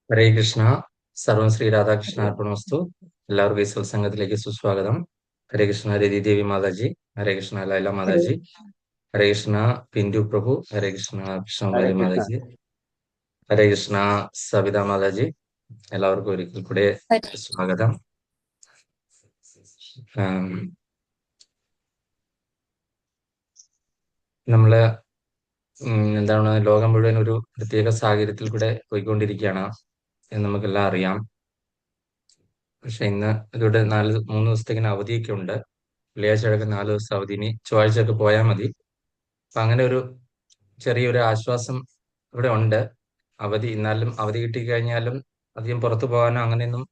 ഹരേ കൃഷ്ണ. സർവം ശ്രീ രാധാകൃഷ്ണ അർപ്പണമസ്തു. എല്ലാവർക്കും ഈ സത്സംഗത്തിലേക്ക് സുസ്വാഗതം. ഹരേ കൃഷ്ണ രതി ദേവി മാതാജി, ഹരേ കൃഷ്ണ ലൈല ഹരേ മാതാജി, ഹരേ കൃഷ്ണ പിന്റു പ്രഭു, ഹരേ കൃഷ്ണ ഹരേ കൃഷ്ണകുമാരി കൃഷ്ണ. മാതാജി, ഹരേ കൃഷ്ണ സവിത മാതാജി. എല്ലാവർക്കും ഒരിക്കൽ കൂടെ സ്വാഗതം. നമ്മള് എന്താണ് ലോകം മുഴുവൻ ഒരു പ്രത്യേക സാഹചര്യത്തിൽ കൂടെ പോയിക്കൊണ്ടിരിക്കുകയാണ് എന്ന് നമുക്കെല്ലാം അറിയാം. പക്ഷെ ഇന്ന് ഇതോടെ 3 ദിവസത്തേക്കിന് അവധിയൊക്കെ ഉണ്ട്. വെള്ളിയാഴ്ച അടക്കം 4 ദിവസം അവധി, ഇനി ചൊവ്വാഴ്ചയൊക്കെ പോയാൽ മതി. അപ്പൊ അങ്ങനെ ഒരു ചെറിയൊരു ആശ്വാസം ഇവിടെ ഉണ്ട്. അവധി എന്നാലും അവധി കിട്ടിക്കഴിഞ്ഞാലും അധികം പുറത്തു പോകാനോ അങ്ങനെയൊന്നും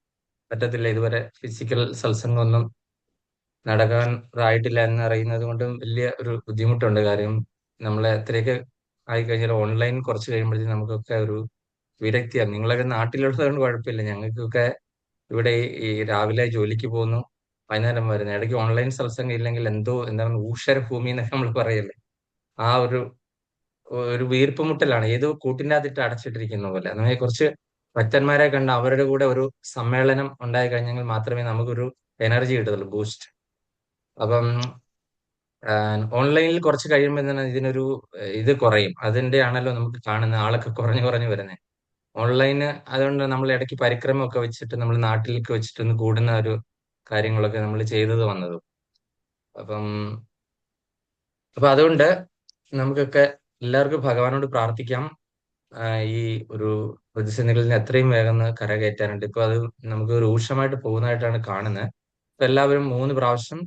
പറ്റത്തില്ല. ഇതുവരെ ഫിസിക്കൽ സത്സംഗമൊന്നും നടക്കാറായിട്ടില്ല എന്ന് അറിയുന്നത് കൊണ്ടും വലിയ ഒരു ബുദ്ധിമുട്ടുണ്ട്. കാര്യം നമ്മളെ എത്രയൊക്കെ ആയിക്കഴിഞ്ഞാൽ ഓൺലൈൻ കുറച്ച് കഴിയുമ്പോഴത്തേക്കും നമുക്കൊക്കെ ഒരു വിരക്തിയാണ്. നിങ്ങളൊക്കെ നാട്ടിലുള്ളതുകൊണ്ട് കുഴപ്പമില്ല. ഞങ്ങൾക്കൊക്കെ ഇവിടെ ഈ രാവിലെ ജോലിക്ക് പോകുന്നു, വൈകുന്നേരം വരുന്നു. ഇടയ്ക്ക് ഓൺലൈൻ സത്സംഗം ഇല്ലെങ്കിൽ എന്തോ എന്താണ് ഊഷര ഭൂമി എന്നൊക്കെ നമ്മൾ പറയല്ലേ, ആ ഒരു ഒരു വീർപ്പുമുട്ടലാണ്. ഏതോ കൂട്ടിൻ്റെ അകത്തിട്ട് അടച്ചിട്ടിരിക്കുന്ന പോലെ. നമ്മൾ കുറച്ച് ഭക്തന്മാരെ കണ്ട് അവരുടെ കൂടെ ഒരു സമ്മേളനം ഉണ്ടായി കഴിഞ്ഞെങ്കിൽ മാത്രമേ നമുക്കൊരു എനർജി കിട്ടത്തുള്ളൂ, ബൂസ്റ്റ്. അപ്പം ഓൺലൈനിൽ കുറച്ച് കഴിയുമ്പോൾ തന്നെ ഇതിനൊരു ഇത് കുറയും. അതിന്റെ ആണല്ലോ നമുക്ക് കാണുന്ന ആളൊക്കെ കുറഞ്ഞു കുറഞ്ഞു വരുന്നത് ഓൺലൈന്. അതുകൊണ്ട് നമ്മൾ ഇടയ്ക്ക് പരിക്രമമൊക്കെ വെച്ചിട്ട് നമ്മൾ നാട്ടിലേക്ക് വെച്ചിട്ട് ഒന്ന് കൂടുന്ന ഒരു കാര്യങ്ങളൊക്കെ നമ്മൾ ചെയ്തത് വന്നതും. അപ്പം അപ്പൊ അതുകൊണ്ട് നമുക്കൊക്കെ എല്ലാവർക്കും ഭഗവാനോട് പ്രാർത്ഥിക്കാം, ഈ ഒരു പ്രതിസന്ധികളിൽ നിന്ന് എത്രയും വേഗം ഒന്ന് കരകയറ്റാനായിട്ട്. ഇപ്പൊ അത് നമുക്ക് രൂക്ഷമായിട്ട് പോകുന്നതായിട്ടാണ് കാണുന്നത്. അപ്പൊ എല്ലാവരും 3 പ്രാവശ്യം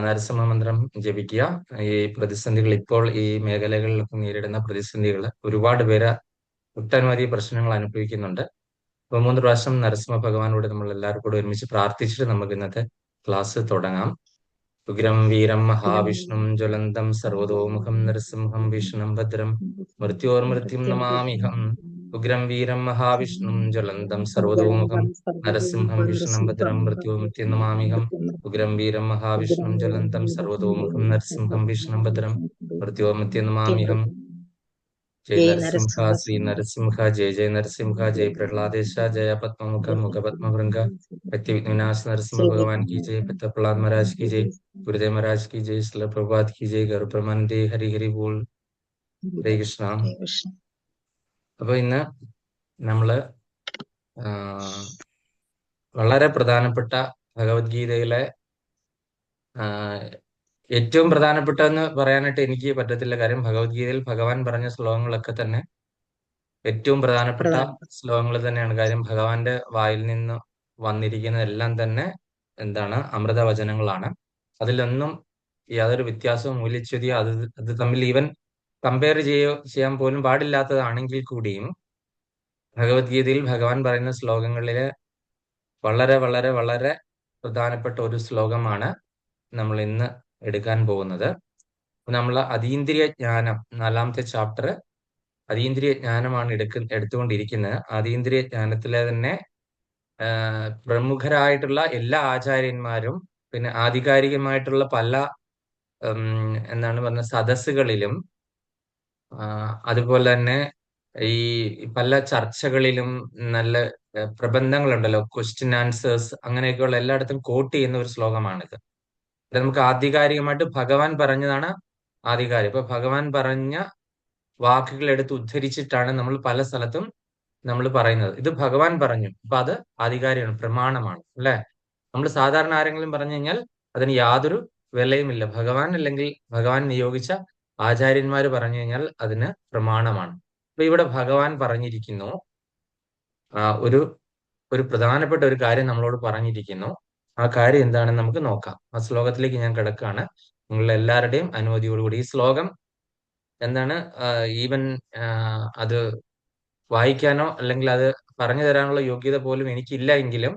നരസിംഹ മന്ത്രം ജപിക്കുക. ഈ പ്രതിസന്ധികൾ, ഇപ്പോൾ ഈ മേഖലകളിലൊക്കെ നേരിടുന്ന പ്രതിസന്ധികൾ, ഒരുപാട് പേര് ഒട്ടനവധി പ്രശ്നങ്ങൾ അനുഭവിക്കുന്നുണ്ട്. അപ്പൊ 3 പ്രാവശ്യം നരസിംഹ ഭഗവാനോട് നമ്മൾ എല്ലാവരും കൂടെ ഒരുമിച്ച് പ്രാർത്ഥിച്ചിട്ട് നമുക്ക് ഇന്നത്തെ ക്ലാസ് തുടങ്ങാം. ഉഗ്രം വീരം മഹാവിഷ്ണും ജ്വലന്തം സർവതോമുഖം നരസിംഹം ഭീഷണം ഭദ്രം മൃത്യോർമൃത്യും നമാമിഹം. ഉഗ്രം വീരം മഹാവിഷ്ണും ജ്വലന്തം സർവതോമുഖം നരസിംഹം ഭീഷണം ഭദ്രം മൃത്യോർമൃത്യും നമാമിഹം. ഉഗ്രം വീരം മഹാവിഷ്ണും ജ്വലന്തം സർവതോമുഖം നരസിംഹം ഭീഷണം ഭദ്രം മൃത്യോർമൃത്യും നമാമിഹം. जय ജയ് नरसिंह, നരസിംഹ श्री नरसिंह, जय जय नरसिंह, जय प्रहलादेश, जय पद्ममुख मुख पद्मभृंग, भक्ति विनाश नरसिंह ശ്രീ भगवान की जय, पिता प्रहलाद महाराज की जय, गुरुदेव महाराज की जय, श्रील प्रभुपाद की जय, गरुड़ प्रमानंदे, हरि हरि बोल. ഹരേ കൃഷ്ണ. ഹരേ കൃഷ്ണ. അപ്പൊ ഇന്ന് നമ്മള് ആ, വളരെ പ്രധാനപ്പെട്ട ഭഗവത്ഗീതയിലെ ആ, ഏറ്റവും പ്രധാനപ്പെട്ടതെന്ന് പറയാനായിട്ട് എനിക്ക് പറ്റത്തില്ല. കാര്യം ഭഗവത്ഗീതയിൽ ഭഗവാൻ പറഞ്ഞ ശ്ലോകങ്ങളൊക്കെ തന്നെ ഏറ്റവും പ്രധാനപ്പെട്ട പ്രധാനപ്പെട്ട ശ്ലോകങ്ങൾ തന്നെയാണ്. കാര്യം ഭഗവാന്റെ വായിൽ നിന്ന് വന്നിരിക്കുന്നതെല്ലാം തന്നെ എന്താണ്, അമൃതവചനങ്ങളാണ്. അതിലൊന്നും യാതൊരു വ്യത്യാസവും മൂല്യച്യുതിയോ അത് തമ്മിൽ ഈവൻ കമ്പയർ ചെയ്യാൻ പോലും പാടില്ലാത്തതാണെങ്കിൽ കൂടിയും ഭഗവത്ഗീതയിൽ ഭഗവാൻ പറയുന്ന ശ്ലോകങ്ങളിലെ വളരെ വളരെ വളരെ പ്രധാനപ്പെട്ട ഒരു ശ്ലോകമാണ് നമ്മൾ ഇന്ന് എടുക്കാൻ പോകുന്നത്. നമ്മൾ അതീന്ദ്രിയ ജ്ഞാനം 4ാമത്തെ ചാപ്റ്റർ അതീന്ദ്രിയ ജ്ഞാനമാണ് എടുത്തുകൊണ്ടിരിക്കുന്നത്. അതീന്ദ്രിയ ജ്ഞാനത്തിലെ തന്നെ പ്രമുഖരായിട്ടുള്ള എല്ലാ ആചാര്യന്മാരും പിന്നെ ആധികാരികമായിട്ടുള്ള പല എന്താണ് പറഞ്ഞ സദസ്സുകളിലും അതുപോലെ തന്നെ ഈ പല ചർച്ചകളിലും നല്ല പ്രബന്ധങ്ങളുണ്ടല്ലോ, ക്വസ്റ്റ്യൻ ആൻസേഴ്സ്, അങ്ങനെയൊക്കെയുള്ള എല്ലായിടത്തും കോട്ട് ചെയ്യുന്ന ഒരു ശ്ലോകമാണിത്. ഇത് നമുക്ക് ആധികാരികമായിട്ട് ഭഗവാൻ പറഞ്ഞതാണ്. ആധികാരികം ഇപ്പൊ ഭഗവാൻ പറഞ്ഞ വാക്കുകൾ എടുത്ത് ഉദ്ധരിച്ചിട്ടാണ് നമ്മൾ പല സ്ഥലത്തും നമ്മൾ പറയുന്നത്. ഇത് ഭഗവാൻ പറഞ്ഞു, അപ്പൊ അത് ആധികാരികമാണ്, പ്രമാണമാണ് അല്ലെ. നമ്മൾ സാധാരണ ആരെങ്കിലും പറഞ്ഞു കഴിഞ്ഞാൽ അതിന് യാതൊരു വിലയുമില്ല. ഭഗവാൻ അല്ലെങ്കിൽ ഭഗവാൻ നിയോഗിച്ച ആചാര്യന്മാർ പറഞ്ഞു കഴിഞ്ഞാൽ അതിന് പ്രമാണമാണ്. അപ്പൊ ഇവിടെ ഭഗവാൻ പറഞ്ഞിരിക്കുന്നു, ഒരു ഒരു പ്രധാനപ്പെട്ട ഒരു കാര്യം നമ്മളോട് പറഞ്ഞിരിക്കുന്നു. ആ കാര്യം എന്താണെന്ന് നമുക്ക് നോക്കാം. ആ ശ്ലോകത്തിലേക്ക് ഞാൻ കിടക്കുകയാണ്, നിങ്ങളുടെ എല്ലാവരുടെയും അനുമതിയോടുകൂടി. ഈ ശ്ലോകം എന്താണ്, ഈവൻ അത് വായിക്കാനോ അല്ലെങ്കിൽ അത് പറഞ്ഞു തരാനുള്ള യോഗ്യത പോലും എനിക്കില്ല എങ്കിലും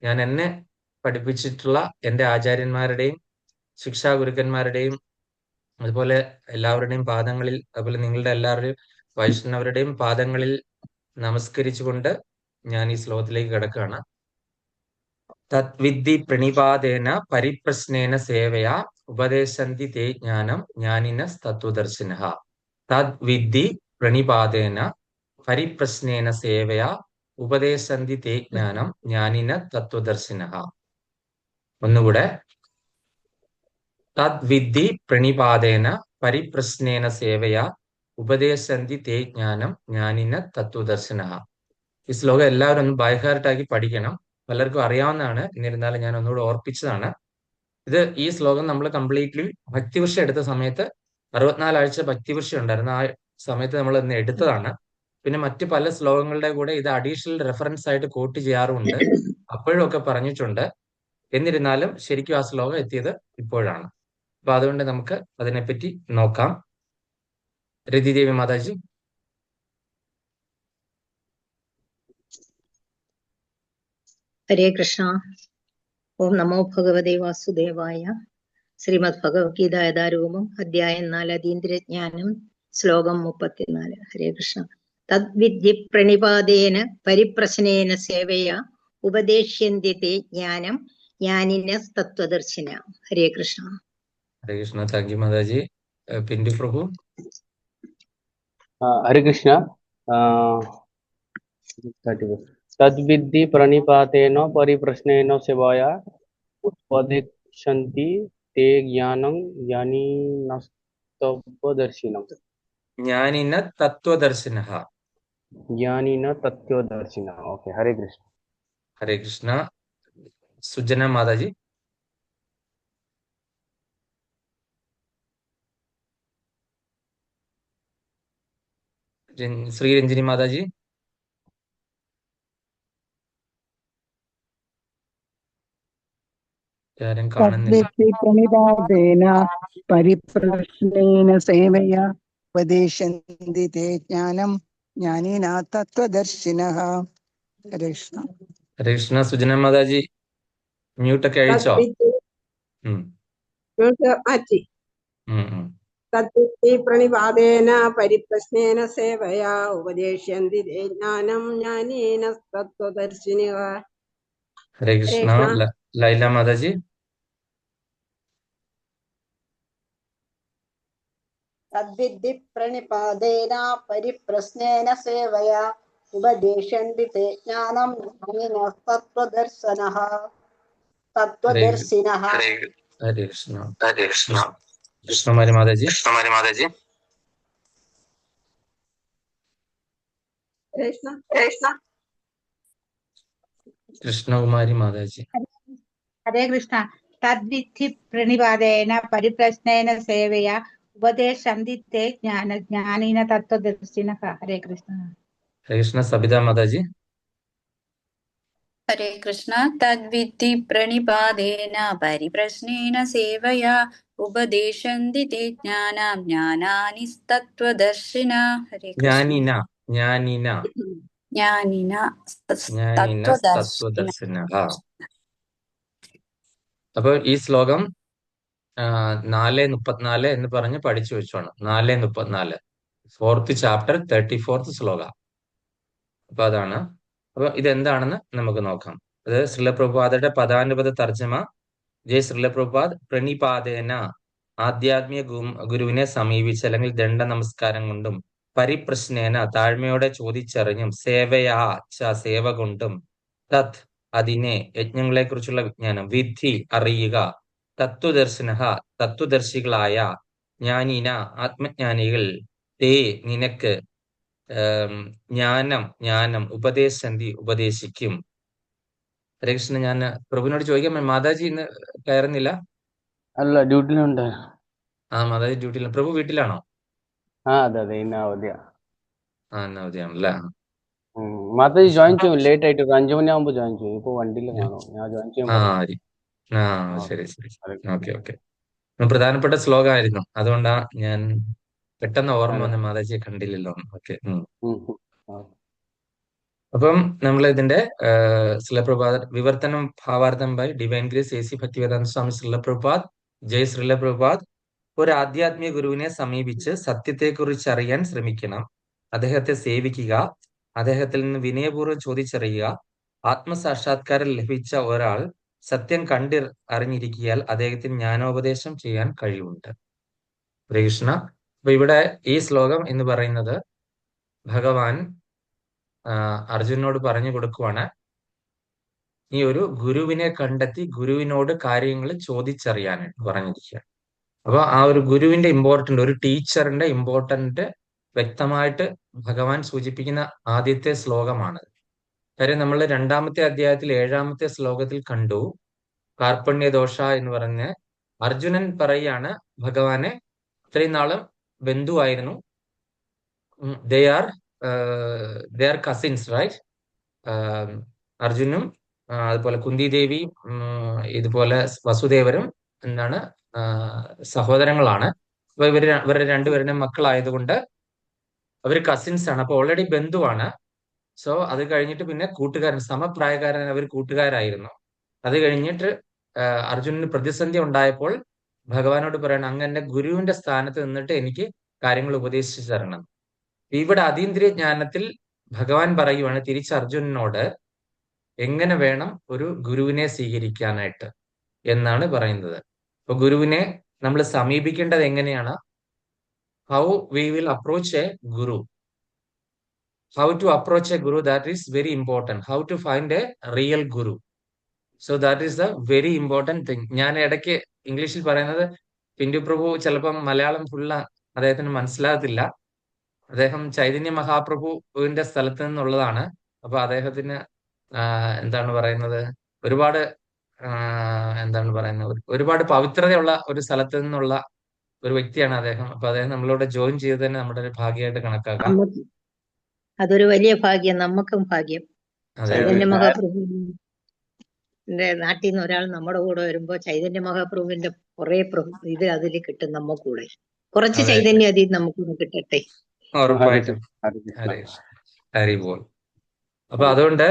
ഞാൻ എന്നെ പഠിപ്പിച്ചിട്ടുള്ള എൻ്റെ ആചാര്യന്മാരുടെയും ശിക്ഷാ ഗുരുക്കന്മാരുടെയും അതുപോലെ എല്ലാവരുടെയും പാദങ്ങളിൽ, അതുപോലെ നിങ്ങളുടെ എല്ലാവരുടെയും വൈഷ്ണവരുടെയും പാദങ്ങളിൽ നമസ്കരിച്ചുകൊണ്ട് ഞാൻ ഈ ശ്ലോകത്തിലേക്ക് കിടക്കുകയാണ്. തദ്വിദ്ധി പ്രണിപാതേന പരിപ്രശ്നേന സേവയാ ഉപദേശന്തി തേ ജ്ഞാനം ജ്ഞാനിനഃ തത്വദർശിനഃ. തദ്വിദ്ധി പ്രണിപാതേന പരിപ്രശ്നേന സേവയാ ഉപദേശന്തി തേ ജ്ഞാനം ജ്ഞാനിന തത്വദർശിനഃ. ഒന്നുകൂടെ. തദ്വിദ്ധി പ്രണിപാതേന പരിപ്രശ്നേന സേവയാ ഉപദേശന്തി തേ ജ്ഞാനം ജ്ഞാനിന തത്വദർശിനഃ. ഈ ശ്ലോകം എല്ലാവരും ഒന്ന് ബൈഹാർട്ടാക്കി പഠിക്കണം. പലർക്കും അറിയാവുന്നതാണ്, എന്നിരുന്നാലും ഞാൻ ഒന്നുകൂടെ ഓർപ്പിച്ചതാണ്. ഈ ശ്ലോകം നമ്മൾ കംപ്ലീറ്റ്ലി ഭക്തിവർഷം എടുത്ത സമയത്ത് 64 ആഴ്ച ഭക്തിവർഷം ഉണ്ടായിരുന്നു. ആ സമയത്ത് നമ്മൾ ഇന്ന് എടുത്തതാണ്. പിന്നെ മറ്റു പല ശ്ലോകങ്ങളുടെ കൂടെ ഇത് അഡീഷണൽ റെഫറൻസ് ആയിട്ട് കോട്ട് ചെയ്യാറുമുണ്ട്. അപ്പോഴും ഒക്കെ പറഞ്ഞിട്ടുണ്ട്. എന്നിരുന്നാലും ശരിക്കും ആ ശ്ലോകം എത്തിയത് ഇപ്പോഴാണ്. അപ്പൊ അതുകൊണ്ട് നമുക്ക് അതിനെപ്പറ്റി നോക്കാം. രതിദേവി മാതാജി. ഹരേ കൃഷ്ണ. ഓം നമോ ഭഗവതേ വാസുദേവായ. ശ്രീമദ് ഭഗവത്ഗീത യഥാരൂപം അധ്യായം 4 അതീന്ദ്രജ്ഞാനം ശ്ലോകം 34. ഹരേ കൃഷ്ണ. തദ്വിദ്ധി പ്രണിപാതേന പരിപ്രശ്നേന സേവയാ ഉപദേശ്യന്തി തേ ജ്ഞാനം ജ്ഞാനിന തത്വദർശിന. ഹരേ കൃഷ്ണ. ഹരേ കൃഷ്ണ. Thank you Mataji. പിന്റു പ്രഭു. ഹരേ കൃഷ്ണ. തദ്വിദ്ധി പ്രണിപാതേന പരിപ്രശ്നേന സേവയാ ഉപദേശ്യന്തി തേ ജ്ഞാനം ജ്ഞാനിനസ്തത്വദർശിനം. ജ്ഞാനിന തത്വദർശിനഃ. ജ്ഞാനിന തത്വദർശിന. ഓക്കെ. ഹരേ കൃഷ്ണ. ഹരേ കൃഷ്ണ. സുജന മാതാജി. ശ്രീ രഞ്ജിനി മാതാജി. ആരും കാണുന്നില്ല. പ്രണിപാതേന പരിപ്രശ്നേന സേവയാ ഉപദേശന്തി തേ ജ്ഞാനം ജ്ഞാനിന തത്വദർശിനഃ. ഹരേ കൃഷ്ണ. ഹരേ കൃഷ്ണ. സുജന മാതാജി മ്യൂട്ടൊക്കെ അഴിച്ചോ? മാറ്റി. തദ്വിദ്ധി പ്രണിപാതേന പരിപ്രശ്നേന സേവയാ ഉപദേശ്യന്തി തേ ജ്ഞാനം ജ്ഞാനീന തത്വദർശിനഃ. ഹരേ കൃഷ്ണ. ലൈല മാതാജി. തദ്വിദ്ധി പ്രണിപാതേന പരിപ്രശ്നേന സേവയാ ഉപദേശ്യന്തി തേ ജ്ഞാനം ജ്ഞാനിന തത്വദർശിനഃ. ഹരേ കൃഷ്ണ. കൃഷ്ണകുമാരി മാതാജി. കൃഷ്ണകുമാരി മാതാജി. ഹരേ കൃഷ്ണ. തദ്വിദ്ധി പ്രണിപാതേന പരിപ്രശ്നേന സേവയാ ഉപദേശന്തി തേ ജ്ഞാനിന തത്വദർശിനഃ. ഹരേ കൃഷ്ണ. ഹരേ കൃഷ്ണ. സബിത മാതാജി. ഹരേ കൃഷ്ണ. തദ്വിദ്ധി പ്രണിപാതേന പരിപ്രശ്നേന സേവയാ ഉപദേശന്തി തേ ജ്ഞാനം ജ്ഞാനാനിസ്തത്വദർശിന. ഹരേ ജ്ഞാനിന തത്വദർശിന. അപ്പൊ ഈ ശ്ലോകം 4:34 എന്ന് പറഞ്ഞ് പഠിച്ചു വെച്ചോണം. 4:34 4th ചാപ്റ്റർ 34th ശ്ലോക. അപ്പൊ അതാണ്. അപ്പൊ ഇതെന്താണെന്ന് നമുക്ക് നോക്കാം. അത് ശ്രീല പ്രഭുപാദയുടെ പദാനുപദ തർജ്ജമ. ജയ് ശ്രീല പ്രഭുപാദ്. പ്രണിപാതേന ആധ്യാത്മിക ഗുരുവിനെ സമീപിച്ച് അല്ലെങ്കിൽ ദണ്ഡ നമസ്കാരം കൊണ്ടും പരിപ്രശ്നേന താഴ്മയോടെ ചോദിച്ചറിഞ്ഞും സേവയാ സേവ കൊണ്ടും തത് അതിനെ യജ്ഞങ്ങളെ കുറിച്ചുള്ള വിജ്ഞാനം വിധി അറിയുക തത്വദർശിന തത്വദർശികളായ ജ്ഞാനിന ആത്മജ്ഞാനികൾ തേ നിനക്ക് ജ്ഞാനം ഉപദേശന്തി ഉപദേശിക്കും. ഹരേ കൃഷ്ണ. ഞാൻ പ്രഭുവിനോട് ചോദിക്കാൻ, മാതാജി ഇന്ന് കയറുന്നില്ല? അല്ല, ഡ്യൂട്ടിയിലുണ്ട്. മാതാജി ഡ്യൂട്ടിയില്ല. പ്രഭു വീട്ടിലാണോ? അതെ ഇന്ന് അവധിയാ. ഇന്ന് അവധിയാണല്ലേ. മാതാജി ജോയിൻ ചെയ്യും ലേറ്റ് ആയിട്ട്, 5 മണിയാകുമ്പോ ജോയിൻ ചെയ്യും. ഇപ്പൊ വണ്ടിയിൽ കാണോ, ഞാൻ ജോയിൻ ചെയ്യുമ്പോ. ശരി. ഓക്കെ. പ്രധാനപ്പെട്ട ശ്ലോകമായിരുന്നു, അതുകൊണ്ടാ ഞാൻ പെട്ടെന്ന് ഓർമ്മ വന്ന മാതാജിയെ കണ്ടില്ലല്ലോ. ഓക്കെ. അപ്പം നമ്മൾ ഇതിന്റെ ശ്രീലപ്രഭാത് വിവർത്തനം ഭാവാർത്ഥം by divine grace AC Bhaktivedanta സ്വാമി ശ്രീലപ്രഭാത്. ജയ് ശ്രീലപ്രഭാത്. ഒരു ആധ്യാത്മിക ഗുരുവിനെ സമീപിച്ച് സത്യത്തെക്കുറിച്ച് അറിയാൻ ശ്രമിക്കണം. അദ്ദേഹത്തെ സേവിക്കുക. അദ്ദേഹത്തിൽ നിന്ന് വിനയപൂർവ്വം ചോദിച്ചറിയുക. ആത്മസാക്ഷാത്കാരം ലഭിച്ച ഒരാൾ സത്യം അറിഞ്ഞിരിക്കിയാൽ അദ്ദേഹത്തിന് ജ്ഞാനോപദേശം ചെയ്യാൻ കഴിവുണ്ട്. കൃഷ്ണ. അപ്പൊ ഇവിടെ ഈ ശ്ലോകം എന്ന് പറയുന്നത് ഭഗവാൻ അർജുനോട് പറഞ്ഞു കൊടുക്കുവാണ്, നീ ഒരു ഗുരുവിനെ കണ്ടെത്തി ഗുരുവിനോട് കാര്യങ്ങൾ ചോദിച്ചറിയാനായിട്ട് പറഞ്ഞിരിക്കുക. അപ്പൊ ആ ഒരു ഗുരുവിന്റെ ഇമ്പോർട്ടന്റ്, ഒരു ടീച്ചറിന്റെ ഇമ്പോർട്ടന്റ് വ്യക്തമായിട്ട് ഭഗവാൻ സൂചിപ്പിക്കുന്ന ആദ്യത്തെ ശ്ലോകമാണ്. കാര്യം നമ്മൾ 2-ാമത്തെ അധ്യായത്തിൽ 7-ാമത്തെ ശ്ലോകത്തിൽ കണ്ടു, കാർപ്പണ്യദോഷ എന്ന് പറഞ്ഞ് അർജുനൻ പറയാണ് ഭഗവാനെ, ഇത്രയും നാളും ബന്ധുവായിരുന്നു, ദേ ആർ കസിൻസ്, റൈറ്റ്? അർജുനും അതുപോലെ കുന്തി ദേവി, ഇതുപോലെ വസുദേവരും എന്താണ് സഹോദരങ്ങളാണ്. അപ്പൊ ഇവരുടെ രണ്ടുപേരുടെയും മക്കളായതുകൊണ്ട് അവര് കസിൻസ് ആണ്. അപ്പൊ ഓൾറെഡി ബന്ധുവാണ്. സോ അത് കഴിഞ്ഞിട്ട് പിന്നെ കൂട്ടുകാരൻ, സമപ്രായക്കാരൻ, അവർ കൂട്ടുകാരായിരുന്നു. അത് കഴിഞ്ഞിട്ട് അർജുനന് പ്രതിസന്ധി ഉണ്ടായപ്പോൾ ഭഗവാനോട് പറയണം, അങ്ങ് എന്റെ ഗുരുവിന്റെ സ്ഥാനത്ത് നിന്നിട്ട് എനിക്ക് കാര്യങ്ങൾ ഉപദേശിച്ചു തരണം. ഇവിടെ അതീന്ദ്രിയ ജ്ഞാനത്തിൽ ഭഗവാൻ പറയുവാണ് തിരിച്ച് അർജുനനോട് എങ്ങനെ വേണം ഒരു ഗുരുവിനെ സ്വീകരിക്കാനായിട്ട് എന്നാണ് പറയുന്നത്. അപ്പൊ ഗുരുവിനെ നമ്മൾ സമീപിക്കേണ്ടത് എങ്ങനെയാണ്? How we will approach A Guru, how to approach a guru, that is very important. How to find a real guru, so that is the very important thing. ഞാൻ ഇടയ്ക്ക് ഇംഗ്ലീഷിൽ പറയുന്നത് പിന്റു പ്രഭു ചിലപ്പം മലയാളം ഫുള്ള് അദ്ദേഹത്തിന് മനസ്സിലാകത്തില്ല. അദ്ദേഹം ചൈതന്യ മഹാപ്രഭുവിന്റെ സ്ഥലത്ത് നിന്നുള്ളതാണ്. അപ്പൊ അദ്ദേഹത്തിന് എന്താണ് പറയുന്നത്, ഒരുപാട് എന്താണ് പറയുന്നത്, ഒരുപാട് പവിത്രതയുള്ള ഒരു സ്ഥലത്ത് നിന്നുള്ള ഒരു വ്യക്തിയാണ് അദ്ദേഹം. അപ്പൊ അദ്ദേഹം നമ്മളോട് ജോയിൻ ചെയ്ത് തന്നെ നമ്മുടെ ഒരു ഭാഗ്യമായിട്ട് കണക്കാക്കാം. അതൊരു വലിയ ഭാഗ്യം, നമുക്കും ഭാഗ്യം. അതെ ചൈതന്യ മഹാപ്രഭുവിന്റെ നാട്ടിൽ നിന്ന് ഒരാൾ നമ്മുടെ കൂടെ വരുമ്പോ ചൈതന്യ മഹാപ്രഭുവിന്റെ കുറെ ഇത് അതിൽ കിട്ടും. നമ്മ കൂടെ കുറച്ച് അതെ ചൈതന്യം അതിൽ നമുക്കൂടെ കിട്ടട്ടെ. ഉറപ്പായിട്ടും. ഹരി ബോൾ. അപ്പൊ അതുകൊണ്ട്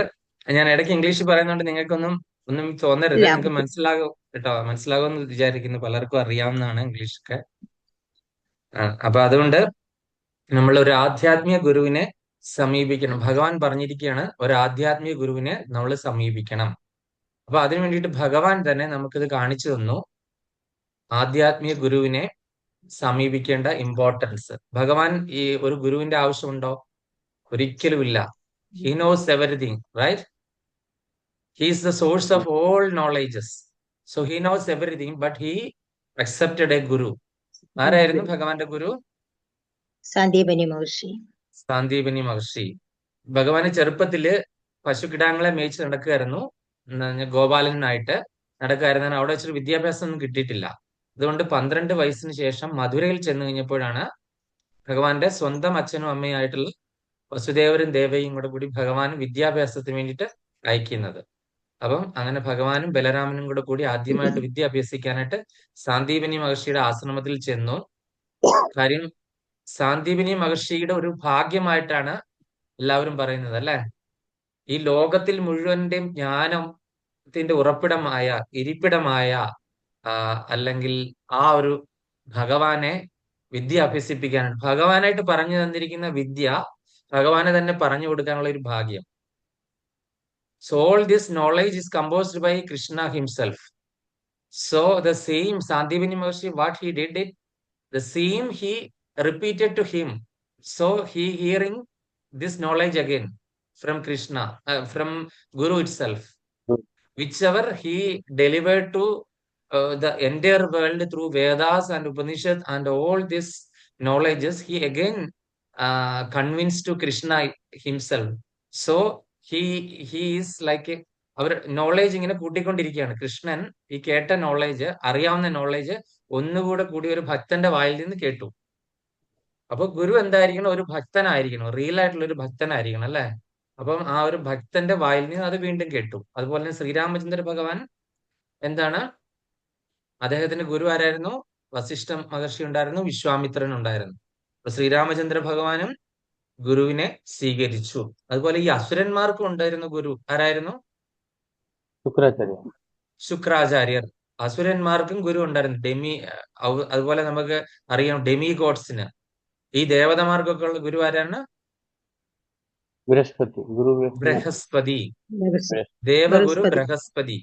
ഞാൻ ഇടയ്ക്ക് ഇംഗ്ലീഷ് പറയുന്നതുകൊണ്ട് നിങ്ങൾക്കൊന്നും തോന്നരുത്. ഇല്ല, നിങ്ങൾക്ക് മനസ്സിലാകും കേട്ടോ, മനസ്സിലാകുമെന്ന് വിചാരിക്കുന്നു. പലർക്കും അറിയാവുന്നതാണ് ഇംഗ്ലീഷൊക്കെ. അപ്പൊ അതുകൊണ്ട് നമ്മൾ ഒരു ആധ്യാത്മിക ഗുരുവിനെ സമീപിക്കണം. ഭഗവാൻ പറഞ്ഞിരിക്കുകയാണ് ഒരു ആധ്യാത്മിക ഗുരുവിനെ നമ്മൾ സമീപിക്കണം. അപ്പൊ അതിനു വേണ്ടിയിട്ട് ഭഗവാൻ തന്നെ നമുക്കിത് കാണിച്ചു തന്നു, ആധ്യാത്മിക ഗുരുവിനെ സമീപിക്കേണ്ട ഇമ്പോർട്ടൻസ്. ഭഗവാൻ ഈ ഒരു ഗുരുവിന്റെ ആവശ്യമുണ്ടോ? ഒരിക്കലുമില്ല. He knows everything, right? He is the source of all knowledges. So he knows everything, but he accepted a guru. ആരായിരുന്നു ഭഗവാന്റെ ഗുരു? സാന്ദീപനി മഹർഷി. സാന്ദീപനി മഹർഷി. ഭഗവാന് ചെറുപ്പത്തില് പശുക്കിടാങ്ങളെ മേയിച്ച് നടക്കുകയായിരുന്നു, ഗോപാലനായിട്ട് നടക്കുകയായിരുന്നു. അവിടെ വെച്ചൊരു വിദ്യാഭ്യാസം ഒന്നും കിട്ടിയിട്ടില്ല. അതുകൊണ്ട് 12 വയസ്സിന് ശേഷം മധുരയിൽ ചെന്ന് കഴിഞ്ഞപ്പോഴാണ് ഭഗവാന്റെ സ്വന്തം അച്ഛനും അമ്മയായിട്ടുള്ള വസുദേവരും ദേവയും കൂടി ഭഗവാൻ വിദ്യാഭ്യാസത്തിന് വേണ്ടിയിട്ട് അയക്കുന്നത്. അപ്പം അങ്ങനെ ഭഗവാനും ബലരാമനും കൂടി ആദ്യമായിട്ട് വിദ്യ അഭ്യസിക്കാനായിട്ട് സാന്ദീപനി മഹർഷിയുടെ ആശ്രമത്തിൽ ചെന്നു. കാര്യം സാന്ദീപനി മഹർഷിയുടെ ഒരു ഭാഗ്യമായിട്ടാണ് എല്ലാവരും പറയുന്നത്, അല്ലെ? ഈ ലോകത്തിൽ മുഴുവന്റെയും ജ്ഞാനത്തിന്റെ ഉറപ്പിടമായ, ഇരിപ്പിടമായ അല്ലെങ്കിൽ ആ ഒരു ഭഗവാനെ വിദ്യ അഭ്യസിപ്പിക്കാനാണ്. ഭഗവാനായിട്ട് പറഞ്ഞു തന്നിരിക്കുന്ന വിദ്യ ഭഗവാനെ തന്നെ പറഞ്ഞു കൊടുക്കാനുള്ള ഒരു ഭാഗ്യം. So all this knowledge is composed by Krishna himself. So the same Sandipani Maharshi, what he did it, the same he repeated to him. So he hearing this knowledge again from Krishna, from Guru itself, whichever he delivered to the entire world through Vedas and Upanishads and all these knowledges, he again convinced to Krishna himself. So he is like അവർ knowledge ഇങ്ങനെ കൂട്ടിക്കൊണ്ടിരിക്കുകയാണ്. കൃഷ്ണൻ ഈ കേട്ട knowledge, അറിയാവുന്ന knowledge ഒന്നുകൂടെ കൂടി ഒരു ഭക്തന്റെ വായിൽ നിന്ന് കേട്ടു. അപ്പൊ ഗുരു എന്തായിരിക്കണം? ഒരു ഭക്തനായിരിക്കണം, റിയൽ ആയിട്ടുള്ള ഒരു ഭക്തനായിരിക്കണം, അല്ലെ? അപ്പം ആ ഒരു ഭക്തന്റെ വായിൽ നിന്ന് അത് വീണ്ടും കേട്ടു. അതുപോലെ തന്നെ ശ്രീരാമചന്ദ്ര ഭഗവാൻ എന്താണ്, അദ്ദേഹത്തിന്റെ ഗുരു ആരായിരുന്നു? വസിഷ്ഠ മഹർഷി ഉണ്ടായിരുന്നു, വിശ്വാമിത്രൻ ഉണ്ടായിരുന്നു. അപ്പൊ ശ്രീരാമചന്ദ്ര ഭഗവാനും ഗുരുവിനെ സ്വീകരിച്ചു. അതുപോലെ ഈ അസുരന്മാർക്കും ഉണ്ടായിരുന്ന ഗുരു ആരായിരുന്നു? ശുക്രാചാര്യർ. അസുരന്മാർക്കും ഗുരു ഉണ്ടായിരുന്നു. അതുപോലെ നമുക്ക് അറിയാം ഡെമി ഗോഡ്സിന്, ഈ ദേവതമാർക്കൊക്കെ ഉള്ള ഗുരു ആരാണ്? ബൃഹസ്പതി. ദേവഗുരു ബൃഹസ്പതി.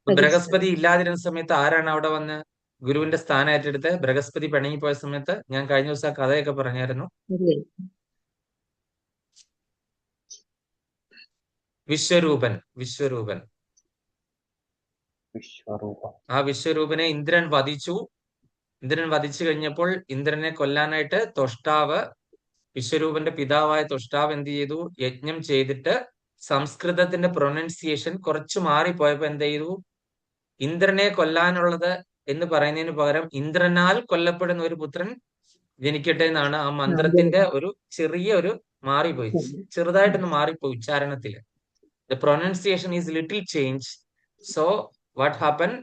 ബൃഹസ്പതി ഇല്ലാതിരുന്ന സമയത്ത് ആരാണ് അവിടെ വന്ന് ഗുരുവിന്റെ സ്ഥാനം ഏറ്റെടുത്ത്? ബൃഹസ്പതി പിണങ്ങിപ്പോയ സമയത്ത് ഞാൻ കഴിഞ്ഞ ദിവസം കഥയൊക്കെ പറഞ്ഞായിരുന്നു. വിശ്വരൂപൻ. വിശ്വരൂപൻ. വിശ്വരൂപ. ആ വിശ്വരൂപനെ ഇന്ദ്രൻ വധിച്ചു. ഇന്ദ്രൻ വധിച്ചു കഴിഞ്ഞപ്പോൾ ഇന്ദ്രനെ കൊല്ലാനായിട്ട് ത്വഷ്ടാവ്, വിശ്വരൂപന്റെ പിതാവായ ത്വഷ്ടാവ് എന്ത് ചെയ്തു? യജ്ഞം ചെയ്തിട്ട് സംസ്കൃതത്തിന്റെ പ്രൊനൗൺസിയേഷൻ കുറച്ച് മാറിപ്പോയപ്പോ എന്ത് ചെയ്തു? ഇന്ദ്രനെ കൊല്ലാനുള്ളത് എന്ന് പറയുന്നതിന് പകരം ഇന്ദ്രനാൽ കൊല്ലപ്പെടുന്ന ഒരു പുത്രൻ ജനിക്കട്ടെ എന്നാണ് ആ മന്ത്രത്തിന്റെ ഒരു ചെറിയ ഒരു മാറിപ്പോയി, ചെറുതായിട്ടൊന്ന് മാറിപ്പോയി ഉച്ചാരണത്തില്. The pronunciation is little change. So what happened?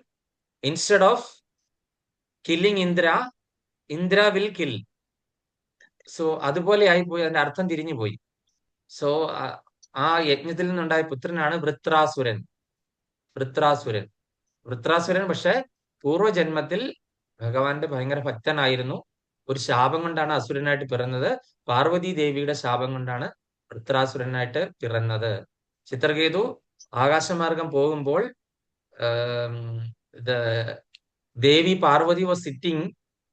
Instead of killing Indra, Indra will kill. So അതുപോലെ ആയിപ്പോയി, അതിന്റെ അർത്ഥം തിരിഞ്ഞു പോയി. സോ ആ യജ്ഞത്തിൽ നിന്നുണ്ടായ പുത്രനാണ് വൃത്രാസുരൻ. വൃത്രാസുരൻ. വൃത്രാസുരൻ പക്ഷെ പൂർവ്വജന്മത്തിൽ ഭഗവാന്റെ ഭയങ്കര ഭക്തനായിരുന്നു. ഒരു ശാപം കൊണ്ടാണ് അസുരനായിട്ട് പിറന്നത്. പാർവതി ദേവിയുടെ ശാപം കൊണ്ടാണ് വൃത്രാസുരനായിട്ട് പിറന്നത്. ചിത്രകേതു ആകാശമാർഗം പോകുമ്പോൾ Devi Parvati was sitting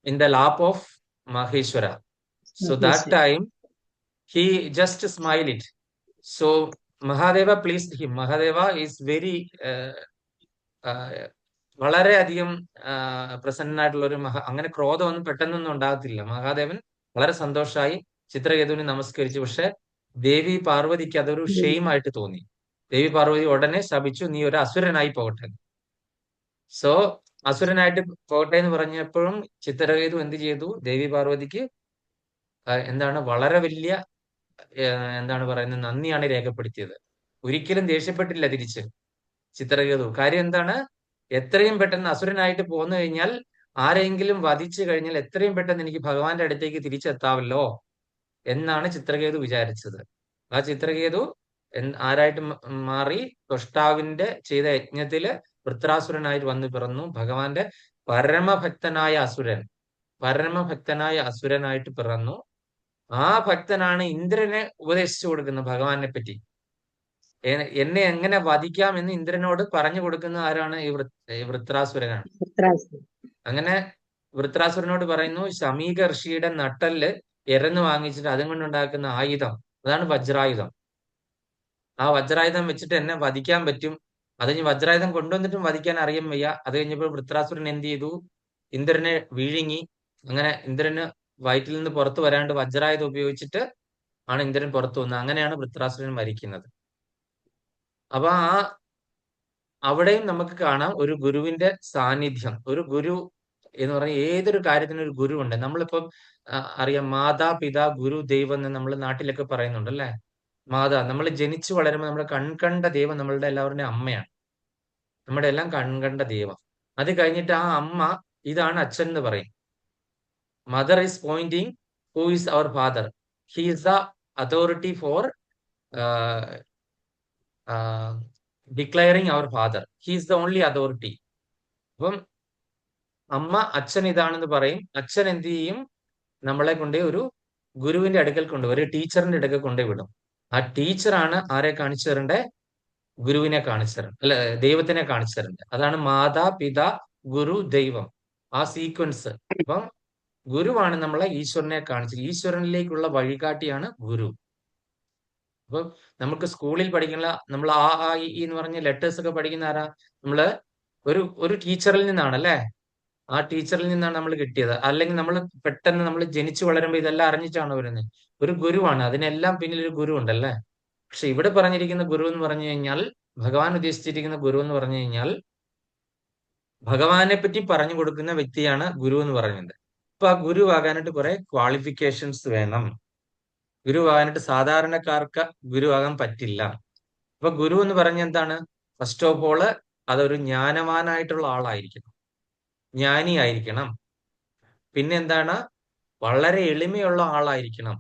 in the lap of Maheshwara. So that time he just smiled it. So Mahadeva pleased him. Mahadeva is very വളരെയധികം പ്രസന്നനായിട്ടുള്ള ഒരു അങ്ങനെ ക്രോധമൊന്നും പെട്ടെന്നൊന്നും ഉണ്ടാകത്തില്ല. മഹാദേവൻ വളരെ സന്തോഷമായി ചിത്രകേതുവിനെ നമസ്കരിച്ചു. പക്ഷെ ദേവി പാർവതിക്ക് അതൊരു ഷെയിം ആയിട്ട് തോന്നി. ദേവി പാർവതി ഉടനെ ശപിച്ചു, നീ ഒരു അസുരനായി പോകട്ടെ. സോ അസുരനായിട്ട് പോകട്ടെ എന്ന് പറഞ്ഞപ്പോഴും ചിത്രകേതു എന്ത് ചെയ്തു? ദേവി പാർവതിക്ക് എന്താണ് വളരെ വലിയ എന്താണ് പറയുന്നത്, നന്ദിയാണ് രേഖപ്പെടുത്തിയത്. ഒരിക്കലും ദേഷ്യപ്പെട്ടില്ല തിരിച്ച് ചിത്രകേതു. കാര്യം എന്താണ്? എത്രയും പെട്ടെന്ന് അസുരനായിട്ട് പോന്നു കഴിഞ്ഞാൽ, ആരെങ്കിലും വധിച്ചു കഴിഞ്ഞാൽ എത്രയും പെട്ടെന്ന് എനിക്ക് ഭഗവാന്റെ അടുത്തേക്ക് തിരിച്ചെത്താവല്ലോ എന്നാണ് ചിത്രകേതു വിചാരിച്ചത്. ആ ചിത്രകേതു ആരായിട്ട് മാറി? ത്വഷ്ടാവിന്റെ ചെയ്ത യജ്ഞത്തില് വൃത്രാസുരനായിട്ട് വന്നു പിറന്നു. ഭഗവാന്റെ പരമഭക്തനായ അസുരൻ, പരമഭക്തനായ അസുരനായിട്ട് പിറന്നു. ആ ഭക്തനാണ് ഇന്ദ്രനെ ഉപദേശിച്ചു കൊടുക്കുന്നത് ഭഗവാനെ പറ്റി. എന്നെ എങ്ങനെ വധിക്കാം എന്ന് ഇന്ദ്രനോട് പറഞ്ഞു കൊടുക്കുന്ന ആരാണ്? ഈ വൃത്രാസുരനാണ്. അങ്ങനെ വൃത്രാസുരനോട് പറയുന്നു, ശമീക ഋഷിയുടെ നട്ടല് എരന്ന് വാങ്ങിച്ചിട്ട് അതും കൊണ്ടുണ്ടാക്കുന്ന ആയുധം, അതാണ് വജ്രായുധം. ആ വജ്രായുധം വെച്ചിട്ട് എന്നെ വധിക്കാൻ പറ്റും. അത് കഴിഞ്ഞ് വജ്രായുധം കൊണ്ടുവന്നിട്ടും വധിക്കാൻ അറിയാൻ വയ്യ. അത് കഴിഞ്ഞപ്പോൾ വൃത്രാസുരൻ എന്ത് ചെയ്തു? ഇന്ദ്രനെ വിഴുങ്ങി. അങ്ങനെ ഇന്ദ്രന് വയറ്റിൽ നിന്ന് പുറത്തു വരാണ്ട് വജ്രായുധം ഉപയോഗിച്ചിട്ട് ആണ് ഇന്ദ്രൻ പുറത്തു വന്നത്. അങ്ങനെയാണ് വൃത്രാസുരൻ മരിക്കുന്നത്. അപ്പൊ അവിടെയും നമുക്ക് കാണാം ഒരു ഗുരുവിന്റെ സാന്നിധ്യം. ഒരു ഗുരു എന്ന് പറഞ്ഞാൽ ഏതൊരു കാര്യത്തിനും ഒരു ഗുരു ഉണ്ട്. നമ്മളിപ്പം അറിയാം, മാതാ പിതാ ഗുരു ദൈവം എന്ന് നമ്മൾ നാട്ടിലൊക്കെ പറയുന്നുണ്ട് അല്ലെ. മാതാ, നമ്മൾ ജനിച്ചു വളരുമ്പോൾ നമ്മുടെ കൺകണ്ട ദൈവം നമ്മളുടെ എല്ലാവരുടെയും അമ്മയാണ്. നമ്മുടെ എല്ലാം കൺകണ്ട ദൈവം. അത് കഴിഞ്ഞിട്ട് ആ അമ്മ ഇതാണ് അച്ഛൻ എന്ന് പറയും. Mother is pointing who is our father. He is the authority for declaring our father. He is the only authority. അപ്പം അമ്മ അച്ഛൻ ഇതാണെന്ന് പറയും. അച്ഛൻ എന്ത് ചെയ്യും? നമ്മളെ കൊണ്ടേ ഒരു ഗുരുവിന്റെ അടുക്കൽ കൊണ്ടുപോയി, ഒരു ടീച്ചറിന്റെ അടുക്കൽ കൊണ്ടേ വിടും. ആ ടീച്ചറാണ് ആരെ കാണിച്ചു തരണ്ടേ? ഗുരുവിനെ കാണിച്ചു തരണ്ട, അല്ല ദൈവത്തിനെ കാണിച്ചു തരണ്ടേ. അതാണ് മാതാ പിതാ ഗുരു ദൈവം, ആ സീക്വൻസ്. അപ്പം ഗുരുവാണ് നമ്മളെ ഈശ്വരനെ കാണിച്ചത്. ഈശ്വരനിലേക്കുള്ള വഴികാട്ടിയാണ് ഗുരു. അപ്പൊ നമുക്ക് സ്കൂളിൽ പഠിക്കുന്ന നമ്മൾ ആ ഈ എന്ന് പറഞ്ഞ ലെറ്റേഴ്സ് ഒക്കെ പഠിക്കുന്ന ആരാ? നമ്മള് ഒരു ടീച്ചറിൽ നിന്നാണ് അല്ലെ. ആ ടീച്ചറിൽ നിന്നാണ് നമ്മൾ കിട്ടിയത്. അല്ലെങ്കിൽ നമ്മൾ പെട്ടെന്ന് നമ്മൾ ജനിച്ചു വളരുമ്പോൾ ഇതെല്ലാം അറിഞ്ഞിട്ടാണ് വരുന്നത്. ഒരു ഗുരുവാണ്, അതിനെല്ലാം പിന്നിൽ ഒരു ഗുരു ഉണ്ടല്ലേ. പക്ഷെ ഇവിടെ പറഞ്ഞിരിക്കുന്ന ഗുരു എന്ന് പറഞ്ഞു കഴിഞ്ഞാൽ, ഭഗവാൻ ഉദ്ദേശിച്ചിരിക്കുന്ന ഗുരു എന്ന് പറഞ്ഞു കഴിഞ്ഞാൽ ഭഗവാനെ പറ്റി പറഞ്ഞു കൊടുക്കുന്ന വ്യക്തിയാണ് ഗുരു എന്ന് പറയുന്നത്. അപ്പൊ ആ ഗുരു ആകാനായിട്ട് കുറെ ക്വാളിഫിക്കേഷൻസ് വേണം. ഗുരു ആകാനായിട്ട് സാധാരണക്കാർക്ക് ഗുരു ആകാൻ പറ്റില്ല. അപ്പൊ ഗുരു എന്ന് പറഞ്ഞ എന്താണ്? ഫസ്റ്റ് ഓഫ് ഓള് അതൊരു ജ്ഞാനവാനായിട്ടുള്ള ആളായിരിക്കണം, ജ്ഞാനി ആയിരിക്കണം. പിന്നെ എന്താണ്? വളരെ എളിമയുള്ള ആളായിരിക്കണം.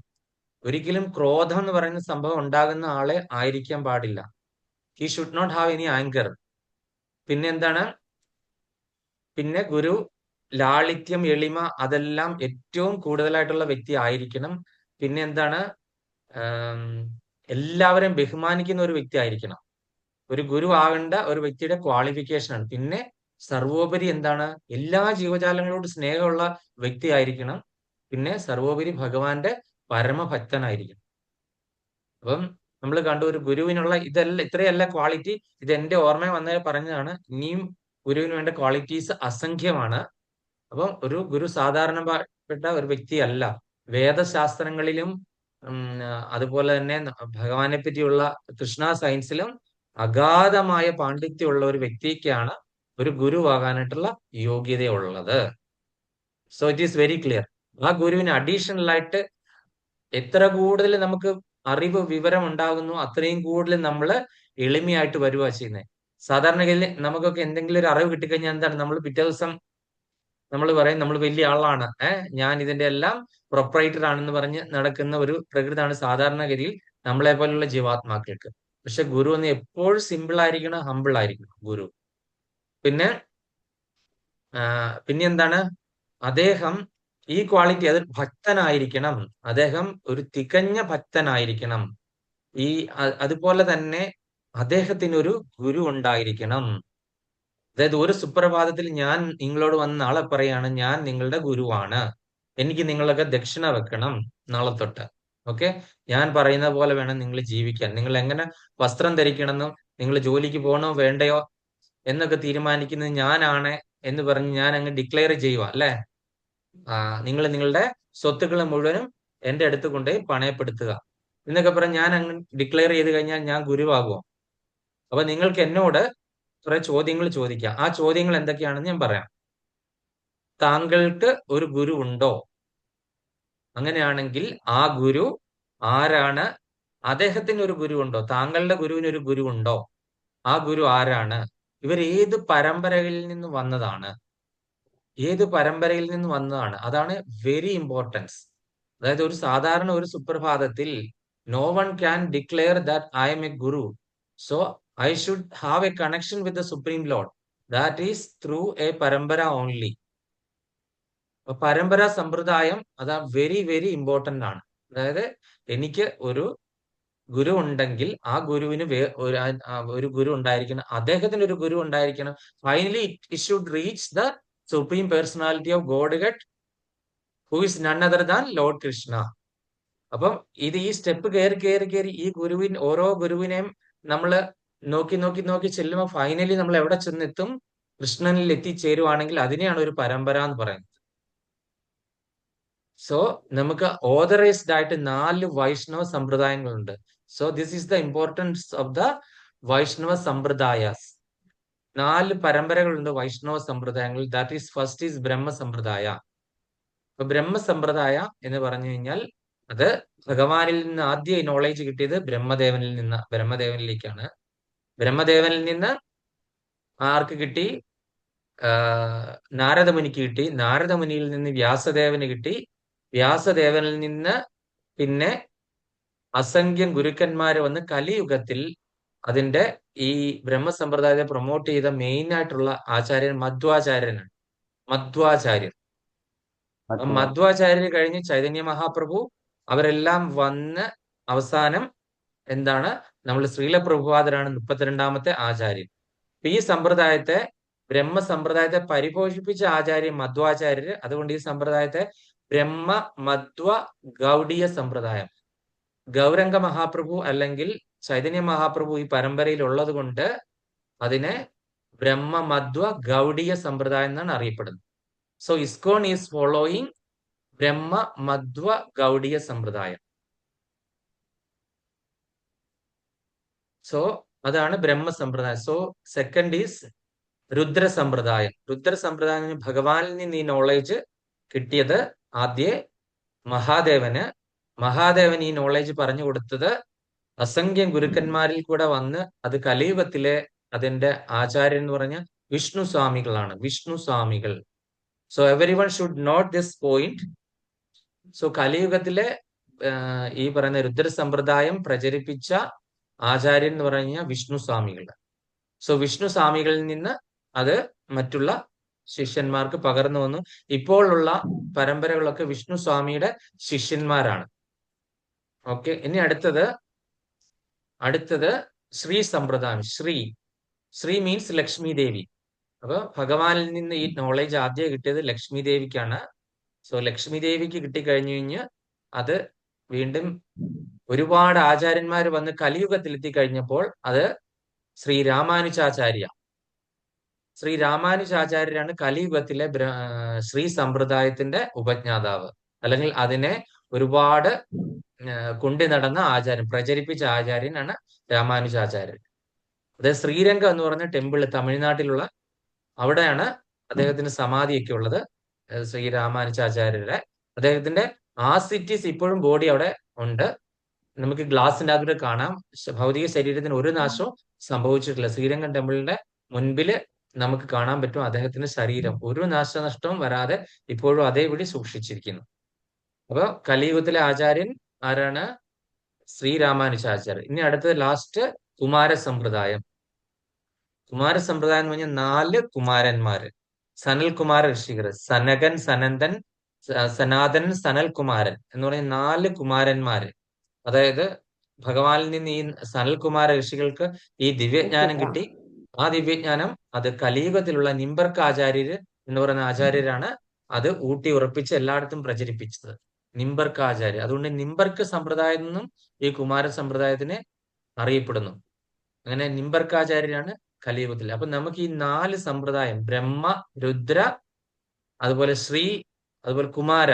ഒരിക്കലും ക്രോധം എന്ന് പറയുന്ന സംഭവം ഉണ്ടാകുന്ന ആളെ ആയിരിക്കാൻ പാടില്ല. He should not have any anchor. പിന്നെ എന്താണ്? പിന്നെ ഗുരു ലാളിത്യം, എളിമ അതെല്ലാം ഏറ്റവും കൂടുതലായിട്ടുള്ള വ്യക്തി ആയിരിക്കണം. പിന്നെ എന്താണ്? എല്ലാവരെയും ബഹുമാനിക്കുന്ന ഒരു വ്യക്തി ആയിരിക്കണം. ഒരു ഗുരു ആകേണ്ട ഒരു വ്യക്തിയുടെ ക്വാളിഫിക്കേഷൻ ആണ്. പിന്നെ സർവോപരി എന്താണ്? എല്ലാ ജീവജാലങ്ങളോട് സ്നേഹമുള്ള വ്യക്തി ആയിരിക്കണം. പിന്നെ സർവോപരി ഭഗവാന്റെ പരമഭക്തനായിരിക്കണം. അപ്പം നമ്മൾ കണ്ടു ഒരു ഗുരുവിനുള്ള ഇത്രയല്ല ക്വാളിറ്റി. ഇത് എന്റെ ഓർമ്മ വന്നേ പറഞ്ഞതാണ്. ഇനിയും ഗുരുവിന് വേണ്ട ക്വാളിറ്റീസ് അസംഖ്യമാണ്. അപ്പം ഒരു ഗുരു സാധാരണപ്പെട്ട ഒരു വ്യക്തിയല്ല. വേദശാസ്ത്രങ്ങളിലും അതുപോലെ തന്നെ ഭഗവാനെ പറ്റിയുള്ള കൃഷ്ണ സയൻസിലും അഗാധമായ പാണ്ഡിത്യമുള്ള ഒരു വ്യക്തിക്കാണ് ഒരു ഗുരുവാകാനായിട്ടുള്ള യോഗ്യതയുള്ളത്. So it is very clear. ആ ഗുരുവിന് അഡീഷണൽ ആയിട്ട് എത്ര കൂടുതൽ നമുക്ക് അറിവ് വിവരം ഉണ്ടാകുന്നു അത്രയും കൂടുതൽ നമ്മൾ എളിമയായിട്ട് വരുക ചെയ്യുന്നത്. സാധാരണഗതിയിൽ നമുക്കൊക്കെ എന്തെങ്കിലും ഒരു അറിവ് കിട്ടിക്കഴിഞ്ഞാൽ എന്താണ്, നമ്മൾ പിറ്റേ ദിവസം നമ്മൾ പറയും നമ്മൾ വലിയ ആളാണ്, ഞാൻ ഇതിന്റെ എല്ലാം പ്രൊപ്പറേറ്റർ ആണെന്ന് പറഞ്ഞ് നടക്കുന്ന ഒരു പ്രകൃതിയാണ് സാധാരണഗതിയിൽ നമ്മളെ പോലുള്ള ജീവാത്മാക്കൾക്ക്. പക്ഷെ ഗുരു എന്ന് എപ്പോഴും സിമ്പിൾ ആയിരിക്കണം, ഹമ്പിൾ ആയിരിക്കണം ഗുരു. പിന്നെ എന്താണ്, അദ്ദേഹം ഈ ക്വാളിറ്റി, അത് ഭക്തനായിരിക്കണം. അദ്ദേഹം ഒരു തികഞ്ഞ ഭക്തനായിരിക്കണം. അതുപോലെ തന്നെ അദ്ദേഹത്തിനൊരു ഗുരു ഉണ്ടായിരിക്കണം. അതായത് ഒരു സുപ്രഭാതത്തിൽ ഞാൻ നിങ്ങളോട് വന്ന് നാളെ പറയാണ്, ഞാൻ നിങ്ങളുടെ ഗുരുവാണ്, എനിക്ക് നിങ്ങളൊക്കെ ദക്ഷിണ വെക്കണം നാളെ തൊട്ട്. ഓക്കെ, ഞാൻ പറയുന്ന പോലെ വേണം നിങ്ങൾ ജീവിക്കാൻ. നിങ്ങൾ എങ്ങനെ വസ്ത്രം ധരിക്കണമെന്നും നിങ്ങൾ ജോലിക്ക് പോകണോ വേണ്ടയോ എന്നൊക്കെ തീരുമാനിക്കുന്നത് ഞാനാണ് എന്ന് പറഞ്ഞ് ഞാൻ അങ്ങ് ഡിക്ലെയർ ചെയ്യുക അല്ലെ. നിങ്ങൾ നിങ്ങളുടെ സ്വത്തുക്കൾ മുഴുവനും എന്റെ അടുത്ത് കൊണ്ടുപോയി പണയപ്പെടുത്തുക എന്നൊക്കെ പറഞ്ഞ് ഞാൻ അങ്ങ് ഡിക്ലെയർ ചെയ്ത് കഴിഞ്ഞാൽ ഞാൻ ഗുരുവാകുമോ? അപ്പൊ നിങ്ങൾക്ക് എന്നോട് കുറെ ചോദ്യങ്ങൾ ചോദിക്കാം. ആ ചോദ്യങ്ങൾ എന്തൊക്കെയാണെന്ന് ഞാൻ പറയാം. താങ്കൾക്ക് ഒരു ഗുരു ഉണ്ടോ? അങ്ങനെയാണെങ്കിൽ ആ ഗുരു ആരാണ്? അദ്ദേഹത്തിന് ഒരു ഗുരു ഉണ്ടോ? താങ്കളുടെ ഗുരുവിന് ഒരു ഗുരു ഉണ്ടോ? ആ ഗുരു ആരാണ്? ഇവർ ഏത് പരമ്പരയിൽ നിന്ന് വന്നതാണ്? ഏത് പരമ്പരയിൽ നിന്ന് വന്നതാണ്? അതാണ് വെരി ഇമ്പോർട്ടൻസ്. അതായത് ഒരു സാധാരണ ഒരു സുപ്രഭാതത്തിൽ no one can declare that I am a guru. So I should have a connection with the Supreme Lord. That is through a parampara only. പരമ്പര സമ്പ്രദായം അതാ വെരി വെരി ഇമ്പോർട്ടന്റ് ആണ്. അതായത് എനിക്ക് ഒരു ഗുരു ഉണ്ടെങ്കിൽ ആ ഗുരുവിന് ഒരു ഗുരു ഉണ്ടായിരിക്കണം, അദ്ദേഹത്തിന് ഒരു ഗുരു ഉണ്ടായിരിക്കണം. Finally it should reach the supreme personality of God who is none other than Lord Krishna. അപ്പം ഈ സ്റ്റെപ്പ് കയറി ഈ ഓരോ ഗുരുവിനെയും നമ്മൾ നോക്കി ചെല്ലുമ്പോൾ ഫൈനലി നമ്മൾ എവിടെ ചെന്നെത്തും? കൃഷ്ണനിൽ എത്തിച്ചേരുവാണെങ്കിൽ അതിനെയാണ് ഒരു പരമ്പര എന്ന് പറയുന്നത്. സോ നമുക്ക് ഓതറൈസ്ഡ് ആയിട്ട് 4 വൈഷ്ണവ സമ്പ്രദായങ്ങളുണ്ട്. So this is the importance of the Vaishnava sampradayas. 4 പരമ്പരകളുണ്ട് വൈഷ്ണവ സമ്പ്രദായങ്ങൾ. That is first is Brahma sampradaya. അപ്പൊ ബ്രഹ്മ സമ്പ്രദായ എന്ന് പറഞ്ഞു കഴിഞ്ഞാൽ അത് ഭഗവാനിൽ നിന്ന് ആദ്യം നോളേജ് കിട്ടിയത് ബ്രഹ്മദേവനിലേക്കാണ്. ബ്രഹ്മദേവനിൽ നിന്ന് ആർക്ക് കിട്ടി? നാരദമുനിക്ക് കിട്ടി. നാരദമുനിയിൽ നിന്ന് വ്യാസദേവന് കിട്ടി. വ്യാസദേവനിൽ നിന്ന് പിന്നെ അസംഖ്യം ഗുരുക്കന്മാര് വന്ന് കലിയുഗത്തിൽ അതിന്റെ ഈ ബ്രഹ്മസമ്പ്രദായത്തെ പ്രൊമോട്ട് ചെയ്ത മെയിൻ ആയിട്ടുള്ള ആചാര്യൻ മധ്വാചാര്യനാണ്. മധ്വാചാര്യർ കഴിഞ്ഞ് ചൈതന്യ മഹാപ്രഭു അവരെല്ലാം വന്ന് അവസാനം എന്താണ്, നമ്മൾ ശ്രീല പ്രഭുപാദരാണ് 32ാമത്തെ ആചാര്യൻ. ഈ സമ്പ്രദായത്തെ ബ്രഹ്മ സമ്പ്രദായത്തെ പരിപോഷിപ്പിച്ച ആചാര്യൻ മധ്വാചാര്യര്. അതുകൊണ്ട് ഈ സമ്പ്രദായത്തെ ബ്രഹ്മ മധ്വ ഗൗഡീയ സമ്പ്രദായം, ഗൗരംഗ മഹാപ്രഭു അല്ലെങ്കിൽ ചൈതന്യ മഹാപ്രഭു ഈ പരമ്പരയിൽ ഉള്ളത് കൊണ്ട് അതിനെ ബ്രഹ്മ മധ്വ ഗൗഡീയ സമ്പ്രദായം എന്നാണ് അറിയപ്പെടുന്നത്. സോ ഇസ്കോൺ ഈസ് ഫോളോയിങ് ബ്രഹ്മ മധ്വ ഗൗഡീയ സമ്പ്രദായം. സോ അതാണ് ബ്രഹ്മ സമ്പ്രദായം. സോ സെക്കൻഡ് ഈസ് രുദ്ര സമ്പ്രദായം. രുദ്ര സമ്പ്രദായം ഭഗവാനിൽ നിന്ന് ഈ നോളേജ് കിട്ടിയത് ആദ്യ മഹാദേവൻ ഈ നോളേജ് പറഞ്ഞു കൊടുത്തത് അസംഖ്യം ഗുരുക്കന്മാരിൽ കൂടെ വന്ന് അത് കലിയുഗത്തിലെ അതിന്റെ ആചാര്യൻ എന്ന് പറഞ്ഞ വിഷ്ണു സ്വാമികൾ. So every one should note this point. So കലിയുഗത്തിലെ ഈ പറയുന്ന രുദ്ര സമ്പ്രദായം പ്രചരിപ്പിച്ച ആചാര്യൻ എന്ന് പറഞ്ഞ വിഷ്ണു സ്വാമികൾ. സോ വിഷ്ണു സ്വാമികളിൽ നിന്ന് അത് മറ്റുള്ള ശിഷ്യന്മാർക്ക് പകർന്നു വന്നു. ഇപ്പോഴുള്ള പരമ്പരകളൊക്കെ വിഷ്ണു സ്വാമിയുടെ ശിഷ്യന്മാരാണ്. ഓക്കെ, ഇനി അടുത്തത് ശ്രീ സമ്പ്രദായം. ശ്രീ മീൻസ് ലക്ഷ്മി ദേവി. അപ്പൊ ഭഗവാനിൽ നിന്ന് ഈ നോളേജ് ആദ്യം കിട്ടിയത് ലക്ഷ്മി ദേവിക്കാണ്. സോ ലക്ഷ്മി ദേവിക്ക് കിട്ടിക്കഴിഞ്ഞു കഴിഞ്ഞ് അത് വീണ്ടും ഒരുപാട് ആചാര്യന്മാർ വന്ന് കലിയുഗത്തിൽ എത്തിക്കഴിഞ്ഞപ്പോൾ അത് ശ്രീ രാമാനുജാചാര്യ ശ്രീ രാമാനുജാചാര്യരാണ് കലിയുഗത്തിലെ ശ്രീ സമ്പ്രദായത്തിന്റെ ഉപജ്ഞാതാവ്, അല്ലെങ്കിൽ അതിനെ ഒരുപാട് കൊണ്ടു നടന്ന ആചാര്യൻ, പ്രചരിപ്പിച്ച ആചാര്യനാണ് രാമാനുജാചാര്യൻ. അതായത് ശ്രീരംഗം എന്ന് പറഞ്ഞ ടെമ്പിൾ തമിഴ്നാട്ടിലുള്ള, അവിടെയാണ് അദ്ദേഹത്തിന് സമാധിയൊക്കെ ഉള്ളത്. ശ്രീ രാമാനുജാചാര്യരുടെ അദ്ദേഹത്തിന്റെ ആസിറ്റീസ് ഇപ്പോഴും ബോഡി അവിടെ ഉണ്ട്. നമുക്ക് ഗ്ലാസിന്റെ അകത്ത് കാണാം. ഭൗതിക ശരീരത്തിന് ഒരു നാശവും സംഭവിച്ചിട്ടില്ല. ശ്രീരംഗം ടെമ്പിളിന്റെ മുൻപില് നമുക്ക് കാണാൻ പറ്റും അദ്ദേഹത്തിന്റെ ശരീരം ഒരു നാശനഷ്ടവും വരാതെ ഇപ്പോഴും അതേപടി സൂക്ഷിച്ചിരിക്കുന്നു. അപ്പൊ കലിയുഗത്തിലെ ആചാര്യൻ ആരാണ്? ശ്രീ രാമാനുജാചാര്യർ. ഇനി അടുത്തത് ലാസ്റ്റ് കുമാരസമ്പ്രദായം. കുമാരസമ്പ്രദായം എന്ന് പറഞ്ഞാൽ 4 കുമാരന്മാര്. സനൽകുമാര ഋഷികർ, സനകൻ, സനന്ദൻ, സനാതൻ, സനൽകുമാരൻ എന്ന് പറഞ്ഞ 4 കുമാരന്മാര്. അതായത് ഭഗവാനിൽ നിന്ന് ഈ സനൽകുമാര ഋഷികൾക്ക് ഈ ദിവ്യജ്ഞാനം കിട്ടി. ആ ദിവ്യജ്ഞാനം അത് കലിയുഗത്തിലുള്ള നിമ്പർക്ക് ആചാര്യര് എന്ന് പറയുന്ന ആചാര്യരാണ് അത് ഊട്ടി ഉറപ്പിച്ച് എല്ലായിടത്തും പ്രചരിപ്പിച്ചത്. നിമ്പർക്ക് ആചാര്യ. അതുകൊണ്ട് നിമ്പർക്ക് സമ്പ്രദായം എന്നും ഈ കുമാര സമ്പ്രദായത്തിനെ അറിയപ്പെടുന്നു. അങ്ങനെ നിമ്പർക്കാചാര്യരാണ് കലിയുഗത്തിൽ. അപ്പൊ നമുക്ക് ഈ 4 സമ്പ്രദായം, ബ്രഹ്മ, രുദ്ര, അതുപോലെ ശ്രീ, അതുപോലെ കുമാര,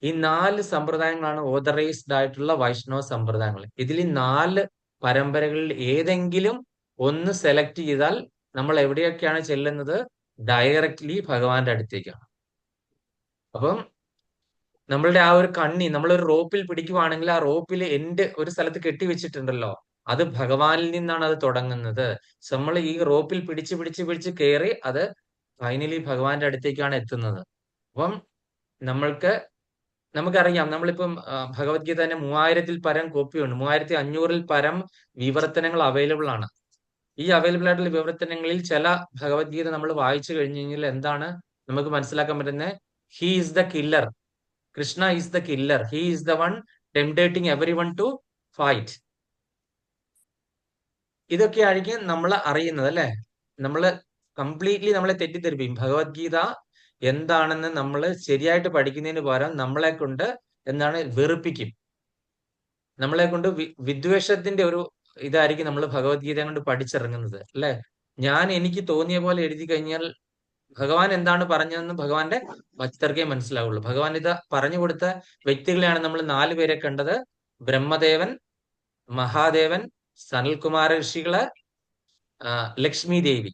ഈ 4 സമ്പ്രദായങ്ങളാണ് ഓതറൈസ്ഡ് ആയിട്ടുള്ള വൈഷ്ണവ സമ്പ്രദായങ്ങൾ. ഇതിൽ 4 പരമ്പരകളിൽ ഏതെങ്കിലും ഒന്ന് സെലക്ട് ചെയ്താൽ നമ്മൾ എവിടെയൊക്കെയാണ് ചെല്ലുന്നത്? ഡയറക്റ്റ്ലി ഭഗവാന്റെ അടുത്തേക്കാണ്. അപ്പം നമ്മളുടെ ആ ഒരു കണ്ണി നമ്മളൊരു റോപ്പിൽ പിടിക്കുവാണെങ്കിൽ ആ റോപ്പിൽ എൻഡ് ഒരു സ്ഥലത്ത് കെട്ടിവെച്ചിട്ടുണ്ടല്ലോ, അത് ഭഗവാനിൽ നിന്നാണ് അത് തുടങ്ങുന്നത്. നമ്മൾ ഈ റോപ്പിൽ പിടിച്ച് പിടിച്ച് പിടിച്ച് കയറി അത് ഫൈനലി ഭഗവാന്റെ അടുത്തേക്കാണ് എത്തുന്നത്. അപ്പം നമുക്കറിയാം, നമ്മളിപ്പം ഭഗവത്ഗീത തന്നെ 3000-ൽ പരം കോപ്പിയുണ്ട്. 3500-ൽ പരം വിവർത്തനങ്ങൾ അവൈലബിൾ ആണ്. ഈ അവൈലബിൾ ആയിട്ടുള്ള വിവർത്തനങ്ങളിൽ ചില ഭഗവത്ഗീത നമ്മൾ വായിച്ചു കഴിഞ്ഞു കഴിഞ്ഞാൽ എന്താണ് നമുക്ക് മനസ്സിലാക്കാൻ പറ്റുന്നത്? He is the killer, Krishna is the killer, he is the one tempting every one to fight. ഇതൊക്കെ ആയിരിക്കും നമ്മൾ അറിയുന്നത്, അല്ലെ? നമ്മള് കംപ്ലീറ്റ്ലി നമ്മളെ തെറ്റിദ്ധരിപ്പിക്കും. ഭഗവത്ഗീത എന്താണെന്ന് നമ്മൾ ശരിയായിട്ട് പഠിക്കുന്നതിന് പകരം നമ്മളെ കൊണ്ട് എന്താണ് വെറുപ്പിക്കും. നമ്മളെ കൊണ്ട് വിദ്വേഷത്തിന്റെ ഒരു ഇതായിരിക്കും നമ്മൾ ഭഗവത്ഗീത കൊണ്ട് പഠിച്ചിറങ്ങുന്നത്, അല്ലെ? എനിക്ക് തോന്നിയ പോലെ എഴുതി കഴിഞ്ഞാൽ ഭഗവാൻ എന്താണ് പറഞ്ഞതെന്ന് ഭഗവാന്റെ ഭക്തർക്കേ മനസ്സിലാവുള്ളൂ. ഭഗവാൻ ഇത് പറഞ്ഞു കൊടുത്ത വ്യക്തികളെയാണ് നമ്മൾ 4 പേരെ കണ്ടത്. ബ്രഹ്മദേവൻ, മഹാദേവൻ, സനൽകുമാര ഋഷികള്, ലക്ഷ്മി ദേവി.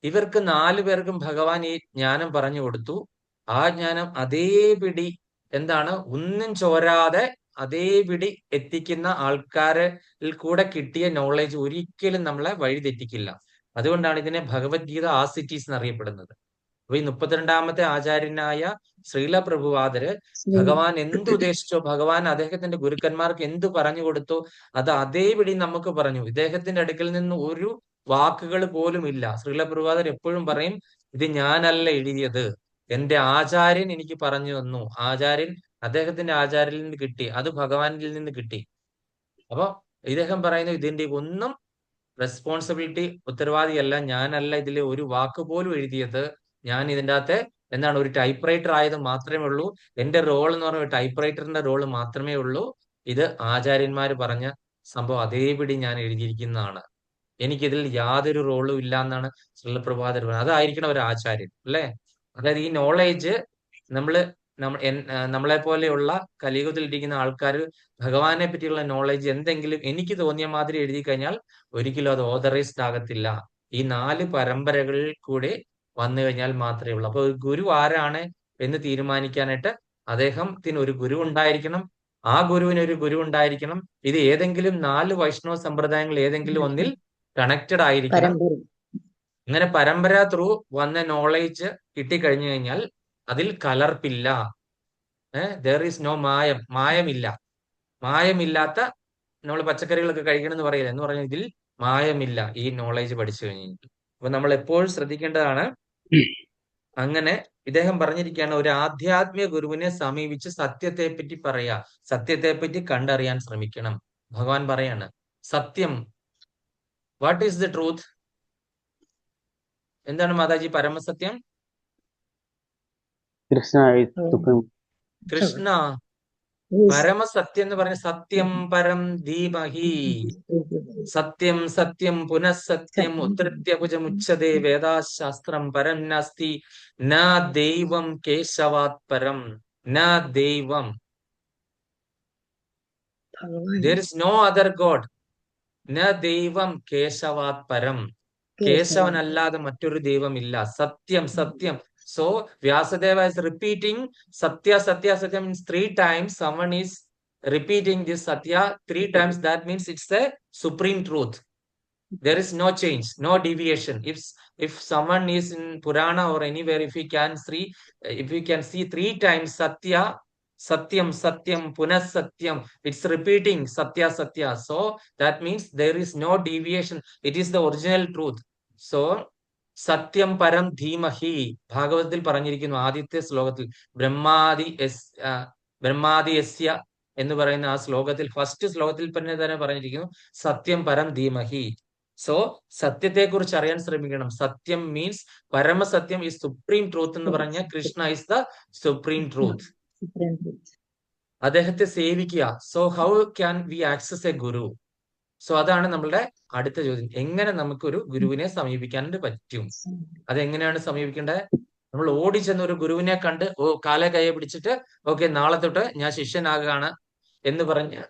ഇവർക്ക് 4 പേർക്കും ഭഗവാൻ ഈ ജ്ഞാനം പറഞ്ഞു കൊടുത്തു. ആ ജ്ഞാനം അതേപിടി എന്താണ് ഒന്നും ചോരാതെ അതേപിടി എത്തിക്കുന്ന ആൾക്കാരിൽ കൂടെ കിട്ടിയ നോളേജ് ഒരിക്കലും നമ്മളെ വഴിതെറ്റിക്കില്ല. അതുകൊണ്ടാണ് ഇതിനെ ഭഗവത്ഗീത ആസിറ്റീസ് എന്നറിയപ്പെടുന്നത്. അപ്പൊ ഈ 32ാമത്തെ ആചാര്യനായ ശ്രീല പ്രഭുപാദര് ഭഗവാൻ എന്ത് ഉദ്ദേശിച്ചോ, ഭഗവാൻ അദ്ദേഹത്തിന്റെ ഗുരുക്കന്മാർക്ക് എന്ത് പറഞ്ഞു കൊടുത്തോ അത് അതേപടി നമുക്ക് പറഞ്ഞു. ഇദ്ദേഹത്തിന്റെ അടുക്കൽ നിന്ന് ഒരു വാക്കുകൾ പോലും ഇല്ല. ശ്രീല പ്രഭുപാദർ എപ്പോഴും പറയും, ഇത് ഞാനല്ല എഴുതിയത്, എന്റെ ആചാര്യൻ എനിക്ക് പറഞ്ഞു തന്നു. അദ്ദേഹത്തിന്റെ ആചാര്യനിൽ നിന്ന് കിട്ടി, അത് ഭഗവാനിൽ നിന്ന് കിട്ടി. അപ്പൊ ഇദ്ദേഹം പറയുന്നു, ഇതിന്റെ ഒന്നും റെസ്പോൺസിബിലിറ്റി, ഉത്തരവാദിയല്ല, ഞാനല്ല ഇതിലെ ഒരു വാക്ക് പോലും എഴുതിയത്. ഞാൻ ഇതിൻ്റെ അകത്തെ ഒരു ടൈപ്പ് റൈറ്റർ ആയത് മാത്രമേ ഉള്ളൂ. എന്റെ റോൾ എന്ന് പറയുന്നത് ടൈപ്പ് റൈറ്ററിന്റെ റോൾ മാത്രമേ ഉള്ളൂ. ഇത് ആചാര്യന്മാർ പറഞ്ഞ സംഭവം അതേപടി ഞാൻ എഴുതിയിരിക്കുന്നതാണ്. എനിക്കിതിൽ യാതൊരു റോളും ഇല്ല എന്നാണ് ശ്രീലപ്രഭാതർ പറഞ്ഞത്. അതായിരിക്കണം ഒരു ആചാര്യൻ, അല്ലെ? അതായത് ഈ നോളേജ് നമ്മളെ പോലെയുള്ള കലിയുഗത്തിലിരിക്കുന്ന ആൾക്കാർ ഭഗവാനെ പറ്റിയുള്ള നോളേജ് എന്തെങ്കിലും എനിക്ക് തോന്നിയ മാതിരി എഴുതി കഴിഞ്ഞാൽ ഒരിക്കലും അത് ഓതറൈസ്ഡ് ആകത്തില്ല. ഈ 4 പരമ്പരകളിൽ കൂടെ വന്നു കഴിഞ്ഞാൽ മാത്രമേ ഉള്ളൂ. അപ്പൊ ഗുരു ആരാണ് എന്ന് തീരുമാനിക്കാനായിട്ട് അദ്ദേഹത്തിന് ഒരു ഗുരു ഉണ്ടായിരിക്കണം. ആ ഗുരുവിന് ഒരു ഗുരു ഉണ്ടായിരിക്കണം. ഇത് ഏതെങ്കിലും 4 വൈഷ്ണവ സമ്പ്രദായങ്ങൾ ഏതെങ്കിലും ഒന്നിൽ കണക്റ്റഡ് ആയിരിക്കണം. അങ്ങനെ പരമ്പര ത്രൂ വന്ന നോളേജ് കിട്ടിക്കഴിഞ്ഞു കഴിഞ്ഞാൽ അതിൽ കലർപ്പില്ല. ദർ ഈസ് നോ മായമില്ലാത്ത നമ്മൾ പച്ചക്കറികളൊക്കെ കഴിക്കണം എന്ന് പറയില്ല, എന്ന് പറഞ്ഞാൽ ഇതിൽ മായമില്ല ഈ നോളേജ് പഠിച്ചു കഴിഞ്ഞാൽ. അപ്പൊ നമ്മൾ എപ്പോഴും ശ്രദ്ധിക്കേണ്ടതാണ്. അങ്ങനെ ഇദ്ദേഹം പറഞ്ഞിരിക്കുകയാണ്, ഒരു ആധ്യാത്മിക ഗുരുവിനെ സമീപിച്ച് സത്യത്തെ പറ്റി പറയാ, സത്യത്തെ പറ്റി കണ്ടറിയാൻ ശ്രമിക്കണം. ഭഗവാൻ പറയാണ് സത്യം. What is the truth? എന്താണ് മാതാജി പരമസത്യം എന്ന് പറഞ്ഞ സത്യം പരം ധീമഹി, സത്യം സത്യം പുനഃസത്യം ഉദ്ധൃത്യഭുജമുച്യതേ വേദാശാസ്ത്രം പരം നാസ്തി ന ദൈവം കേശവാത് പരം. ന ദൈവം, there is no other god. ന ദൈവം കേശവാത് പരം, കേശവനല്ലാതെ മറ്റൊരു ദൈവമില്ല. സത്യം സത്യം. So Vyasadeva is repeating Satya Satya Satya means 3 times. Someone is repeating this Satya 3 times. That means it's the supreme truth. There is no change, no deviation. If someone is in Purana or anywhere, if we can see 3 times Satya, Satyam Satyam Punas Satyam, it's repeating Satya Satya. So that means there is no deviation. It is the original truth. So സത്യം പരം ധീമഹി ഭാഗവതത്തിൽ പറഞ്ഞിരിക്കുന്നു ആദ്യത്തെ ശ്ലോകത്തിൽ ബ്രഹ്മാദി യസ്യ എന്ന് പറയുന്ന ആ ശ്ലോകത്തിൽ ഫസ്റ്റ് ശ്ലോകത്തിൽ തന്നെ പറഞ്ഞിരിക്കുന്നു സത്യം പരം ധീമഹി. സോ സത്യത്തെ കുറിച്ച് അറിയാൻ ശ്രമിക്കണം. സത്യം മീൻസ് പരമസത്യം ഈസ് സുപ്രീം ട്രൂത്ത് എന്ന് പറഞ്ഞ Krishna is the supreme truth. അദ്ദേഹത്തെ സേവിക്കുക. So how can we access A Guru? So അതാണ് നമ്മളുടെ അടുത്ത ചോദ്യം. എങ്ങനെ നമുക്കൊരു ഗുരുവിനെ സമീപിക്കാനായിട്ട് പറ്റും? അതെങ്ങനെയാണ് സമീപിക്കേണ്ടത്? നമ്മൾ ഓടിച്ചെന്ന് ഒരു ഗുരുവിനെ കണ്ട് കാലെ കയ്യെ പിടിച്ചിട്ട് ഓക്കെ നാളെ തൊട്ട് ഞാൻ ശിഷ്യനാകാണ് എന്ന് പറഞ്ഞ്